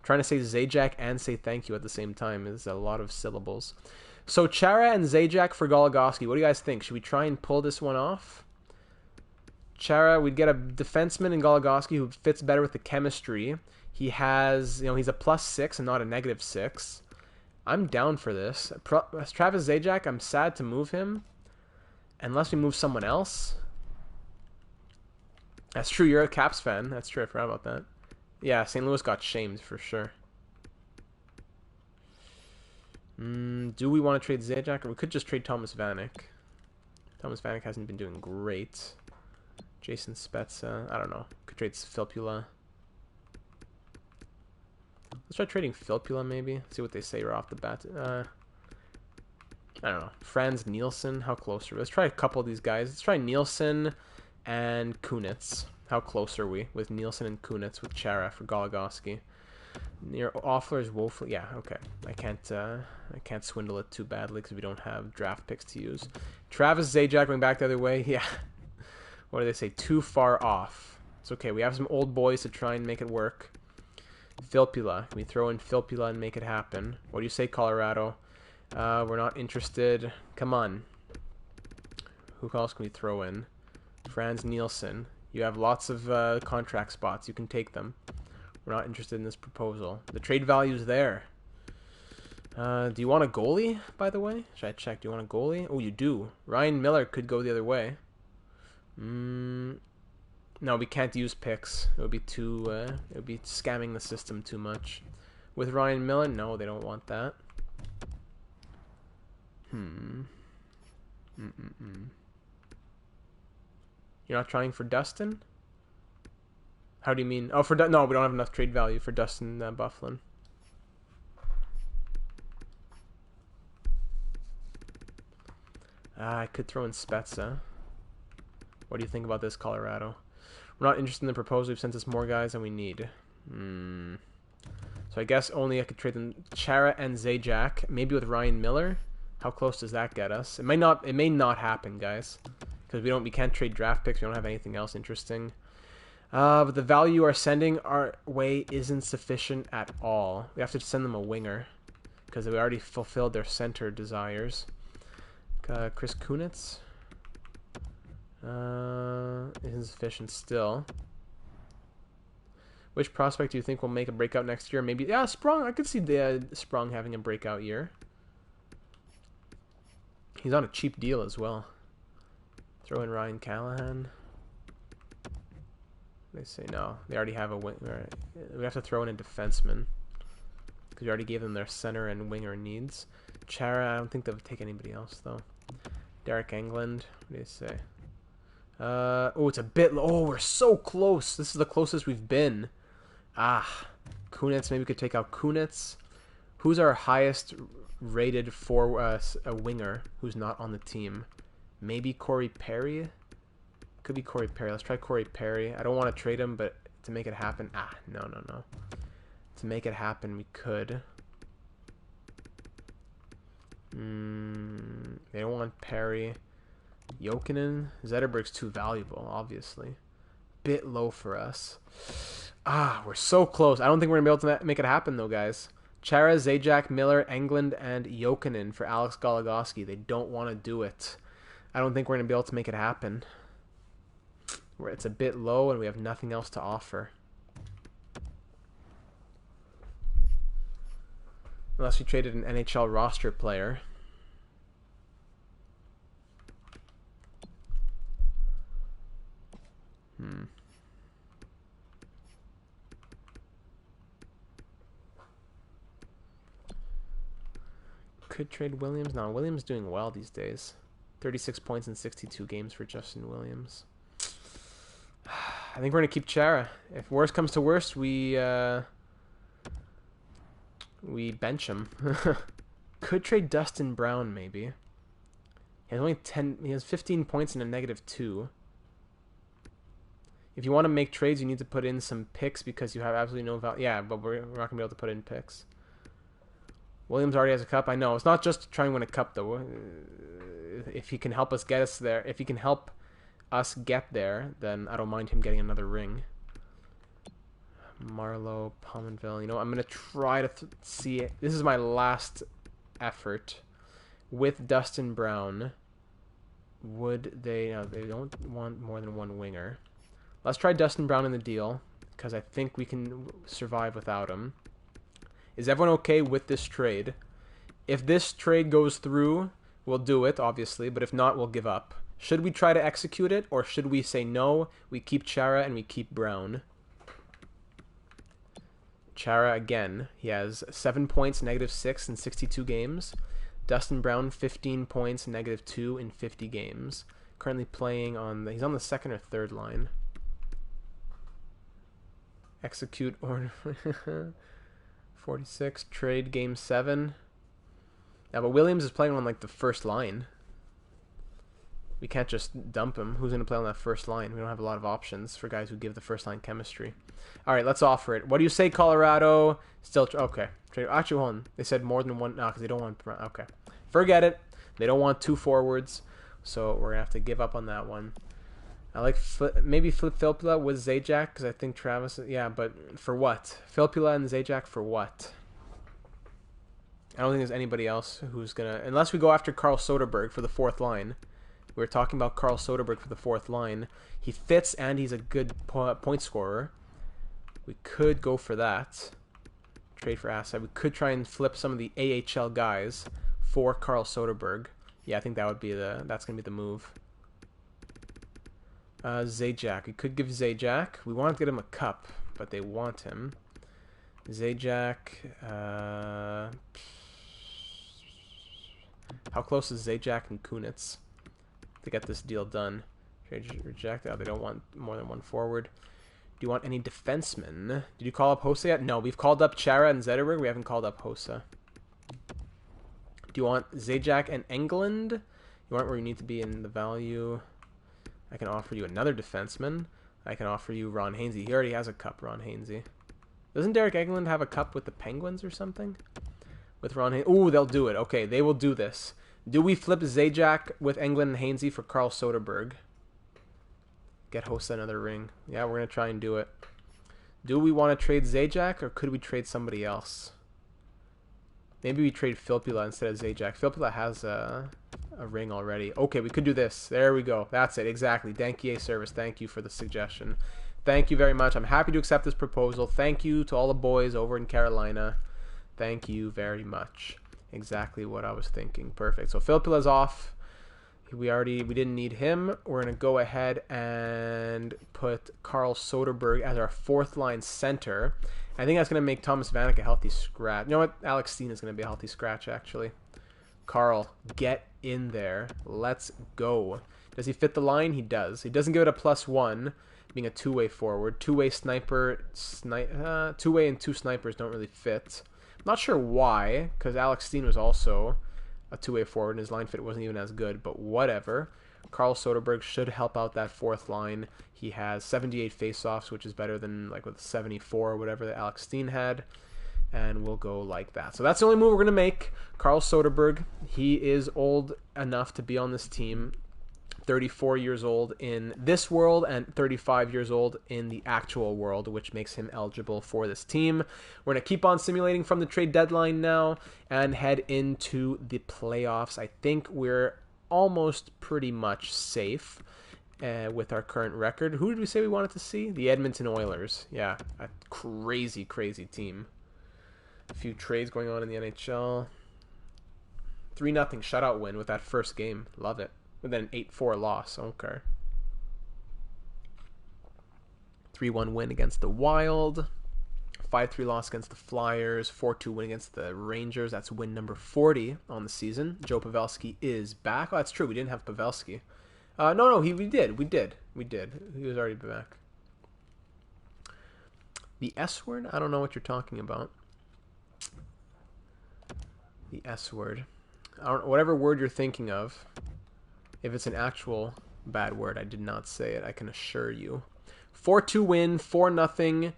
Trying to say Zajac and say thank you at the same time is a lot of syllables. So Chara and Zajac for Goligoski. What do you guys think? Should we try and pull this one off? Chara, we'd get a defenseman in Goligoski who fits better with the chemistry. He has, he's a +6 and not a -6. I'm down for this. Travis Zajac, I'm sad to move him. Unless we move someone else. That's true, you're a Caps fan. That's true, I forgot about that. Yeah, St. Louis got shamed for sure. Do we want to trade Zajac? Or we could just trade Thomas Vanek. Thomas Vanek hasn't been doing great. Jason Spezza. I don't know. Could trade Filppula. Let's try trading Filppula maybe. See what they say right off the bat. I don't know. Franz Nielsen. How close are we? Let's try a couple of these guys. Let's try Nielsen and Kunitz. How close are we with Nielsen and Kunitz with Chara for Goligoski? Near Offler's woefully. Yeah, okay. I can't swindle it too badly because we don't have draft picks to use. Travis Zajac going back the other way. Yeah. What do they say? Too far off. It's okay. We have some old boys to try and make it work. Filppula. Can we throw in Filppula and make it happen? What do you say, Colorado? We're not interested. Come on. Who else can we throw in? Franz Nielsen. You have lots of contract spots. You can take them. We're not interested in this proposal. The trade value's there. Do you want a goalie, by the way? Should I check? Do you want a goalie? Oh, you do. Ryan Miller could go the other way. No, we can't use picks. It would be too. It would be scamming the system too much. With Ryan Miller, no, they don't want that. You're not trying for Dustin? How do you mean? Oh, no, we don't have enough trade value for Dustin Byfuglien. I could throw in Spezza. What do you think about this, Colorado? We're not interested in the proposal. We've sent us more guys than we need. So I guess only I could trade them Chara and Zajac. Maybe with Ryan Miller. How close does that get us? It may not happen, guys. Because we can't trade draft picks. We don't have anything else interesting. But the value you are sending our way isn't sufficient at all. We have to send them a winger. Because we already fulfilled their center desires. Chris Kunitz. Isn't sufficient still. Which prospect do you think will make a breakout next year? Maybe, yeah, Sprong. I could see Sprong having a breakout year. He's on a cheap deal as well. Throw in Ryan Callahan. They say no. They already have a winger. We have to throw in a defenseman. Because we already gave them their center and winger needs. Chara, I don't think they'll take anybody else, though. Derek England. What do you say? Oh, it's a bit low. Oh, we're so close. This is the closest we've been. Kunitz. Maybe we could take out Kunitz. Who's our highest rated for a winger who's not on the team? Maybe Corey Perry? Could be Corey Perry. Let's try Corey Perry. I don't want to trade him, but to make it happen... no. To make it happen, we could. They don't want Perry. Jokinen. Zetterberg's too valuable, obviously. Bit low for us. We're so close. I don't think we're going to be able to make it happen, though, guys. Chara, Zajac, Miller, Englund, and Jokinen for Alex Goligoski. They don't want to do it. I don't think we're going to be able to make it happen. It's a bit low, and we have nothing else to offer. Unless we traded an NHL roster player. Could trade Williams. No, Williams doing well these days. 36 points in 62 games for Justin Williams. I think we're going to keep Chara. If worst comes to worst, we bench him. Could trade Dustin Brown, maybe. He has only 10. He has 15 points and a -2. If you want to make trades, you need to put in some picks because you have absolutely no value. Yeah, but we're not going to be able to put in picks. Williams already has a cup. I know. It's not just trying to win a cup, though. If he can help us get us there, if he can help us get there, then I don't mind him getting another ring. Marlowe, Pominville. You know, I'm going to try to see it. This is my last effort with Dustin Brown. Would they... No, they don't want more than one winger. Let's try Dustin Brown in the deal, because I think we can survive without him. Is everyone okay with this trade? If this trade goes through, we'll do it, obviously, but if not, we'll give up. Should we try to execute it, or should we say no, we keep Chara and we keep Brown? Chara, again, he has 7 points, -6 in 62 games. Dustin Brown, 15 points, -2 in 50 games. Currently playing on he's on the second or third line. Execute order. 46, trade game 7. Yeah, but Williams is playing on like the first line. We can't just dump him. Who's going to play on that first line? We don't have a lot of options for guys who give the first line chemistry. All right, let's offer it. What do you say, Colorado? Still, okay. Actually, hold on. They said more than one. No, because they don't want. Okay, forget it. They don't want 2 forwards, so we're gonna have to give up on that one. I like maybe flip Filppula with Zajac because I think Travis. Yeah, but for what? Filppula and Zajac for what? I don't think there's anybody else who's gonna, unless we go after Carl Soderberg for the 4th line. We were talking about Carl Soderberg for the 4th line. He fits and he's a good point scorer. We could go for that. Trade for asset. We could try and flip some of the AHL guys for Carl Soderberg. Yeah, I think that would be that's gonna be the move. Zajac. We could give Zajac. We want to get him a cup, but they want him. Zajac. How close is Zajac and Kunitz to get this deal done? Trade reject. Oh, they don't want more than one forward. Do you want any defensemen? Did you call up Hossa yet? No, we've called up Chara and Zetterberg. We haven't called up Hossa. Do you want Zajac and England? You want where you need to be in the value? I can offer you another defenseman. I can offer you Ron Hainsey. He already has a cup, Ron Hainsey. Doesn't Derek Egelund have a cup with the Penguins or something? With Ron Hainsey. Ooh, they'll do it. Okay, they will do this. Do we flip Zajac with Englund and Hainsey for Carl Soderberg? Get Hossa another ring. Yeah, we're going to try and do it. Do we want to trade Zajac, or could we trade somebody else? Maybe we trade Filppula instead of Zajac. Filppula has a ring already. Okay, we could do this. There we go. That's it. Exactly. Dankier service. Thank you for the suggestion. Thank you very much. I'm happy to accept this proposal. Thank you to all the boys over in Carolina. Thank you very much. Exactly what I was thinking. Perfect. So Filppula's off. We didn't need him. We're going to go ahead and put Carl Soderberg as our 4th line center. I think that's going to make Thomas Vanek a healthy scratch. You know what? Alex Steen is going to be a healthy scratch, actually. Carl, get in there. Let's go. Does he fit the line? He does. He doesn't give it a +1, being a 2-way forward. 2-way sniper, 2-way and 2 snipers don't really fit. I'm not sure why, because Alex Steen was also a 2-way forward, and his line fit wasn't even as good, but whatever. Carl Soderberg should help out that 4th line. He has 78 faceoffs, which is better than like with 74 or whatever that Alex Steen had, and we'll go like that. So that's the only move we're going to make. Carl Soderberg, he is old enough to be on this team. 34 years old in this world and 35 years old in the actual world, which makes him eligible for this team. We're going to keep on simulating from the trade deadline now and head into the playoffs. I think we're almost pretty much safe with our current record. Who did we say we wanted to see? The Edmonton Oilers. Yeah, a crazy, crazy team. A few trades going on in the NHL. 3-0 shutout win with that first game. Love it. And then an 8-4 loss. Okay. 3-1 win against the Wild. 5-3 loss against the Flyers. 4-2 win against the Rangers. That's win number 40 on the season. Joe Pavelski is back. Oh, that's true. We didn't have Pavelski. No, we did. We did. He was already back. The S word? I don't know what you're talking about. The S word. Whatever word you're thinking of. If it's an actual bad word, I did not say it, I can assure you. 4-2 win, 4-0.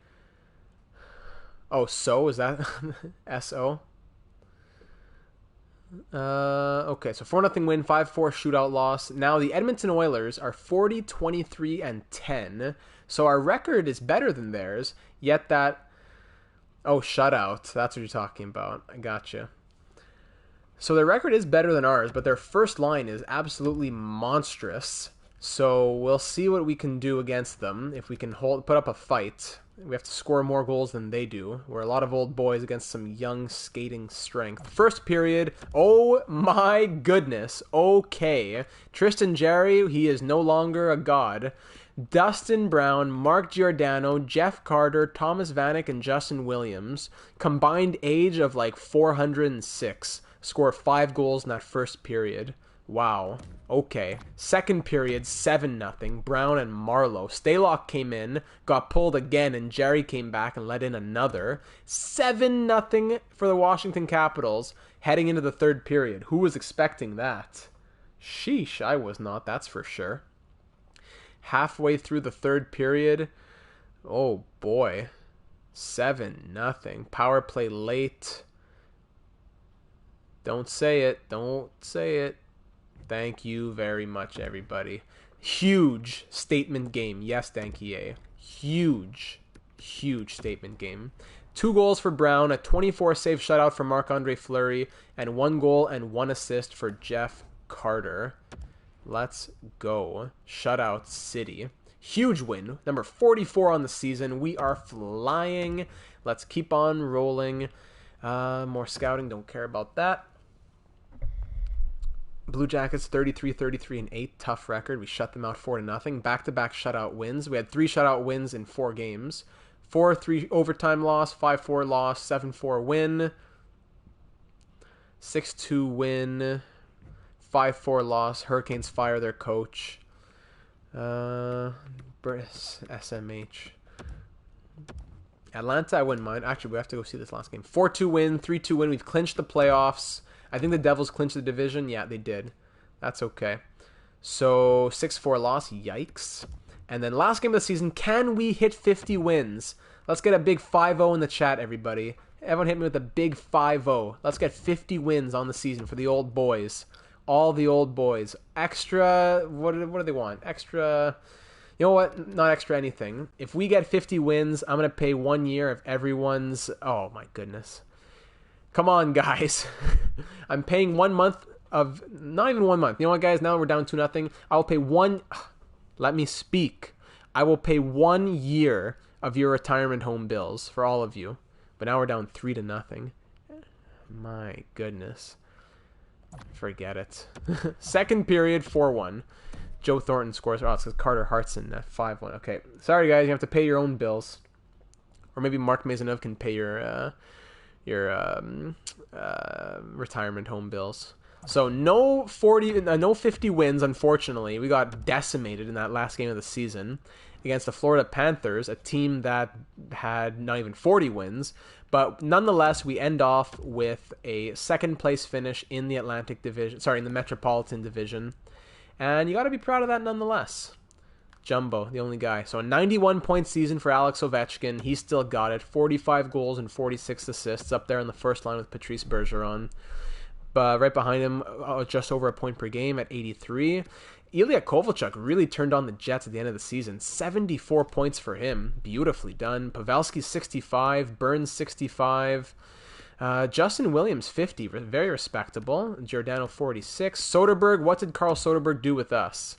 Oh, so? Is that S-O? Okay, so 4-0 win, 5-4 shootout loss. Now the Edmonton Oilers are 40-23-10. So our record is better than theirs, yet that... Oh, shutout. That's what you're talking about. I gotcha. So their record is better than ours, but their first line is absolutely monstrous. So we'll see what we can do against them. If we can put up a fight. We have to score more goals than they do. We're a lot of old boys against some young skating strength. First period. Oh my goodness. Okay. Tristan Jarry, he is no longer a god. Dustin Brown, Mark Giordano, Jeff Carter, Thomas Vanek, and Justin Williams. Combined age of like 406. Score 5 goals in that first period. Wow. Okay. Second period, 7-0. Brown and Marlowe. Stalock came in, got pulled again, and Jerry came back and let in another. 7-0 for the Washington Capitals heading into the third period. Who was expecting that? Sheesh, I was not, that's for sure. Halfway through the third period, oh boy. 7-0. Power play late. Don't say it. Don't say it. Thank you very much, everybody. Huge statement game. Yes, Dankier. Huge statement game. 2 goals for Brown, a 24-save shutout for Marc-Andre Fleury, and 1 goal and 1 assist for Jeff Carter. Let's go. Shutout City. Huge win. Number 44 on the season. We are flying. Let's keep on rolling. More scouting. Don't care about that. Blue Jackets 33-33-8, tough record. We shut them out 4-0. Back-to-back shutout wins. We had 3 shutout wins in 4 games. 4-3 overtime loss, 5-4 loss, 7-4 win, 6-2 win, 5-4 loss. Hurricanes fire their coach. SMH. Atlanta, I wouldn't mind. Actually, we have to go see this last game. 4-2 win, 3-2 win. We've clinched the playoffs. I think the Devils clinched the division. Yeah, they did. That's okay. So, 6-4 loss. Yikes. And then last game of the season, can we hit 50 wins? Let's get a big 5-0 in the chat, everybody. Everyone hit me with a big 5-0. Let's get 50 wins on the season for the old boys. All the old boys. Extra, what do they want? Extra, you know what? Not extra anything. If we get 50 wins, I'm going to pay 1 year of everyone's, oh my goodness. Come on, guys. I'm paying 1 month of, not even 1 month. You know what, guys? Now we're down 2-0. I'll pay let me speak. I will pay 1 year of your retirement home bills for all of you. But now we're down 3-0. My goodness. Forget it. Second period, 4-1. Joe Thornton scores. Oh, it's because Carter Hartson at 5-1. Okay. Sorry, guys. You have to pay your own bills. Or maybe Mark Maisonneuve can pay your retirement home bills. So no 50 wins, unfortunately. We got decimated in that last game of the season against the Florida Panthers, a team that had not even 40 wins. But nonetheless, we end off with a second place finish in the in the Metropolitan Division. And you got to be proud of that nonetheless. Jumbo, the only guy. So a 91-point season for Alex Ovechkin. He still got it. 45 goals and 46 assists, up there in the first line with Patrice Bergeron. But right behind him, just over a point per game at 83. Ilya Kovalchuk really turned on the Jets at the end of the season. 74 points for him. Beautifully done. Pavelski 65. Burns 65. Justin Williams 50. Very respectable. Giordano 46. Soderberg, what did Carl Soderberg do with us?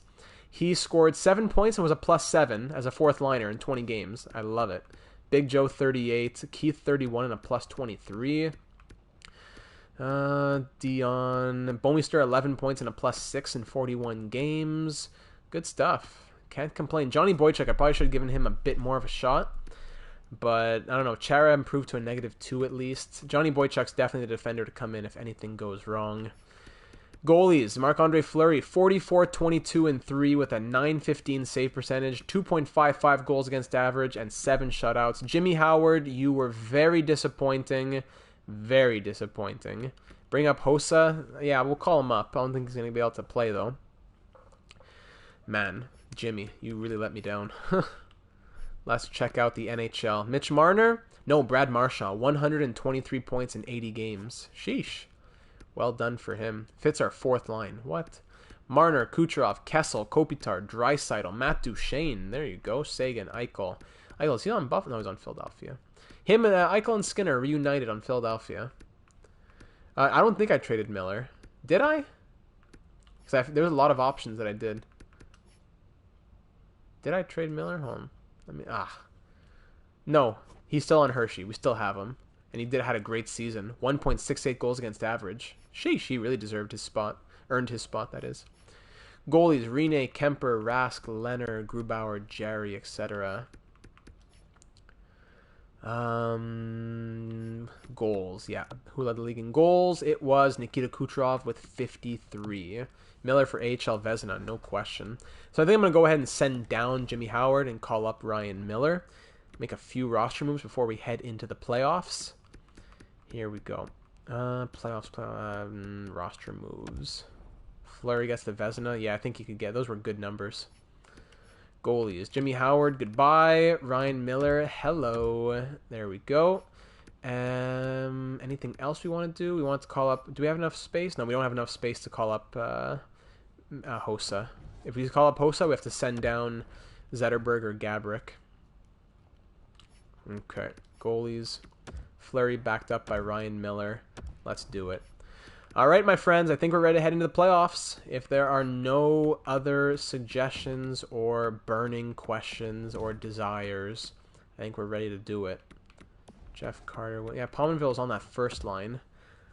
He scored 7 points and was a +7 as a fourth liner in 20 games. I love it. Big Joe 38. Keith 31 and a +23. Dion Bouwmeester 11 points and a +6 in 41 games. Good stuff. Can't complain. Johnny Boychuk, I probably should have given him a bit more of a shot. But, I don't know. Chara improved to a -2 at least. Johnny Boychuk's definitely the defender to come in if anything goes wrong. Goalies, Marc-Andre Fleury, 44, 22, and 3 with a .915 save percentage, 2.55 goals against average, and 7 shutouts. Jimmy Howard, you were very disappointing. Very disappointing. Bring up Hossa. Yeah, we'll call him up. I don't think he's going to be able to play, though. Man, Jimmy, you really let me down. Let's check out the NHL. Mitch Marner? No, Brad Marchand, 123 points in 80 games. Sheesh. Well done for him. Fits our fourth line. What? Marner, Kucherov, Kessel, Kopitar, Draisaitl, Matt Duchene. There you go. Sagan, Eichel. Eichel, is he on Buffalo? No, he's on Philadelphia. Him and Eichel and Skinner reunited on Philadelphia. I don't think I traded Miller. Did I? Because there was a lot of options that I did. Did I trade Miller? Hold on. No, he's still on Hershey. We still have him. And he had a great season. 1.68 goals against average. Sheesh, he really deserved his spot. Earned his spot, that is. Goalies, Rene, Kemper, Rask, Leonard, Grubauer, Jerry, etc. Goals, yeah. Who led the league in goals? It was Nikita Kucherov with 53. Miller for AHL Vezina, no question. So I think I'm going to go ahead and send down Jimmy Howard and call up Ryan Miller. Make a few roster moves before we head into the playoffs. Here we go. Roster moves. Fleury gets the Vezina. Yeah, I think he could get. Those were good numbers. Goalies. Jimmy Howard, goodbye. Ryan Miller, hello. There we go. Anything else we want to do? We want to call up... Do we have enough space? No, we don't have enough space to call up Hossa. If we call up Hossa, we have to send down Zetterberg or Gabrick. Okay. Goalies. Fleury backed up by Ryan Miller. Let's do it. All right, my friends, I think we're ready to head into the playoffs. If there are no other suggestions or burning questions or desires, I think we're ready to do it. Jeff Carter. Yeah, Palmanville's on that first line.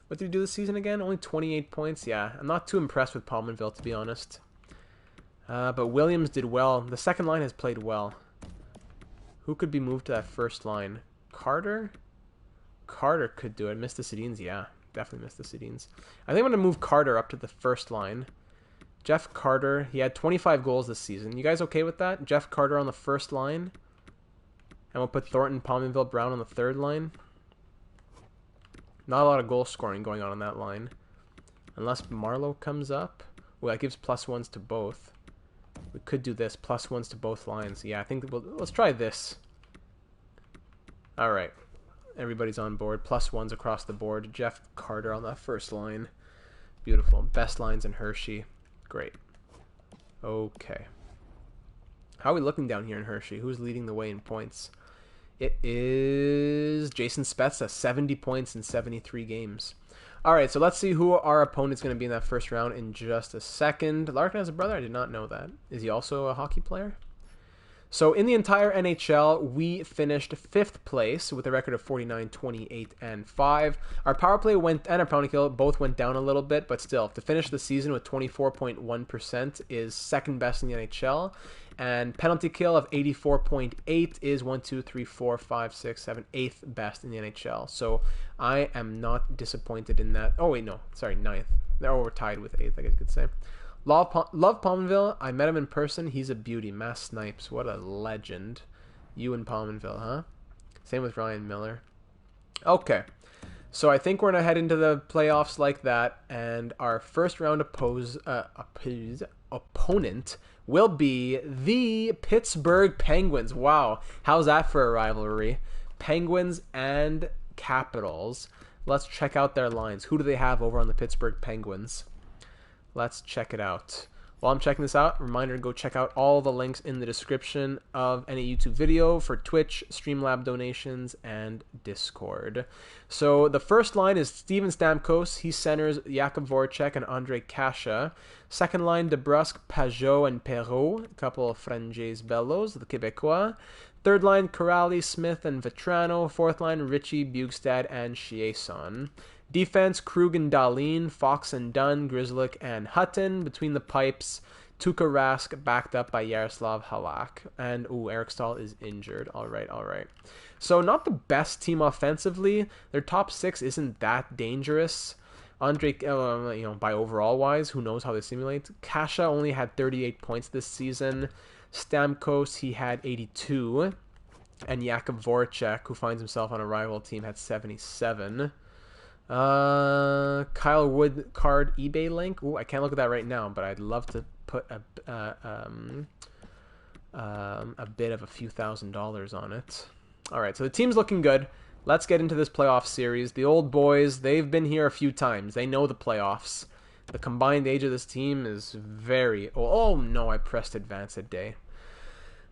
What did he do this season again? Only 28 points? Yeah, I'm not too impressed with Palmanville, to be honest. But Williams did well. The second line has played well. Who could be moved to that first line? Carter? Carter could do it. Miss the Sedins, yeah. Definitely miss the Sedins. I think I'm going to move Carter up to the first line. Jeff Carter, he had 25 goals this season. You guys okay with that? Jeff Carter on the first line. And we'll put Thornton, Palmanville, Brown on the third line. Not a lot of goal scoring going on that line. Unless Marlowe comes up. Well, that gives +1s to both. We could do this. +1s to both lines. Yeah, I think let's try this. All right. Everybody's on board. +1s across the board. Jeff Carter on that first line. Beautiful. Best lines in Hershey. Great. Okay. How are we looking down here in Hershey? Who's leading the way in points? It is Jason Spezza, 70 points in 73 games. All right, so let's see who our opponent's going to be in that first round in just a second. Larkin has a brother? I did not know that. Is he also a hockey player? So in the entire NHL, we finished 5th place with a record of 49, 28, and 5. Our power play and our penalty kill both went down a little bit, but still, to finish the season with 24.1% is second best in the NHL. And penalty kill of 84.8 is 1, 2, 3, 4, 5, 6, 7, 8th best in the NHL. So I am not disappointed in that. Oh, wait, no. Sorry, 9th. Oh, we're tied with 8th, I guess you could say. Love Palmanville. I met him in person. He's a beauty. Mass Snipes. What a legend. You in Palmanville, huh? Same with Ryan Miller. Okay. So I think we're going to head into the playoffs like that. And our first round opponent will be the Pittsburgh Penguins. Wow. How's that for a rivalry? Penguins and Capitals. Let's check out their lines. Who do they have over on the Pittsburgh Penguins? Let's check it out. While I'm checking this out, reminder to go check out all the links in the description of any YouTube video for Twitch, Streamlab donations, and Discord. So the first line is Steven Stamkos. He centers Jakub Voracek and Andre Kasha. Second line, DeBrusque, Pajot, and Perrault. A couple of Franges Bellos, the Québécois. Third line, Corrali, Smith, and Vetrano. Fourth line, Ritchie, Bugstad, and Chiasson. Defense, Krug and Dahlin, Fox and Dunn, Grzelcyk and Hutton. Between the pipes, Tuukka Rask backed up by Yaroslav Halak. And, Eric Stahl is injured. All right. So not the best team offensively. Their top 6 isn't that dangerous. Andre, by overall wise, who knows how they simulate. Kasha only had 38 points this season. Stamkos, he had 82. And Jakub Voracek, who finds himself on a rival team, had 77. Kyle Wood card eBay link. Ooh, I can't look at that right now, but I'd love to put a bid of a few $1,000s on it. All right, so the team's looking good. Let's get into this playoff series. The old boys, they've been here a few times. They know the playoffs. The combined age of this team is very... Oh, no, I pressed advance a day.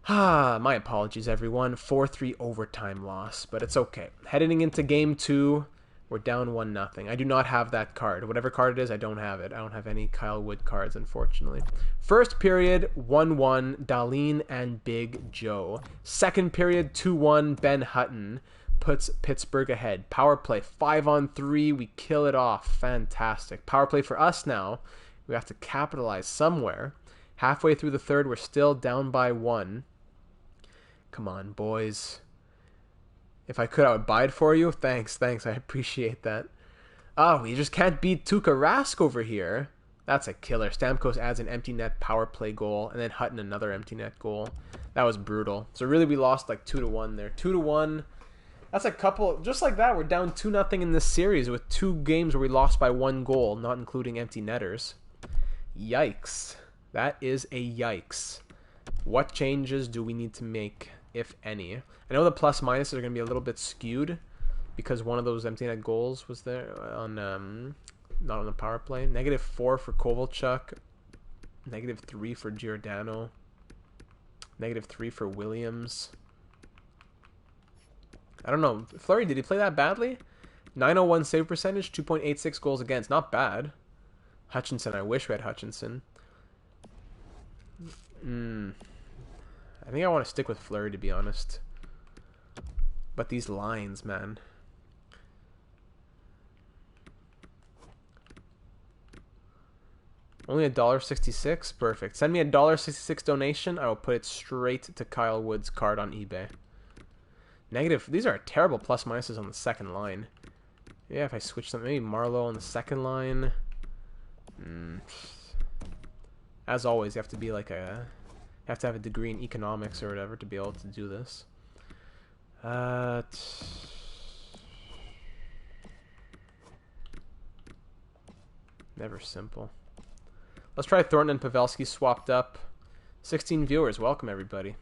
My apologies, everyone. 4-3 overtime loss, but it's okay. Heading into Game 2, we're down 1-0. I do not have that card. Whatever card it is, I don't have it. I don't have any Kyle Wood cards, unfortunately. First period, 1-1, Dahlin and Big Joe. Second period, 2-1, Ben Hutton puts Pittsburgh ahead. Power play, 5-on-3. We kill it off. Fantastic. Power play for us now. We have to capitalize somewhere. Halfway through the third, we're still down by 1. Come on, boys. If I could, I would buy it for you. Thanks. I appreciate that. Oh, we just can't beat Tuukka Rask over here. That's a killer. Stamkos adds an empty net power play goal, and then Hutton another empty net goal. That was brutal. So really, we lost like 2-1 there. 2-1. That's a couple, just like that, we're down 2-0 in this series with 2 games where we lost by 1 goal, not including empty netters. Yikes. That is a yikes. What changes do we need to make, if any? I know the plus minuses are going to be a little bit skewed because one of those empty net goals was there on, not on the power play. -4 for Kovalchuk. -3 for Giordano. -3 for Williams. I don't know. Fleury, did he play that badly? 901 save percentage, 2.86 goals against. Not bad. Hutchinson, I wish we had Hutchinson. I think I want to stick with Fleury, to be honest. But these lines, man. Only $1.66? Perfect. Send me a $1.66 donation. I will put it straight to Kyle Wood's card on eBay. Negative. These are terrible plus minuses on the second line. Yeah, if I switch them, maybe Marlowe on the second line. As always, you have to be like you have to have a degree in economics or whatever to be able to do this. Never simple. Let's try Thornton and Pavelski swapped up. 16 viewers. Welcome, everybody.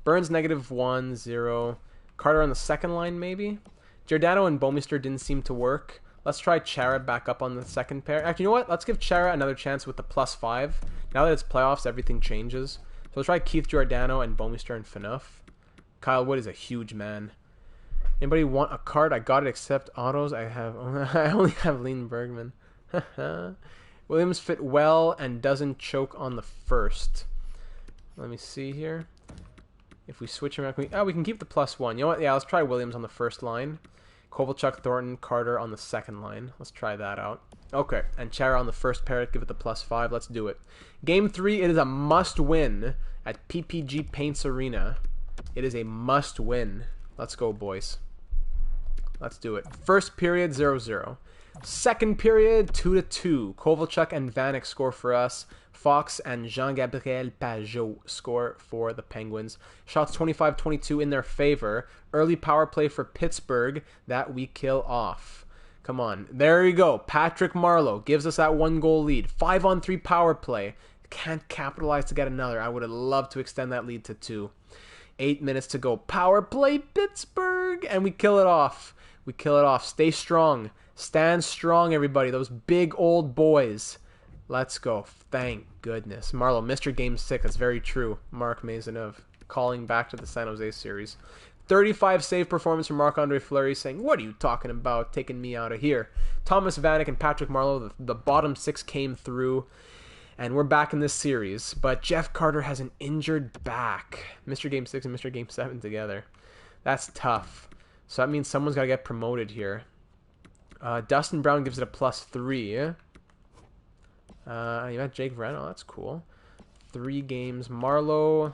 Burns -1, 0. Carter on the second line, maybe? Giordano and Bouwmeester didn't seem to work. Let's try Chara back up on the second pair. Actually, you know what? Let's give Chara another chance with the +5. Now that it's playoffs, everything changes. So let's try Keith Giordano and Bouwmeester and Phaneuf. Kyle Wood is a huge man. Anybody want a card? I got it except autos. I only have Lean Bergman. Williams fit well and doesn't choke on the first. Let me see here. If we switch him around, we can keep the +1. You know what? Yeah, let's try Williams on the first line. Kovalchuk, Thornton, Carter on the second line. Let's try that out. Okay, and Chara on the first pair. Give it the +5. Let's do it. Game 3, it is a must-win at PPG Paints Arena. It is a must-win. Let's go, boys. Let's do it. First period, 0-0. Second period, 2-2. Kovalchuk and Vanek score for us. Fox and Jean-Gabriel Pajot score for the Penguins. Shots 25-22 in their favor. Early power play for Pittsburgh that we kill off. Come on. There you go. Patrick Marleau gives us that 1-goal lead. 5-on-3 power play. Can't capitalize to get another. I would have loved to extend that lead to 2. 8 minutes to go. Power play Pittsburgh. And we kill it off. We kill it off. Stay strong. Stand strong, everybody. Those big old boys. Let's go. Thank goodness. Marleau, Mr. Game 6. That's very true. Mark Maisonneuve calling back to the San Jose series. 35 save performance from Marc-Andre Fleury saying, what are you talking about? Taking me out of here. Thomas Vanek and Patrick Marleau, the bottom 6 came through. And we're back in this series. But Jeff Carter has an injured back. Mr. Game 6 and Mr. Game 7 together. That's tough. So that means someone's got to get promoted here. Dustin Brown gives it a +3. You got Jake Vrano. That's cool. 3 games. Marleau.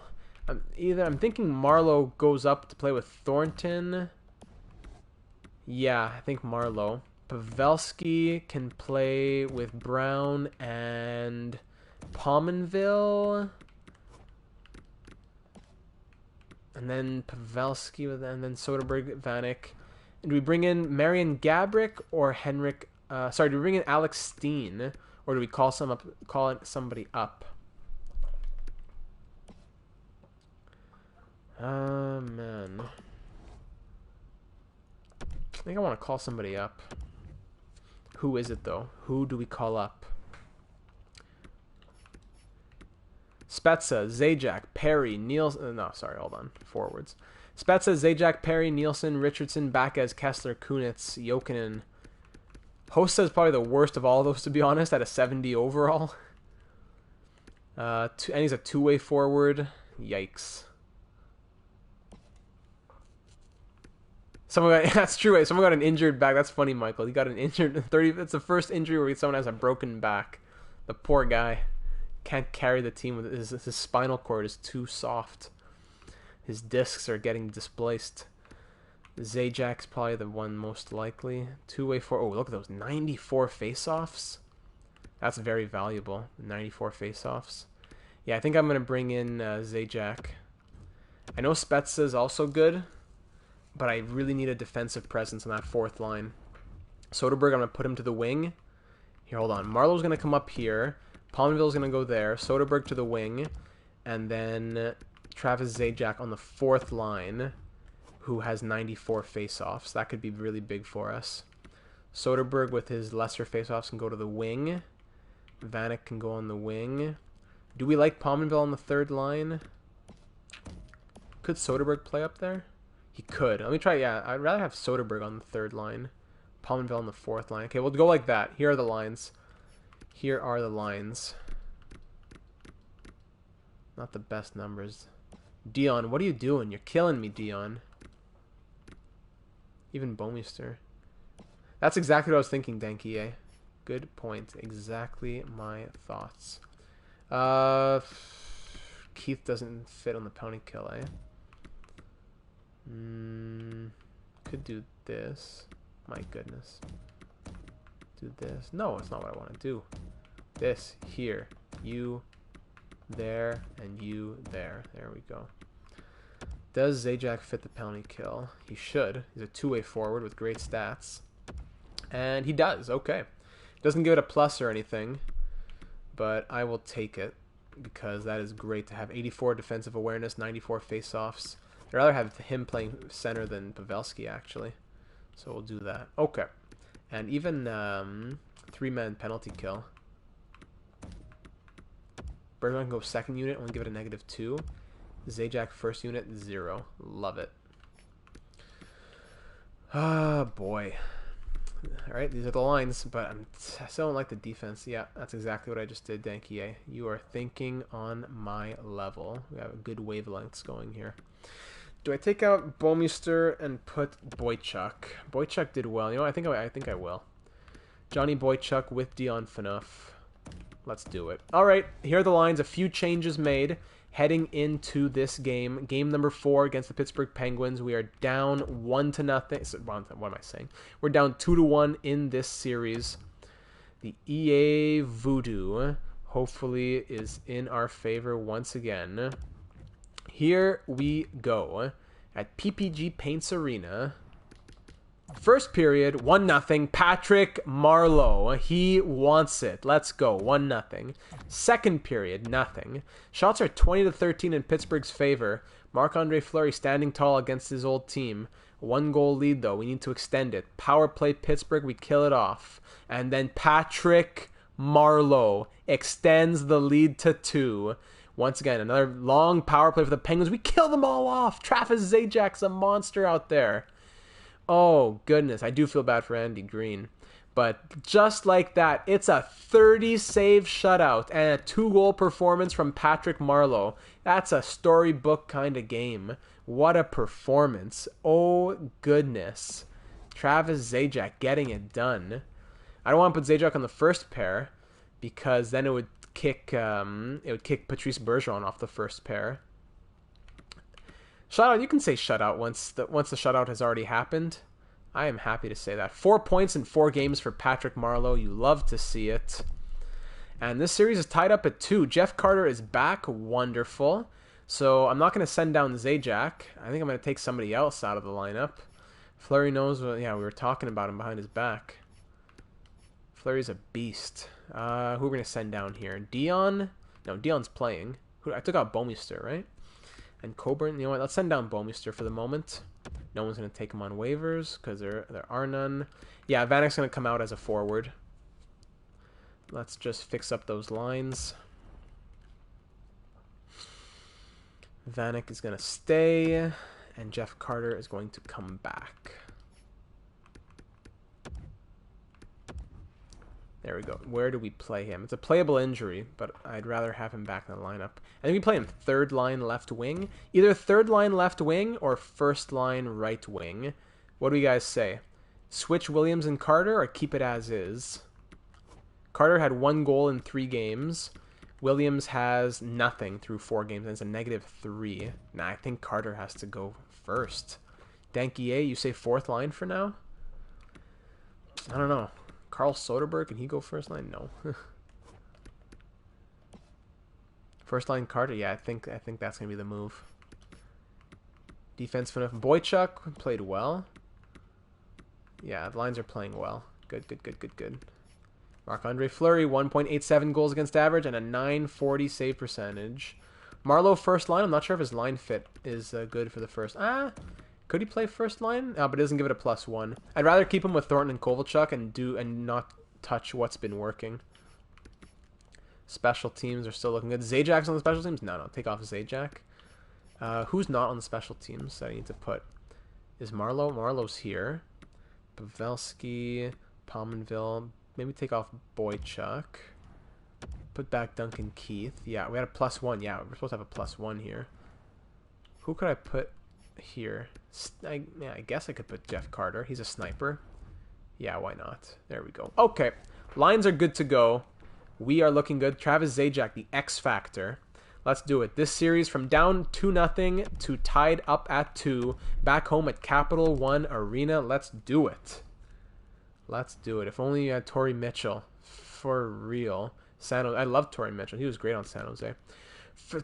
I'm thinking Marleau goes up to play with Thornton. Yeah, I think Marleau. Pavelski can play with Brown and Pominville. And then Pavelski, and then Soderberg, Vanek. And do we bring in Marian Gabrick or Henrik? Do we bring in Alex Steen, or do we call somebody up? Man. I think I want to call somebody up. Who is it, though? Who do we call up? Spezza, Zajac, Perry, Nielsen. No, sorry, hold on. Forwards. Spezza, Zajac, Perry, Nielsen, Richardson, Backes, Kessler, Kunitz, Jokinen. Hossa is probably the worst of all those, to be honest, at a 70 overall. And he's a two-way forward. Yikes. That's true. Someone got an injured back. That's funny, Michael. He got an injured 30. That's the first injury where someone has a broken back. The poor guy can't carry the team with his spinal cord is too soft. His discs are getting displaced. Zajac's probably the one most likely. Two-way for. Oh, look at those 94 face-offs. That's very valuable. 94 face-offs. Yeah, I think I'm gonna bring in Zajac. I know Spezza is also good, but I really need a defensive presence on that fourth line. Soderberg, I'm going to put him to the wing. Here, hold on. Marlowe's going to come up here. Pominville's going to go there. Soderberg to the wing. And then Travis Zajac on the fourth line, who has 94 face-offs. That could be really big for us. Soderberg with his lesser face-offs can go to the wing. Vanek can go on the wing. Do we like Pominville on the third line? Could Soderberg play up there? He could. Let me try. Yeah, I'd rather have Soderberg on the third line. Pominville on the fourth line. Okay, we'll go like that. Here are the lines. Here are the lines. Not the best numbers. Dion, what are you doing? You're killing me, Dion. Even Bomeister. That's exactly what I was thinking, Dankier. Good point. Exactly my thoughts. Keith doesn't fit on the penalty kill, eh? Could do this. My goodness. Do this. No, it's not what I want to do. This here. You there and you there. There we go. Does Zajac fit the penalty kill? He should. He's a two-way forward with great stats. And he does. Okay. Doesn't give it a plus or anything, but I will take it because that is great to have 84 defensive awareness, 94 face-offs. I'd rather have him playing center than Pavelski, actually. So we'll do that. Okay. And even three-man penalty kill. Bergeron can go second unit, only give it a -2. Zajac first unit, 0. Love it. Ah, boy. Alright, these are the lines, but I still don't like the defense. Yeah, that's exactly what I just did, Dankier. You are thinking on my level. We have a good wavelengths going here. Do I take out Bomeister and put Boychuk? Boychuk did well. You know, I think I will. Johnny Boychuk with Dion Phaneuf. Let's do it. All right, here are the lines. A few changes made heading into this game. Game number 4 against the Pittsburgh Penguins. We are down 1-0. So, what am I saying? We're down 2-1 in this series. The EA Voodoo hopefully is in our favor once again. Here we go at PPG Paints Arena. First period, 1-0. Patrick Marleau. He wants it. Let's go. 1-0. Second period, nothing. Shots are 20-13 in Pittsburgh's favor. Marc-Andre Fleury standing tall against his old team. 1-goal lead, though. We need to extend it. Power play Pittsburgh. We kill it off. And then Patrick Marleau extends the lead to 2. Once again, another long power play for the Penguins. We kill them all off. Travis Zajac's a monster out there. Oh, goodness. I do feel bad for Andy Green. But just like that, it's a 30-save shutout and a 2-goal performance from Patrick Marleau. That's a storybook kind of game. What a performance. Oh, goodness. Travis Zajac getting it done. I don't want to put Zajac on the first pair because then it would kick Patrice Bergeron off the first pair. Shutout, you can say shutout once the shutout has already happened. I am happy to say that. 4 points in 4 games for Patrick Marleau. You love to see it. And this series is tied up at 2. Jeff Carter is back. Wonderful. So I'm not going to send down Zajac. I think I'm going to take somebody else out of the lineup. Fleury knows. Yeah, we were talking about him behind his back. Fleury's a beast. Who are we going to send down here? Dion? No, Dion's playing. I took out Bouwmeester, right? And Coburn. You know what? Let's send down Bouwmeester for the moment. No one's going to take him on waivers because there are none. Yeah, Vanek's going to come out as a forward. Let's just fix up those lines. Vanek is going to stay, and Jeff Carter is going to come back. There we go. Where do we play him? It's a playable injury, but I'd rather have him back in the lineup. I think we play him third line left wing. Either third line left wing or first line right wing. What do you guys say? Switch Williams and Carter or keep it as is? Carter had 1 goal in 3 games. Williams has nothing through 4 games, and it's a -3. Nah, I think Carter has to go first. Dankier, you say fourth line for now? I don't know. Carl Soderberg, can he go first line? No. First line Carter, yeah, I think that's gonna be the move. Defense enough. Boychuk played well. Yeah, the lines are playing well. Good. Marc-Andre Fleury, 1.87 goals against average and a .940 save percentage. Marleau first line. I'm not sure if his line fit is good for the first. Could he play first line? But it doesn't give it a +1. I'd rather keep him with Thornton and Kovalchuk and not touch what's been working. Special teams are still looking good. Zajac's on the special teams? No, take off Zajac. Who's not on the special teams that I need to put? Is Marleau? Marleau's here. Pavelski, Pominville. Maybe take off Boychuk. Put back Duncan Keith. Yeah, we had a +1. Yeah, we're supposed to have a +1 here. Who could I put here? I guess I could put Jeff Carter. He's a sniper. Yeah, why not? There we go. Okay, lines are good to go. We are looking good. Travis Zajac, the X Factor. Let's do it. This series from down 2-0 to tied up at 2. Back home at Capital One Arena. Let's do it. Let's do it. If only you had Torrey Mitchell. For real. I love Torrey Mitchell. He was great on San Jose.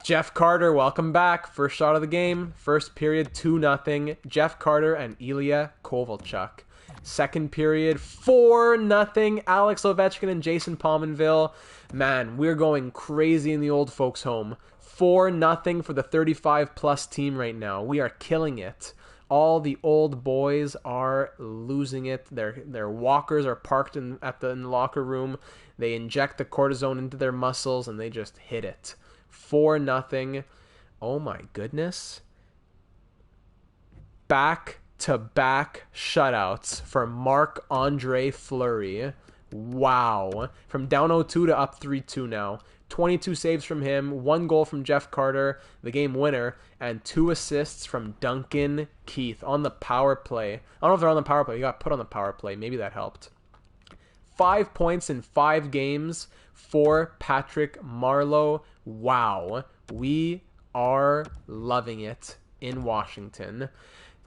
Jeff Carter, welcome back. First shot of the game. First period, 2-0. Jeff Carter and Ilya Kovalchuk. Second period, 4-0. Alex Ovechkin and Jason Pominville. Man, we're going crazy in the old folks' home. 4-0 for the 35-plus team right now. We are killing it. All the old boys are losing it. Their walkers are parked in the locker room. They inject the cortisone into their muscles, and they just hit it. 4-0. Oh my goodness. Back-to-back shutouts for Marc-Andre Fleury. Wow. From down 0-2 to up 3-2 now. 22 saves from him, 1 goal from Jeff Carter, the game winner, and 2 assists from Duncan Keith on the power play. I don't know if they're on the power play. He got put on the power play. Maybe that helped. 5 points in 5 games for Patrick Marleau. Wow. We are loving it in Washington.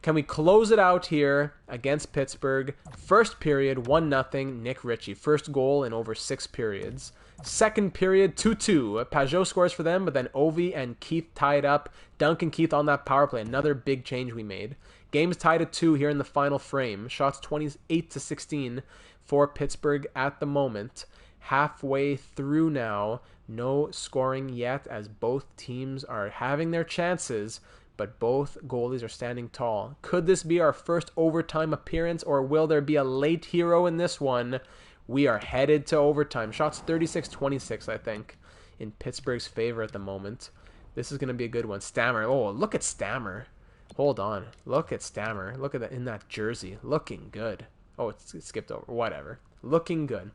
Can we close it out here against Pittsburgh? First period, 1-0, Nick Ritchie. First goal in over 6 periods. Second period, 2-2. Pajot scores for them, but then Ovi and Keith tied up. Duncan Keith on that power play. Another big change we made. Game's tied at 2 here in the final frame. Shots 28-16 for Pittsburgh at the moment. Halfway through now. No scoring yet as both teams are having their chances, but both goalies are standing tall. Could this be our first overtime appearance, or will there be a late hero in this one? We are headed to overtime. Shots 36-26, I think, in Pittsburgh's favor at the moment. This is going to be a good one. Stammer. Oh, look at Stammer. Hold on. Look at Stammer. Look at that in that jersey. Looking good. Oh, it skipped over. Whatever. Looking good.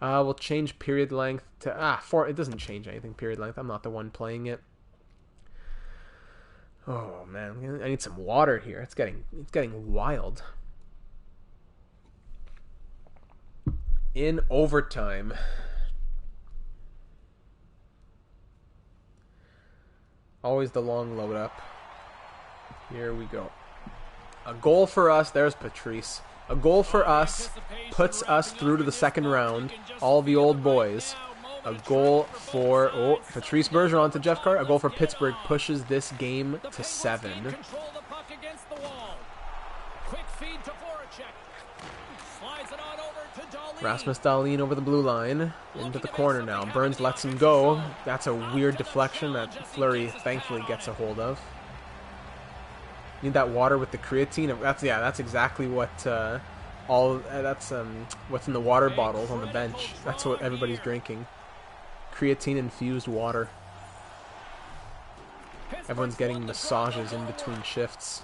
We'll change period length to 4. It doesn't change anything. Period length. I'm not the one playing it. Oh man, I need some water here. It's getting wild. In overtime. Always the long load up. Here we go. A goal for us. There's Patrice. A goal for us puts us through to the second round. All the old boys. A goal for Patrice Bergeron to Jeff Carter. A goal for Pittsburgh pushes this game to 7. Rasmus Dahlin over the blue line. Into the corner now. Burns lets him go. That's a weird deflection that Fleury thankfully gets a hold of. Need that water with the creatine. That's exactly what what's in the water bottles on the bench. That's what everybody's drinking. Creatine infused water. Everyone's getting massages in between shifts.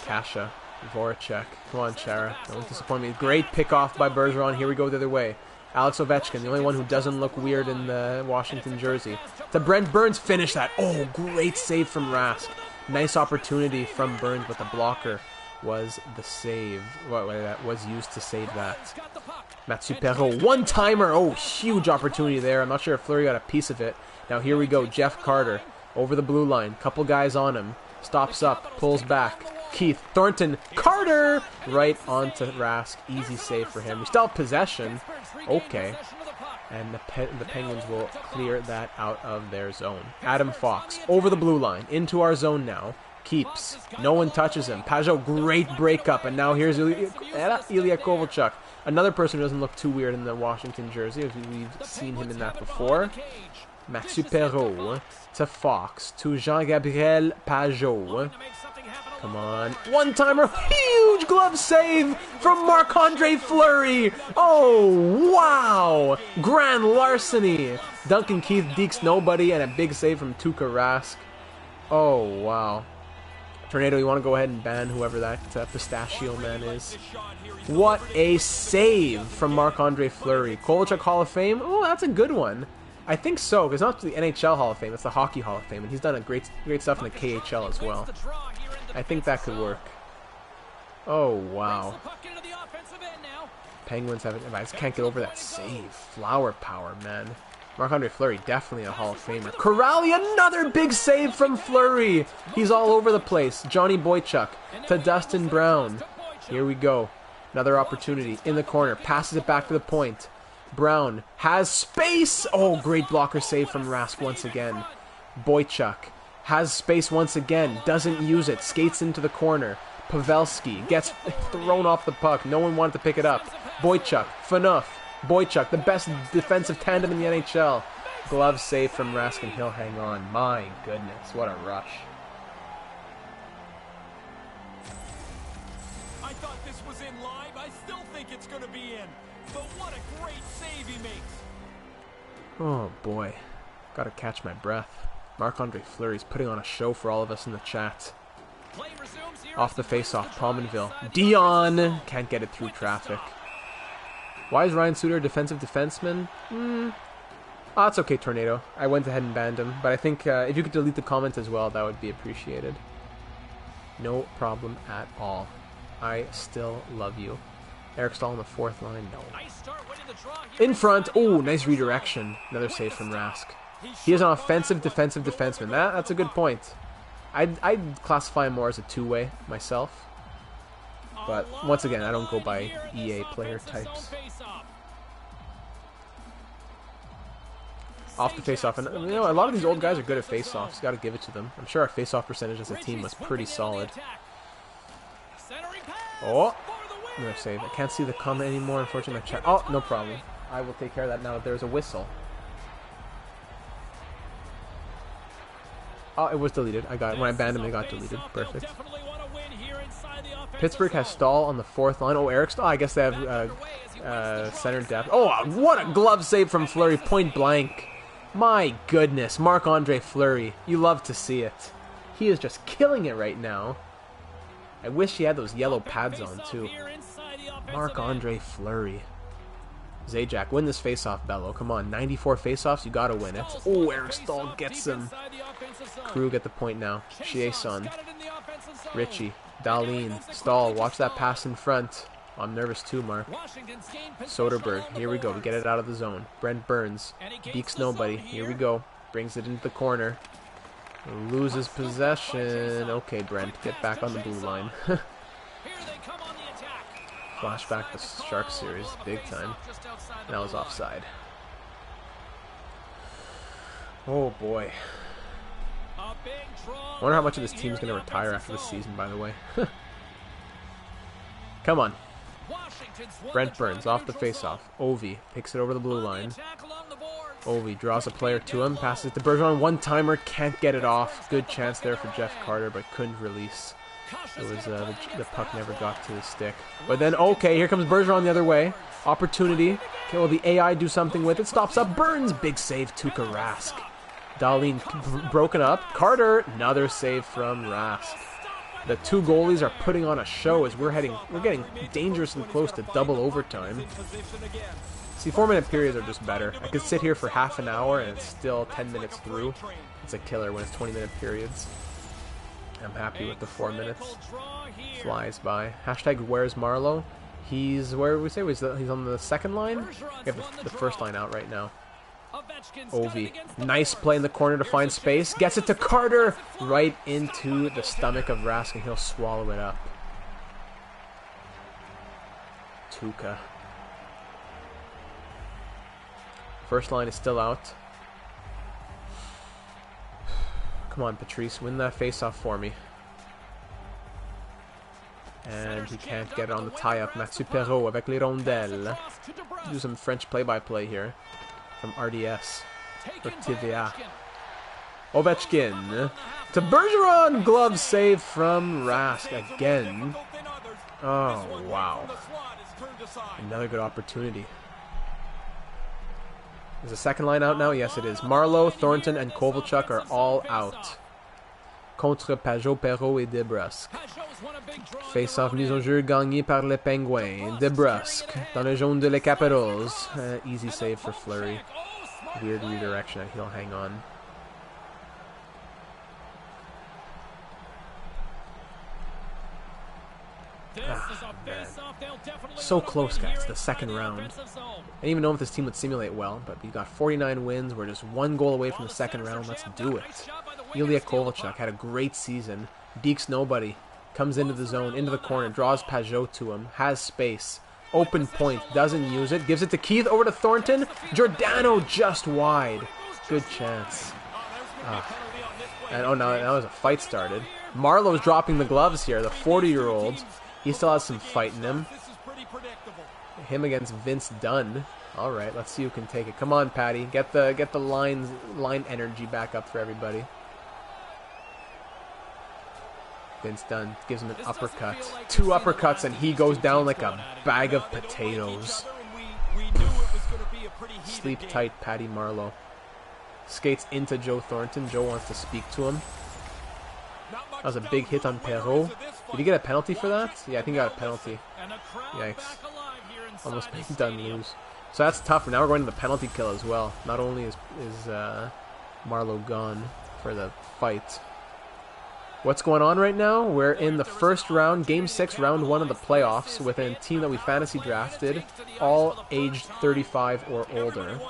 Kasha, Voracek. Come on, Chara. Don't disappoint me. Great pickoff by Bergeron. Here we go the other way. Alex Ovechkin, the only one who doesn't look weird in the Washington jersey. To Brent Burns, finish that. Oh, great save from Rask. Nice opportunity from Burns, but the blocker was the save. That was used to save that. Mathieu Perreault, one-timer. Oh, huge opportunity there. I'm not sure if Fleury got a piece of it. Now here we go. Jeff Carter over the blue line. Couple guys on him. Stops up, pulls back. Keith, Thornton, Carter! Right onto Rask. Easy save for him. We still have possession. Okay. And the Penguins will clear that out of their zone. Adam Fox over the blue line. Into our zone now. Keeps. No one touches him. Pajot, great breakup. And now here's Ilya Kovalchuk. Another person who doesn't look too weird in the Washington jersey. We've seen him in that before. Mathieu Perreault to Fox. To Jean-Gabriel Pajot. Come on. One-timer. Huge glove save from Marc-Andre Fleury. Oh, wow. Grand larceny. Duncan Keith dekes nobody, and a big save from Tuukka Rask. Oh, wow. Tornado, you want to go ahead and ban whoever that pistachio man is? What a save from Marc-Andre Fleury. Kovalchuk Hall of Fame? Oh, that's a good one. I think so, because it's not the NHL Hall of Fame, it's the Hockey Hall of Fame, and he's done a great stuff in the KHL as well. I think that could work. Oh, wow. Penguins have it. I just can't get over that save. Flower power, man. Marc-Andre Fleury, definitely a Hall of Famer. Corrali, another big save from Fleury. He's all over the place. Johnny Boychuk to Dustin Brown. Here we go. Another opportunity in the corner. Passes it back to the point. Brown has space. Oh, great blocker save from Rask once again. Boychuk has space once again. Doesn't use it. Skates into the corner. Pavelski gets thrown off the puck. No one wanted to pick it up. Boychuk. Phaneuf. Boychuk, the best defensive tandem in the NHL. Glove save from Rask, and he'll hang on. My goodness, what a rush.
I thought this was in live. I still think it's going to be in. But what a great save he makes.
Oh boy, gotta catch my breath. Marc-Andre Fleury's putting on a show for all of us in the chat. Off the face-off, Pominville. Dion can't get it through traffic. Why is Ryan Suter a defensive defenseman? Oh, it's okay, Tornado. I went ahead and banned him, but I think if you could delete the comment as well, that would be appreciated. No problem at all. I still love you. Eric Stahl on the fourth line, no. In front, oh, nice redirection. Another save from Rask. He is an offensive defensive defenseman. That's a good point. I'd classify him more as a two-way myself. But once again, I don't go by EA player types. Off the face-off, and you know, a lot of these old guys are good at face-offs. Got to give it to them. I'm sure our face-off percentage as a team was pretty solid. Oh, another save. I can't see the comment anymore, unfortunately. My chat. Oh, no problem. I will take care of that now. There's a whistle. Oh, it was deleted. I got it. When I banned him, it got deleted. Perfect. Pittsburgh has Stahl on the fourth line. Oh, Eric Stahl. I guess they have center depth. Oh, what a glove save from Fleury. Point blank. My goodness. Marc-Andre Fleury. You love to see it. He is just killing it right now. I wish he had those yellow pads on, too. Marc-Andre Fleury. Zajac, win this face-off, Bello. Come on, 94 face-offs, you gotta win it. Oh, Eric Stahl gets him. Krug at the point now. Chiasson. Richie. Dahlin. Stahl, watch that pass in front. I'm nervous too, Mark. Soderberg, here we go. We get it out of the zone. Brent Burns. Beaks nobody. Here we go. Brings it into the corner. Loses possession. Okay, Brent, get back on the blue line. Flashback to Shark series, big time. That was offside. Oh boy. I wonder how much of this team's going to retire after this season, by the way. Come on. Brent Burns off the faceoff. Ovi picks it over the blue line. Ovi draws a player to him, passes it to Bergeron. One-timer, can't get it off. Good chance there for Jeff Carter, but couldn't release. It was the puck never got to his stick. But then, okay, here comes Bergeron the other way. Opportunity. Okay, will the AI do something with it? Stops up. Burns, big save. Tuukka Rask. Dahlin broken up. Carter, another save from Rask. The two goalies are putting on a show as we're getting dangerously close to double overtime. See, 4-minute periods are just better. I could sit here for half an hour and it's still 10 minutes through. It's a killer when it's 20-minute periods. I'm happy with the 4 minutes. Flies by. Hashtag where's Marlowe? He's, where we say, he's on the second line? We have the first line out right now. Ovi. Nice play in the corner to find space. Gets it to Carter. Right into the stomach of Rask, and he'll swallow it up. Tuukka. First line is still out. Come on, Patrice. Win that face-off for me. And he can't get it on the tie-up. Mathieu Perreault avec les rondelles. Do some French play-by-play here. From RDS for TVA. Ovechkin to Bergeron. Glove save from Rask again. Oh, wow. Another good opportunity. Is the second line out now? Yes, it is. Marlowe, Thornton, and Kovalchuk are all out. Contre Pajot, Perreault et DeBrusque. Face-off mise au jeu gagné par les Penguins. DeBrusque dans le jaune de les Capitals. Easy save for Fleury. Weird redirection, and he'll hang on. Ah, man. So close, guys. The second round. I didn't even know if this team would simulate well, but we got 49 wins. We're just one goal away from the second round. Let's do it. Ilya Kovalchuk had a great season. Deeks nobody. Comes into the zone, into the corner, draws Pajot to him, has space. Open point, doesn't use it. Gives it to Keith, over to Thornton. Giordano just wide. Good chance. And oh, now there's a fight started. Marlowe's dropping the gloves here, the 40-year-old. He still has some fight in him. Him against Vince Dunn. All right, let's see who can take it. Come on, Patty. Get the line energy back up for everybody. Vince Dunn gives him an uppercut. 2 uppercuts and he goes down like a bag of potatoes. Sleep tight, Patty Marlowe. Skates into Joe Thornton. Joe wants to speak to him. That was a big hit on Perreault. Did he get a penalty for that? Yeah, I think he got a penalty. Yikes. Almost made Dunn lose. So that's tough. Now we're going to the penalty kill as well. Not only is Marlowe gone for the fight. What's going on right now? We're in the first round, Game 6, Round 1 of the playoffs with a team that we fantasy drafted, all aged 35 or older.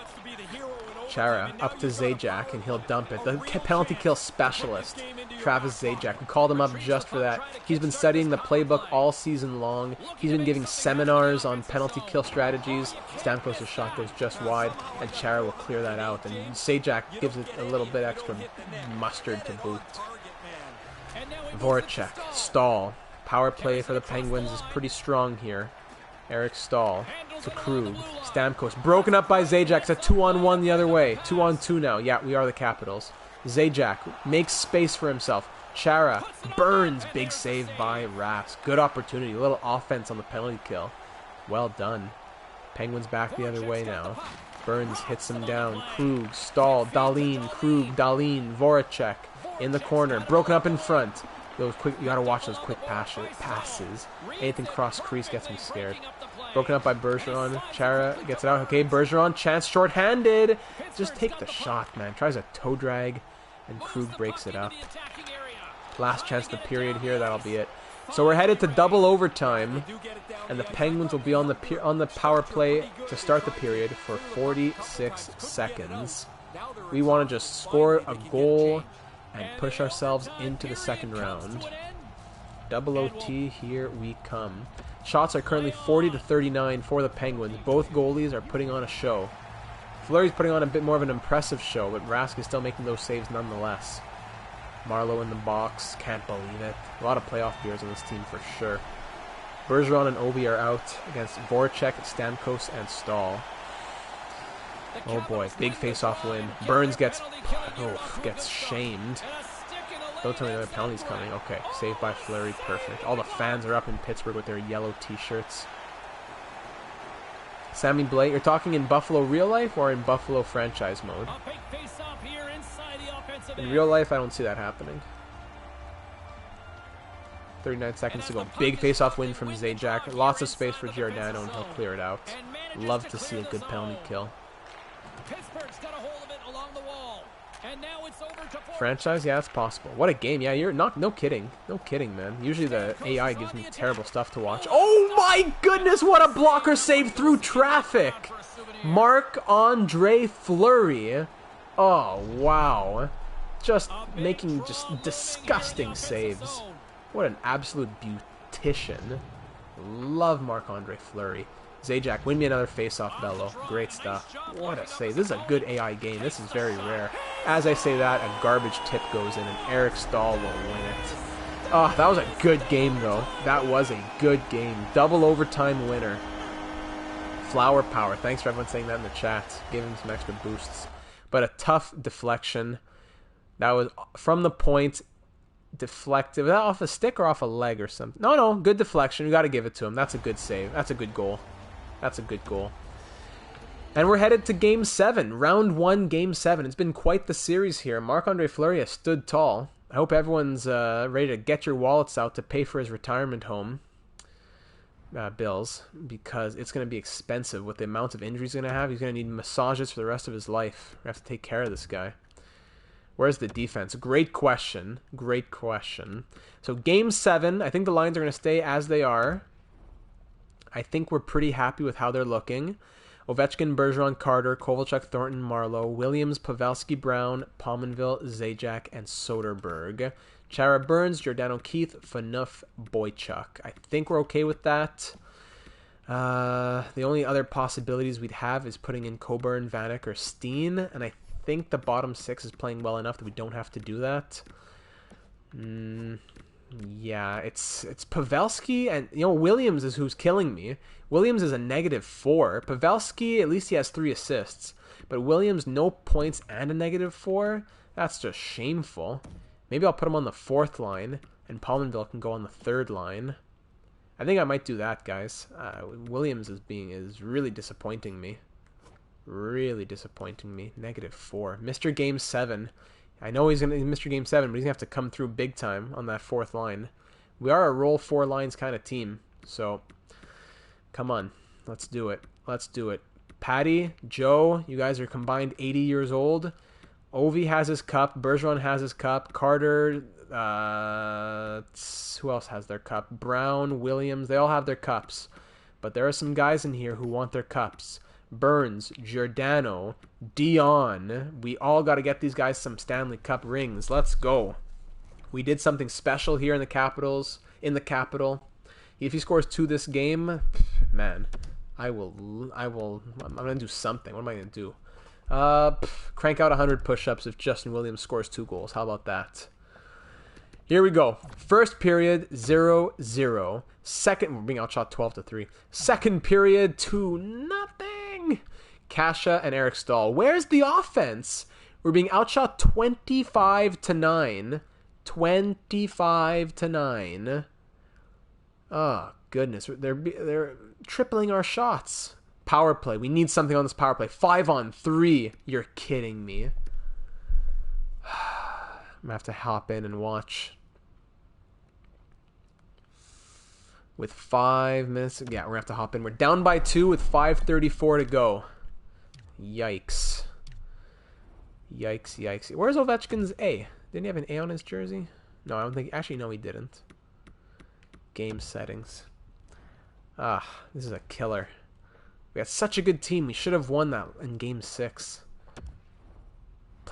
Chara up to Zajac, and he'll dump it. The penalty kill specialist, Travis Zajac. We called him up just for that. He's been studying the playbook all season long. He's been giving seminars on penalty kill strategies. Stamkos' shot goes just wide, and Chara will clear that out. And Zajac gives it a little bit extra mustard to boot. Voracek, Stahl. Power play for the Penguins is pretty strong here. Eric Stahl to Krug. Stamkos broken up by Zajac. It's a 2-on-1 the other way. 2-on-2 now. Yeah, we are the Capitals. Zajac makes space for himself. Chara. Burns. Big save by Rask. Good opportunity. A little offense on the penalty kill. Well done. Penguins back the other way now. Burns hits him down. Krug. Stahl. Dahlin. Krug. Dahlin. Voracek. In the corner, broken up in front. Those quick, you gotta watch those quick passes. Anything cross crease gets me scared. Broken up by Bergeron. Chara gets it out. Okay, Bergeron, chance short-handed. Just take the shot, man. Tries a toe drag, and Krug breaks it up. Last chance of the period here. That'll be it. So we're headed to double overtime, and the Penguins will be on the power play to start the period for 46 seconds. We want to just score a goal and push ourselves into the second round. Double OT, here we come. Shots are currently 40-39 for the Penguins. Both goalies are putting on a show. Fleury's putting on a bit more of an impressive show, but Rask is still making those saves nonetheless. Marleau in the box, can't believe it. A lot of playoff beers on this team for sure. Bergeron and Ovi are out against Voracek, Stamkos, and Stahl. Oh boy, big face-off win. Burns gets shamed. Don't tell me another penalty's coming. Okay, saved by Fleury, perfect. All the fans are up in Pittsburgh with their yellow t-shirts. Sammy Blake, you're talking in Buffalo real life or in Buffalo franchise mode? In real life, I don't see that happening. 39 seconds to go. Big face-off win from Zajac. Lots of space for Giordano, and he'll clear it out. Love to see a good penalty kill. Franchise? Yeah, it's possible. What a game. Yeah, you're not... No kidding. No kidding, man. Usually the AI gives me terrible stuff to watch. Oh my goodness, what a blocker save through traffic! Marc-Andre Fleury. Oh, wow. Just making just disgusting saves. What an absolute beautician. Love Marc-Andre Fleury. Zajac, win me another face-off, Bello. Great stuff. What a save. This is a good AI game. This is very rare. As I say that, a garbage tip goes in, and Eric Stahl will win it. Oh, that was a good game, though. That was a good game. Double overtime winner. Flower power. Thanks for everyone saying that in the chat. Giving him some extra boosts. But a tough deflection. That was from the point... Deflected. Was that off a stick or off a leg or something? No, good deflection. We got to give it to him. That's a good save. That's a good goal. That's a good goal. And we're headed to Game 7. Round 1, Game 7. It's been quite the series here. Marc-Andre Fleury has stood tall. I hope everyone's ready to get your wallets out to pay for his retirement home bills, because it's going to be expensive with the amount of injuries he's going to have. He's going to need massages for the rest of his life. We have to take care of this guy. Where's the defense? Great question. Great question. So Game 7, I think the lines are going to stay as they are. I think we're pretty happy with how they're looking. Ovechkin, Bergeron, Carter, Kovalchuk, Thornton, Marleau, Williams, Pavelski, Brown, Pominville, Zajac, and Soderberg. Chara, Burns, Giordano, Keith, Phaneuf, Boychuk. I think we're okay with that. The only other possibilities we'd have is putting in Coburn, Vanek, or Steen, and I think the bottom 6 is playing well enough that we don't have to do that. Yeah, it's Pavelski, and Williams is who's killing me. Williams is a -4. Pavelski, at least he has 3 assists, but Williams no points and a -4. That's just shameful. Maybe I'll put him on the 4th line, and Pominville can go on the 3rd line. I think I might do that, guys. Williams is really disappointing me. Really disappointing me. -4. Mr. Game 7. I know he's going to Mr. Game 7, but he's going to have to come through big time on that 4th line. We are a roll 4 lines kind of team. So, come on. Let's do it. Let's do it. Patty, Joe, you guys are combined 80 years old. Ovi has his cup. Bergeron has his cup. Carter, who else has their cup? Brown, Williams, they all have their cups. But there are some guys in here who want their cups. Burns, Giordano, Dion. We all got to get these guys some Stanley Cup rings. Let's go. We did something special here in the Capitals, in the Capital. If he scores 2 this game, man, I'm going to do something. What am I going to do? Crank out 100 push-ups if Justin Williams scores 2 goals. How about that? Here we go. First period, 0-0. Second, we're being outshot 12-3. Second period, 2-0. Kasha and Eric Stahl. Where's the offense? We're being outshot 25-9. 25-9. Oh, goodness. They're tripling our shots. Power play. We need something on this power play. 5-on-3. You're kidding me. I'm going to have to hop in and watch. With 5 minutes. Yeah, we're going to have to hop in. We're down by 2 with 5:34 to go. Yikes. Yikes, yikes. Where's Ovechkin's A? Didn't he have an A on his jersey? No, I don't think. Actually, no, he didn't. Game settings. This is a killer. We got such a good team. We should have won that in Game 6.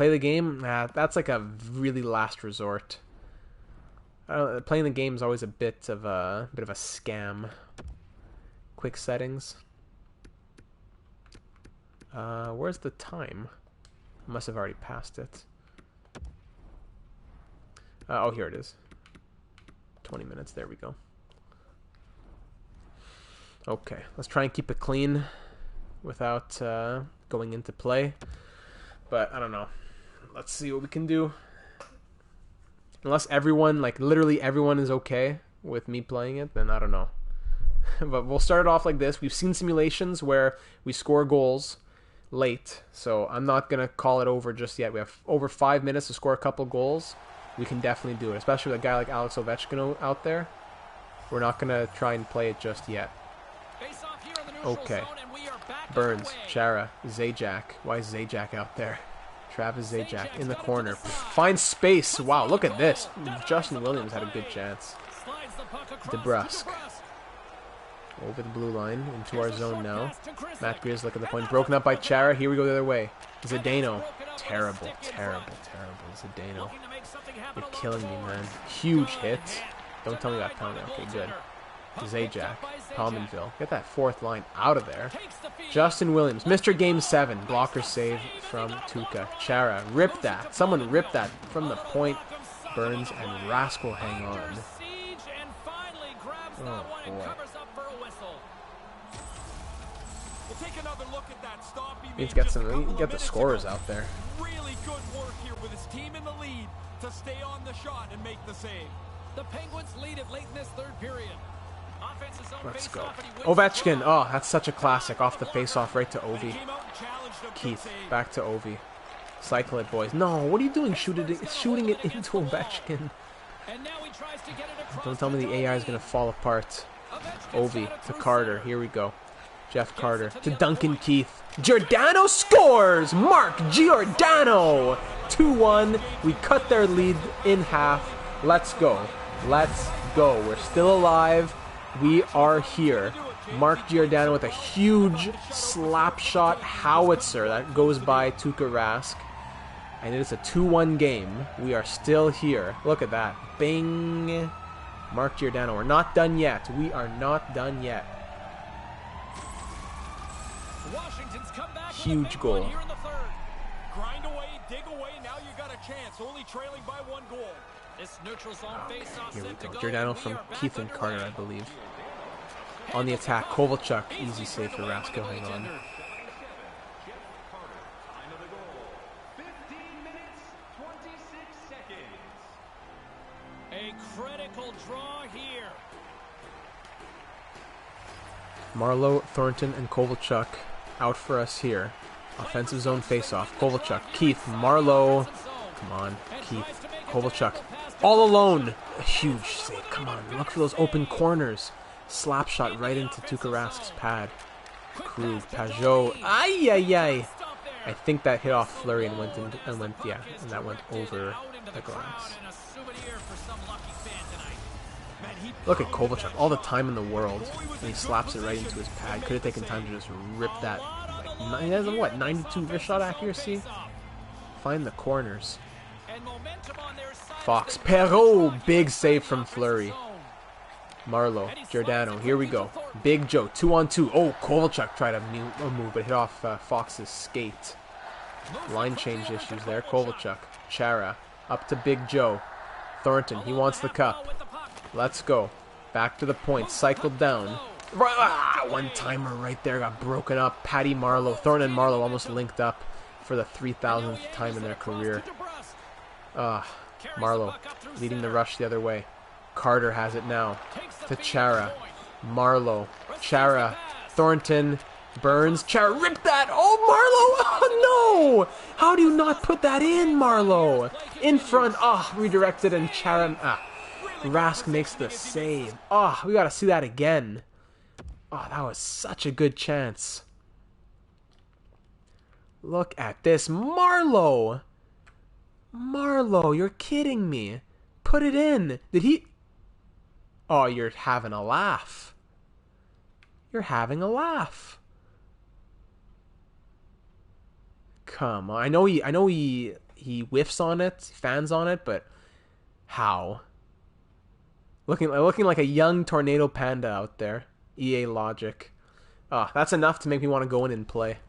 Play the game? Nah, that's like a really last resort. Playing the game is always a bit of a scam. Quick settings. Where's the time? I must have already passed it. Oh, here it is. 20 minutes. There we go. Okay, let's try and keep it clean without going into play. But I don't know. Let's see what we can do. Unless everyone, like literally everyone, is okay with me playing it, then I don't know. But we'll start it off like this. We've seen simulations where we score goals late, so I'm not going to call it over just yet. We have over 5 minutes to score a couple goals. We can definitely do it, especially with a guy like Alex Ovechkin out there. We're not going to try and play it just yet. Okay. Burns, Chara, Zajac. Why is Zajac out there? Travis Zajac in the corner. Finds space. Wow, look at this. Justin Williams had a good chance. DeBrusque. Over the blue line, into our zone now. Matt Greer's looking at the point. Broken up by Chara. Here we go the other way. Zdeno. Terrible, terrible, terrible. Zdeno. You're killing me, man. Huge hit. Don't tell me about penalty. Okay, good. Zajac. Palmanville. Get that fourth line out of there. Justin Williams. Mr. Game 7. Blocker save from Tuukka. Chara. Rip that. Someone rip that from the point. Burns and Rask will hang on. Oh, boy. Need to get the scorers out there.
Really good work here with his team in the lead to stay on the shot and make the save. The Penguins lead it late in this third period.
Let's go. Ovechkin. Oh, that's such a classic. Off the face-off right to Ovi. Keith. Back to Ovi. Cycle it, boys. No, what are you doing shooting it into Ovechkin? Don't tell me the AI is going to fall apart. Ovi to Carter. Here we go. Jeff Carter to Duncan Keith. Giordano scores! Mark Giordano! 2-1. We cut their lead in half. Let's go. Let's go. We're still alive. We are here. Mark Giordano with a huge slap shot howitzer that goes by Tuukka Rask. And it is a 2-1 game. We are still here. Look at that. Bing. Mark Giordano. We're not done yet. We are not done yet. Huge goal.
Grind away, dig away, now you got a chance. Only trailing by 1 goal. This neutral zone face-off
here we go. Giordano from Keith and Carter, I believe. On the attack, Kovalchuk. Easy save for Rask. Hang on.
A critical draw here.
Marlowe, Thornton, and Kovalchuk out for us here. Offensive zone face-off. Kovalchuk, Keith, Marlowe. Come on, Keith. Kovalchuk. All alone. A huge save. Come on, look for those open corners. Slap shot right into Tuukka Rask's pad. Krug, Pajot. Ay, ay, ay. I think that hit off Fleury and went that went over the glass. Look at Kovalchuk, all the time in the world, and he slaps it right into his pad. Could have taken time to just rip that. Like, he has a, what, 92 wrist shot accuracy? Find the corners. Fox, Perreault, big save from Fleury. Marlowe, Giordano, here we go. Big Joe, 2-on-2. Oh, Kovalchuk tried a move, but hit off Fox's skate. Line change issues there. Kovalchuk, Chara, up to Big Joe. Thornton, he wants the cup. Let's go. Back to the point. Cycled down. One-timer right there. Got broken up. Patty Marlowe. Thornton and Marlowe almost linked up for the 3,000th time in their career. Marlowe leading the rush the other way. Carter has it now. To Chara. Marlowe. Chara. Thornton. Burns. Chara ripped that. Oh, Marlowe. Oh, no. How do you not put that in, Marlowe? In front. Redirected and Chara. Rask makes the save. We got to see that again. That was such a good chance. Look at this. Marlowe. Marlowe, you're kidding me. Put it in. Did he... Oh, you're having a laugh. You're having a laugh. Come on. I know he he whiffs on it, fans on it, but how? Looking like a young tornado panda out there. EA logic. That's enough to make me want to go in and play.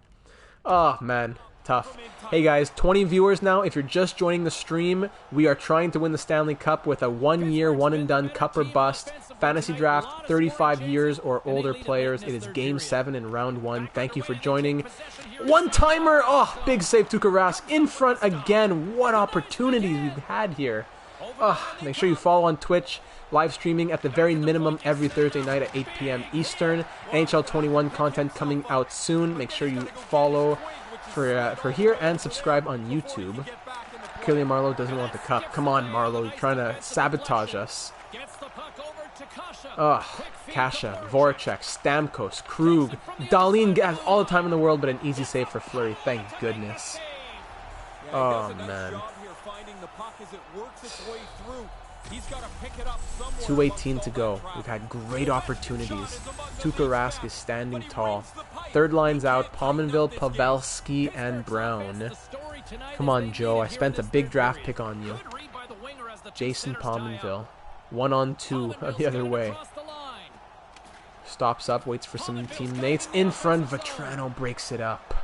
Oh, man. Tough. Hey guys, 20 viewers now. If you're just joining the stream, we are trying to win the Stanley Cup with a 1-year, one-and-done Cup or Bust fantasy draft, 35 years or older players. It is Game 7 in Round 1. Thank you for joining. One-timer! Oh, big save, Tuukka Rask. In front again. What opportunities we've had here. Make sure you follow on Twitch. Live streaming at the very minimum every Thursday night at 8 p.m. Eastern. NHL 21 content coming out soon. Make sure you follow for here and subscribe on YouTube. Killian Marlowe doesn't want the cup. Come on, Marlowe. You're trying to sabotage us. Kasha, Voracek, Stamkos, Krug. Dahlin has all the time in the world, but an easy save for Fleury. Thank goodness. Oh, man. 2:18 to go. We've had great opportunities. Tuukka Rask is standing tall. Third line's out. Pominville, Pavelski, and Brown. Come on, Joe. I spent a big draft pick on you. Jason Pominville. 1-on-2 the other way. Stops up, waits for some teammates. In front, Vetrano breaks it up.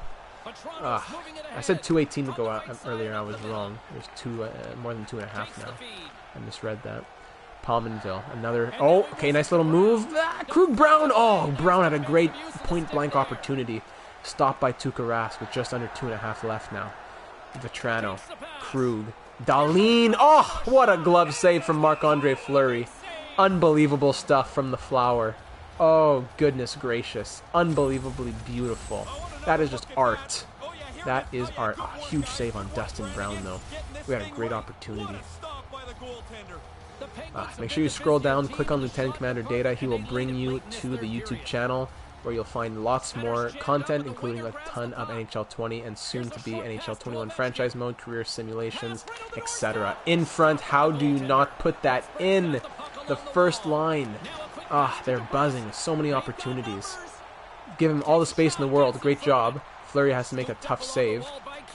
I said 2:18 to go out earlier. I was wrong. There's more than 2.5 now. I misread that. Pominville, another. Oh, okay, nice little move. Krug, Brown. Oh, Brown had a great point-blank opportunity. Stopped by Tuukka Rask with just under 2.5 left now. Vetrano, Krug, Dahlin. Oh, what a glove save from Marc-Andre Fleury. Unbelievable stuff from the Flower. Oh, goodness gracious. Unbelievably beautiful. That is just art. That is art. Oh, huge save on Dustin Brown, though. We had a great opportunity. Make sure you scroll down, click on Lieutenant Commander Data. He will bring you to the YouTube channel where you'll find lots more content, including a ton of NHL 20 and soon to be NHL 21 franchise mode, career simulations, etc. In front, how do you not put that in? The first line. They're buzzing with so many opportunities. Give him all the space in the world. Great job. Fleury has to make a tough save.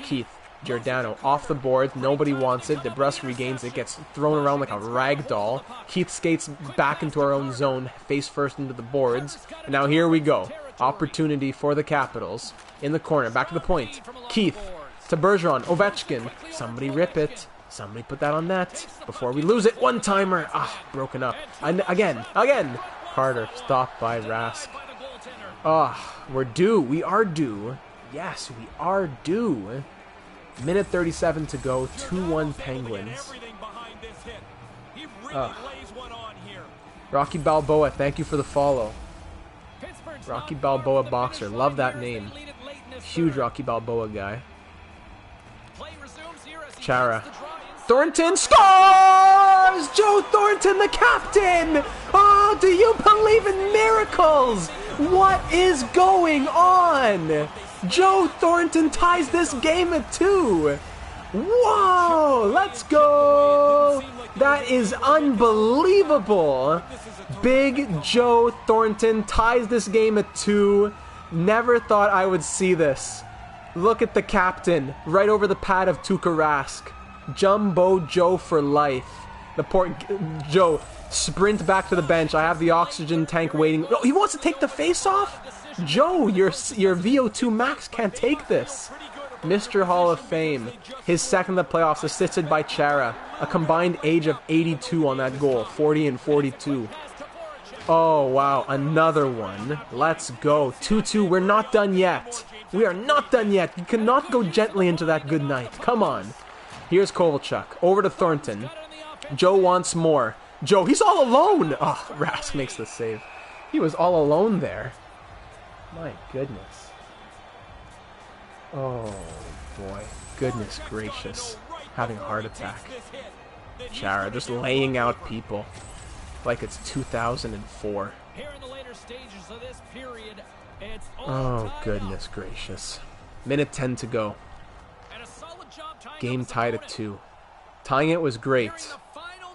Keith, Giordano off the board. Nobody wants it. DeBrusque regains it. Gets thrown around like a rag doll. Keith skates back into our own zone. Face first into the boards. And now here we go. Opportunity for the Capitals. In the corner. Back to the point. Keith to Bergeron. Ovechkin. Somebody rip it. Somebody put that on net. Before we lose it. One-timer. Broken up. And again. Carter. Stopped by Rask. We're due. We are due. Yes, we are due. Minute 37 to go. 2-1 Penguins. Rocky Balboa, thank you for the follow. Rocky Balboa Boxer. Love that name. Huge Rocky Balboa guy. Chara. Thornton scores! Joe Thornton, the captain! Oh, do you believe in miracles? What is going on? Joe Thornton ties this game at 2. Whoa! Let's go! That is unbelievable. Big Joe Thornton ties this game at 2. Never thought I would see this. Look at the captain right over the pad of Tuukka Rask. Jumbo Joe for life. The poor Joe sprint back to the bench. I have the oxygen tank waiting. Oh, he wants to take the face off? Joe, your VO2 max can't take this. Mr. Hall of Fame. His second of the playoffs, assisted by Chara. A combined age of 82 on that goal. 40 and 42. Oh, wow. Another one. Let's go. 2-2. We're not done yet. We are not done yet. You cannot go gently into that good night. Come on. Here's Kovalchuk. Over to Thornton. Joe wants more. Joe, he's all alone. Oh, Rask makes the save. He was all alone there. My goodness. Oh, boy. Goodness gracious. Having a heart attack. Chara just laying out people like it's 2004. Oh, goodness gracious. Minute 10 to go. Game tied at 2. Tying it was great,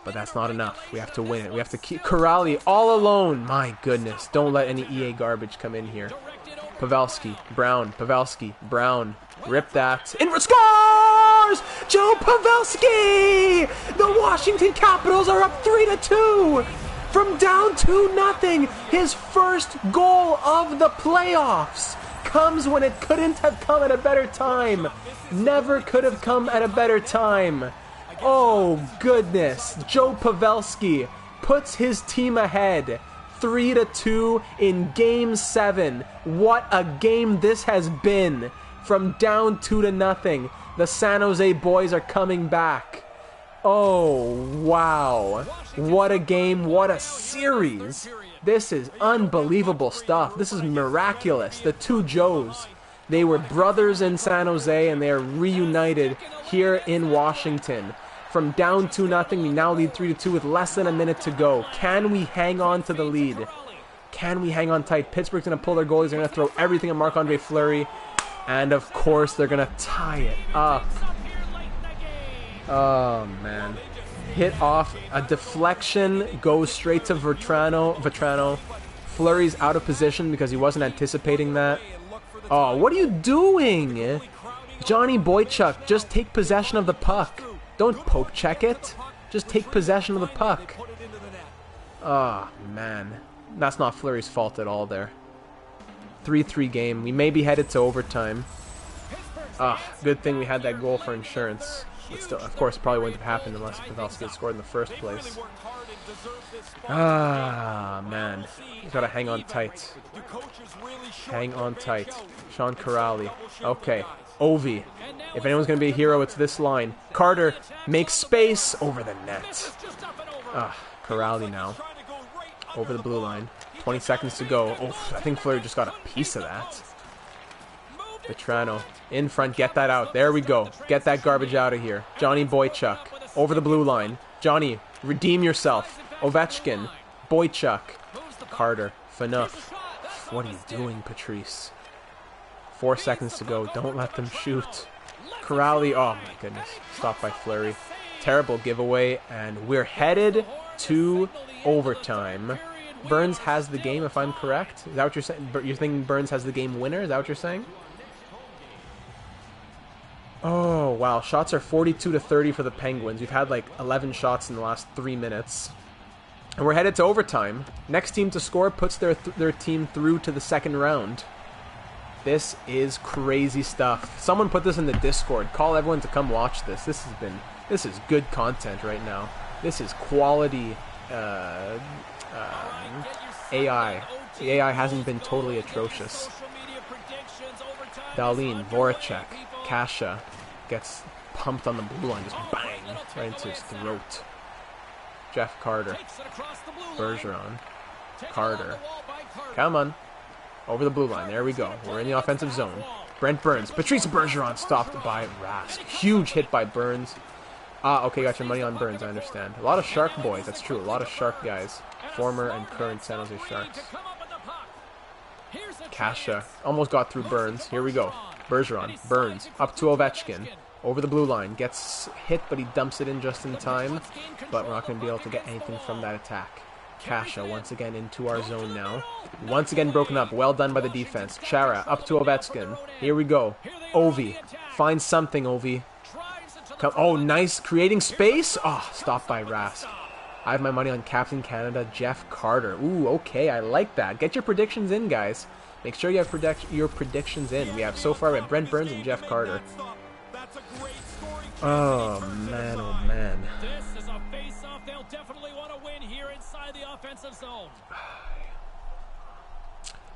but that's not enough. We have to win it. We have to keep Corrali all alone. My goodness. Don't let any EA garbage come in here. Pavelski, Brown, Pavelski, Brown. Rip that. In for scores! Joe Pavelski! The Washington Capitals are up 3-2 from down 2-0. His first goal of the playoffs comes when it couldn't have come at a better time. Never could have come at a better time. Oh, goodness. Joe Pavelski puts his team ahead 3-2 in Game 7. What a game this has been. From down 2-0, the San Jose boys are coming back. Oh, wow. What a game. What a series. This is unbelievable stuff. This is miraculous. The two Joes, they were brothers in San Jose, and they are reunited here in Washington. From down 2-0, we now lead 3-2 with less than a minute to go. Can we hang on to the lead? Can we hang on tight? Pittsburgh's going to pull their goalies. They're going to throw everything at Marc-Andre Fleury. And, of course, they're going to tie it up. Oh, man. Hit off. A deflection goes straight to Vetrano. Fleury's out of position because he wasn't anticipating that. Oh, what are you doing? Johnny Boychuk, just take possession of the puck. Don't poke check it. Just take possession of the puck. Oh, man. That's not Fleury's fault at all there. 3-3 game. We may be headed to overtime. Good thing we had that goal for insurance. But still, of course, it probably wouldn't have happened unless Pavelski had scored in the first place. Man. You gotta hang on tight. Hang on tight. Sean Corrali. Okay. Ovi. If anyone's going to be a hero, it's this line. Carter makes space over the net. Corrali now. Over the blue line. 20 seconds to go. Oh, I think Fleury just got a piece of that. Vetrano. In front. Get that out. There we go. Get that garbage out of here. Johnny Boychuk. Over the blue line. Johnny, redeem yourself. Ovechkin. Boychuk. Carter. Phaneuf. What are you doing, Patrice? 4 seconds to go. Don't let them shoot. Corrali. Oh, my goodness. Stopped by Fleury. Terrible giveaway. And we're headed to overtime. Burns has the game, if I'm correct. Is that what you're saying? You're thinking Burns has the game winner? Is that what you're saying? Oh, wow. Shots are 42-30 for the Penguins. We've had like 11 shots in the last 3 minutes. And we're headed to overtime. Next team to score puts their team through to the second round. This is crazy stuff. Someone put this in the Discord. Call everyone to come watch this. This is good content right now. This is quality AI. The AI hasn't been totally atrocious. Darlene, Voracek, Kasha gets pumped on the blue line, just bang, right into his throat. Jeff Carter, Bergeron, Carter, come on, over the blue line, there we go, we're in the offensive zone. Brent Burns, Patrice Bergeron stopped by Rask, huge hit by Burns. Okay, got your money on Burns, I understand. A lot of Shark boys, that's true, a lot of Shark guys, former and current San Jose Sharks. Kasha almost got through Burns, here we go. Bergeron, Burns, up to Ovechkin, over the blue line, gets hit but he dumps it in just in time, but we're not going to be able to get anything from that attack. Kasha once again into our zone now, once again broken up, well done by the defense. Chara, up to Ovechkin, here we go. Ovi, find something Ovi. Come, oh nice, creating space, stopped by Rask. I have my money on Captain Canada, Jeff Carter. Ooh, okay, I like that. Get your predictions in, guys. Make sure you have your predictions in. We have so far we have Brent Burns and Jeff Carter. Oh man, oh man.
This is a face-off they'll definitely want to win here inside the offensive zone.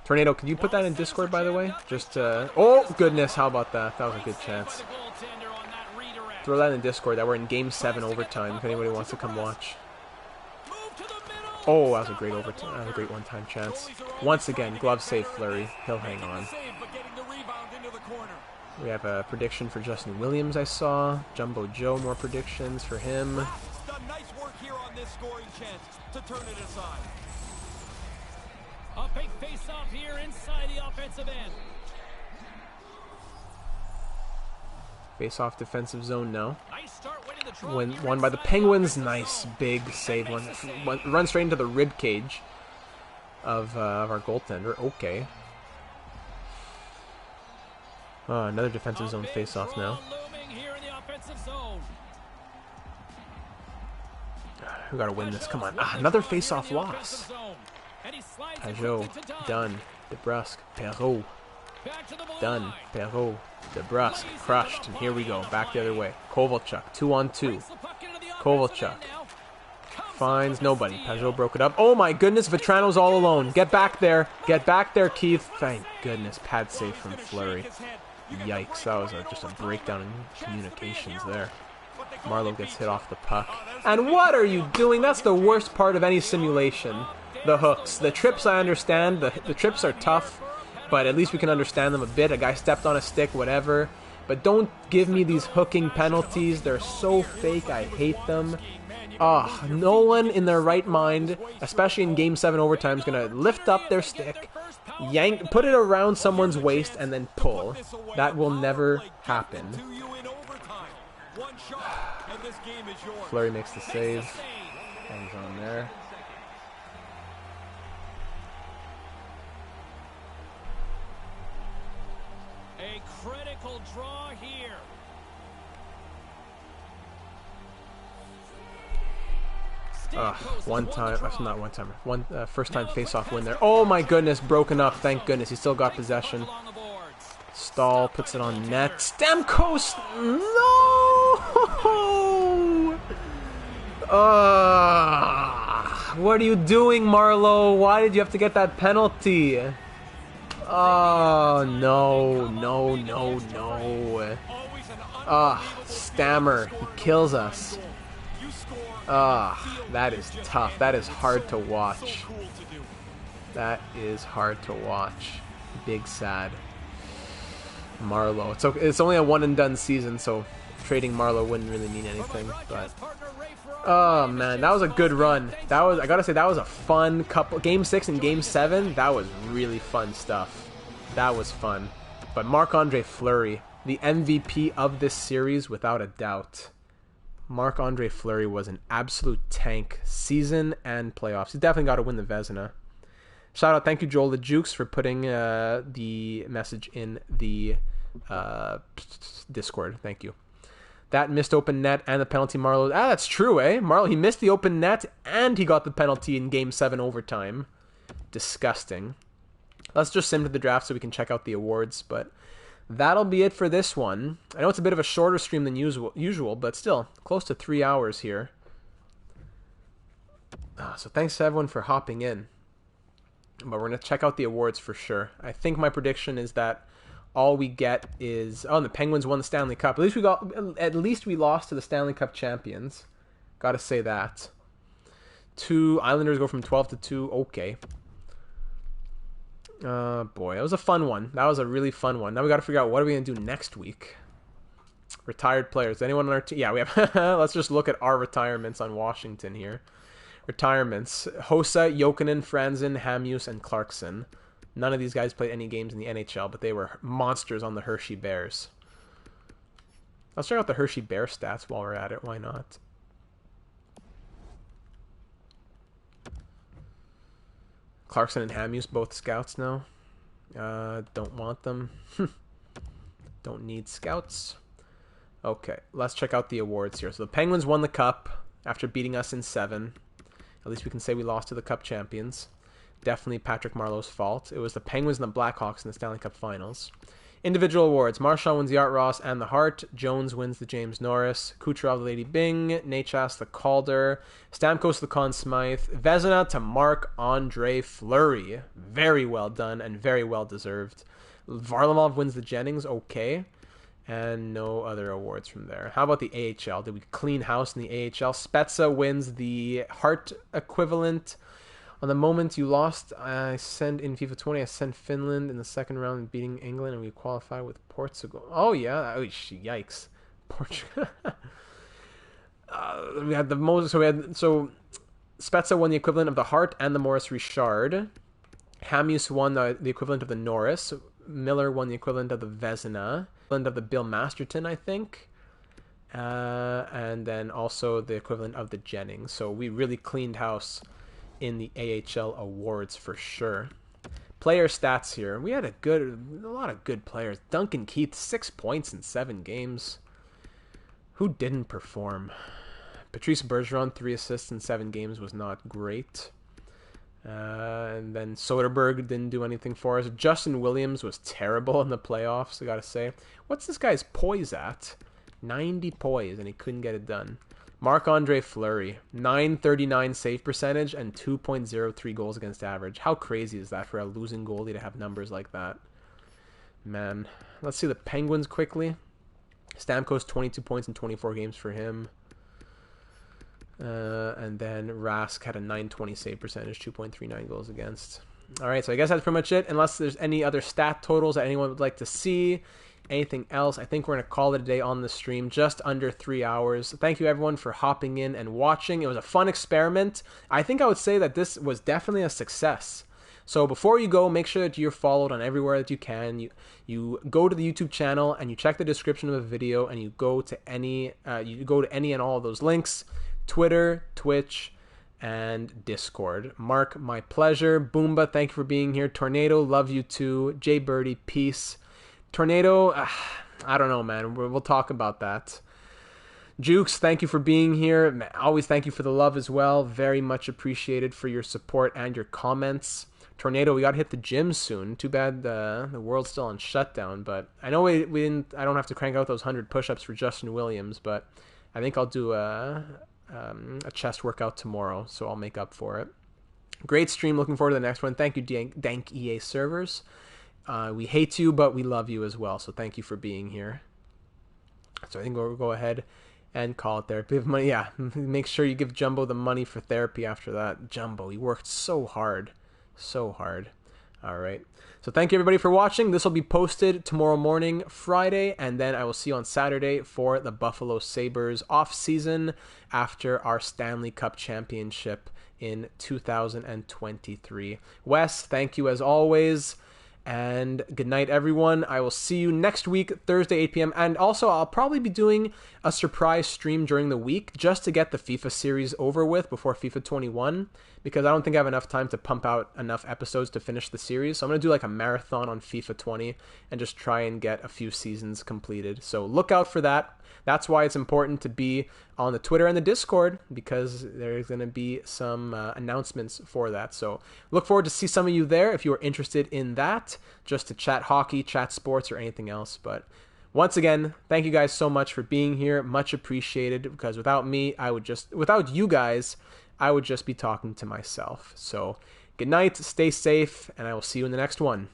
Tornado, can you put that in Discord, by the way? Just oh goodness, how about that? That was a good chance. Throw that in Discord. That we're in Game 7 overtime. If anybody wants to come watch. Oh, that was a great overtime. That was a great one-time chance. Once again, glove save Fleury. He'll hang on. We have a prediction for Justin Williams, I saw. Jumbo Joe, more predictions for him.
Done nice work here on this scoring chance to turn it aside. A big face-off here inside the offensive end.
Face-off defensive zone now. Won by the Penguins. Nice big save. Run straight into the rib cage of our goaltender. Okay. Another defensive zone face-off now. We gotta win this. Come on. Another face-off loss. Pajot. Done. DeBrusque. Perrault. Done. Perrault. DeBrusque. Crushed. And here we go. Back the other way. Kovalchuk. 2-on-2. Kovalchuk. Finds nobody. Pajot broke it up. Oh my goodness. Vetrano's all alone. Get back there. Get back there, Keith. Thank goodness. Pad save from Fleury. Yikes. That was just a breakdown in communications there. Marleau gets hit off the puck. And what are you doing? That's the worst part of any simulation. The hooks. The trips I understand. The trips are tough, but at least we can understand them a bit. A guy stepped on a stick, whatever. But don't give me these hooking penalties. They're so fake. I hate them. No one in their right mind, especially in Game 7 overtime, is going to lift up their stick, put it around someone's waist, and then pull. That will never happen. Fleury makes the save. Hangs on there.
A critical draw here.
First time face-off win there. Oh my goodness, broken up. Thank goodness, he still got possession. Stahl puts it on net. Stamkos, no! What are you doing, Marleau? Why did you have to get that penalty? Oh, no. Stammer, he kills us. That is tough. That is hard to watch. That is hard to watch. Big sad. Marleau. It's only a one-and-done season, so trading Marleau wouldn't really mean anything. But oh man, that was a good run. I gotta say, that was a fun couple. Game 6 and Game 7, that was really fun stuff. That was fun. But Marc-Andre Fleury, the MVP of this series without a doubt. Marc-Andre Fleury was an absolute tank, season and playoffs. He's definitely got to win the Vezina. Shout out, thank you, Joel the Jukes, for putting the message in the Discord. Thank you. That missed open net and the penalty, Marleau. That's true, eh? Marleau, he missed the open net and he got the penalty in Game 7 overtime. Disgusting. Let's just sim to the draft so we can check out the awards, but that'll be it for this one. I know it's a bit of a shorter stream than usual, but still, close to 3 hours here. So thanks to everyone for hopping in. But we're going to check out the awards for sure. I think my prediction is that all we get is... Oh, and the Penguins won the Stanley Cup. At least we lost to the Stanley Cup champions. Got to say that. Islanders go from 12 to 2. Okay. Boy, it was a fun one. That was a really fun one. Now we got to figure out what are we going to do next week. Retired players. Anyone on our team? Yeah, we have... Let's just look at our retirements on Washington here. Retirements. Hossa, Jokinen, Franzen, Hamuse, and Clarkson. None of these guys played any games in the NHL, but they were monsters on the Hershey Bears. Let's check out the Hershey Bear stats while we're at it. Why not? Clarkson and Hamuse, both scouts now. Don't want them. Don't need scouts. Okay, let's check out the awards here. So the Penguins won the Cup after beating us in 7. At least we can say we lost to the Cup champions. Definitely Patrick Marleau's fault. It was the Penguins and the Blackhawks in the Stanley Cup Finals. Individual awards. Marchand wins the Art Ross and the Hart. Jones wins the James Norris. Kucherov the Lady Byng. Nachas the Calder. Stamkos the Conn Smythe. Vezina to Marc-Andre Fleury. Very well done and very well deserved. Varlamov wins the Jennings. Okay. And no other awards from there. How about the AHL? Did we clean house in the AHL? Spezza wins the Hart equivalent. On the moment you lost, I sent in FIFA 20, I sent Finland in the second round and beating England, and we qualified with Portugal. Oh, yeah. Oh, yikes. Portugal. We had the most. So Spezza won the equivalent of the Hart and the Maurice Richard. Hamuse won the equivalent of the Norris. Miller won the equivalent of the Vezina. Equivalent of the Bill Masterton, I think. And then also the equivalent of the Jennings. So we really cleaned house in the AHL awards for sure. Player stats here. We had a lot of good players. Duncan Keith, 6 points in 7 games. Who didn't perform? Patrice Bergeron, 3 assists in 7 games was not great. And then Soderberg didn't do anything for us. Justin Williams was terrible in the playoffs, I gotta say. What's this guy's poise at? 90 poise, and he couldn't get it done. Marc-Andre Fleury, 939 save percentage and 2.03 goals against average. How crazy is that for a losing goalie to have numbers like that? Man, let's see the Penguins quickly. Stamkos, 22 points in 24 games for him. And then Rask had a 920 save percentage, 2.39 goals against. All right, so I guess that's pretty much it. Unless there's any other stat totals that anyone would like to see. Anything else, I think we're going to call it a day on the stream. Just under 3 hours. Thank you, everyone, for hopping in and watching. It was a fun experiment. I think I would say that this was definitely a success. So before you go, make sure that you're followed on everywhere that you can. You go to the YouTube channel and you check the description of the video, and you go to any and all of those links. Twitter, Twitch, and Discord. Mark, my pleasure. Boomba, thank you for being here. Tornado, love you too. Jay Birdie, peace. Tornado, I don't know, man. We'll talk about that. Jukes, thank you for being here. Always thank you for the love as well. Very much appreciated for your support and your comments. Tornado, we got to hit the gym soon. Too bad the world's still on shutdown, but I know we didn't. I don't have to crank out those 100 push-ups for Justin Williams, but I think I'll do a chest workout tomorrow, so I'll make up for it. Great stream. Looking forward to the next one. Thank you, Dank EA servers. We hate you, but we love you as well. So thank you for being here. So I think we'll go ahead and call it there. Yeah, make sure you give Jumbo the money for therapy after that. Jumbo, he worked so hard. So hard. All right. So thank you, everybody, for watching. This will be posted tomorrow morning, Friday, and then I will see you on Saturday for the Buffalo Sabres off-season after our Stanley Cup championship in 2023. Wes, thank you as always. And good night, everyone. I will see you next week, Thursday, 8 p.m. And also, I'll probably be doing a surprise stream during the week just to get the FIFA series over with before FIFA 21, because I don't think I have enough time to pump out enough episodes to finish the series. So I'm going to do like a marathon on FIFA 20 and just try and get a few seasons completed. So look out for that. That's why it's important to be on the Twitter and the Discord, because there's going to be some announcements for that. So look forward to see some of you there if you are interested in that, just to chat hockey, chat sports, or anything else. But once again, thank you guys so much for being here. Much appreciated, because without you guys, I would just be talking to myself. So good night, stay safe, and I will see you in the next one.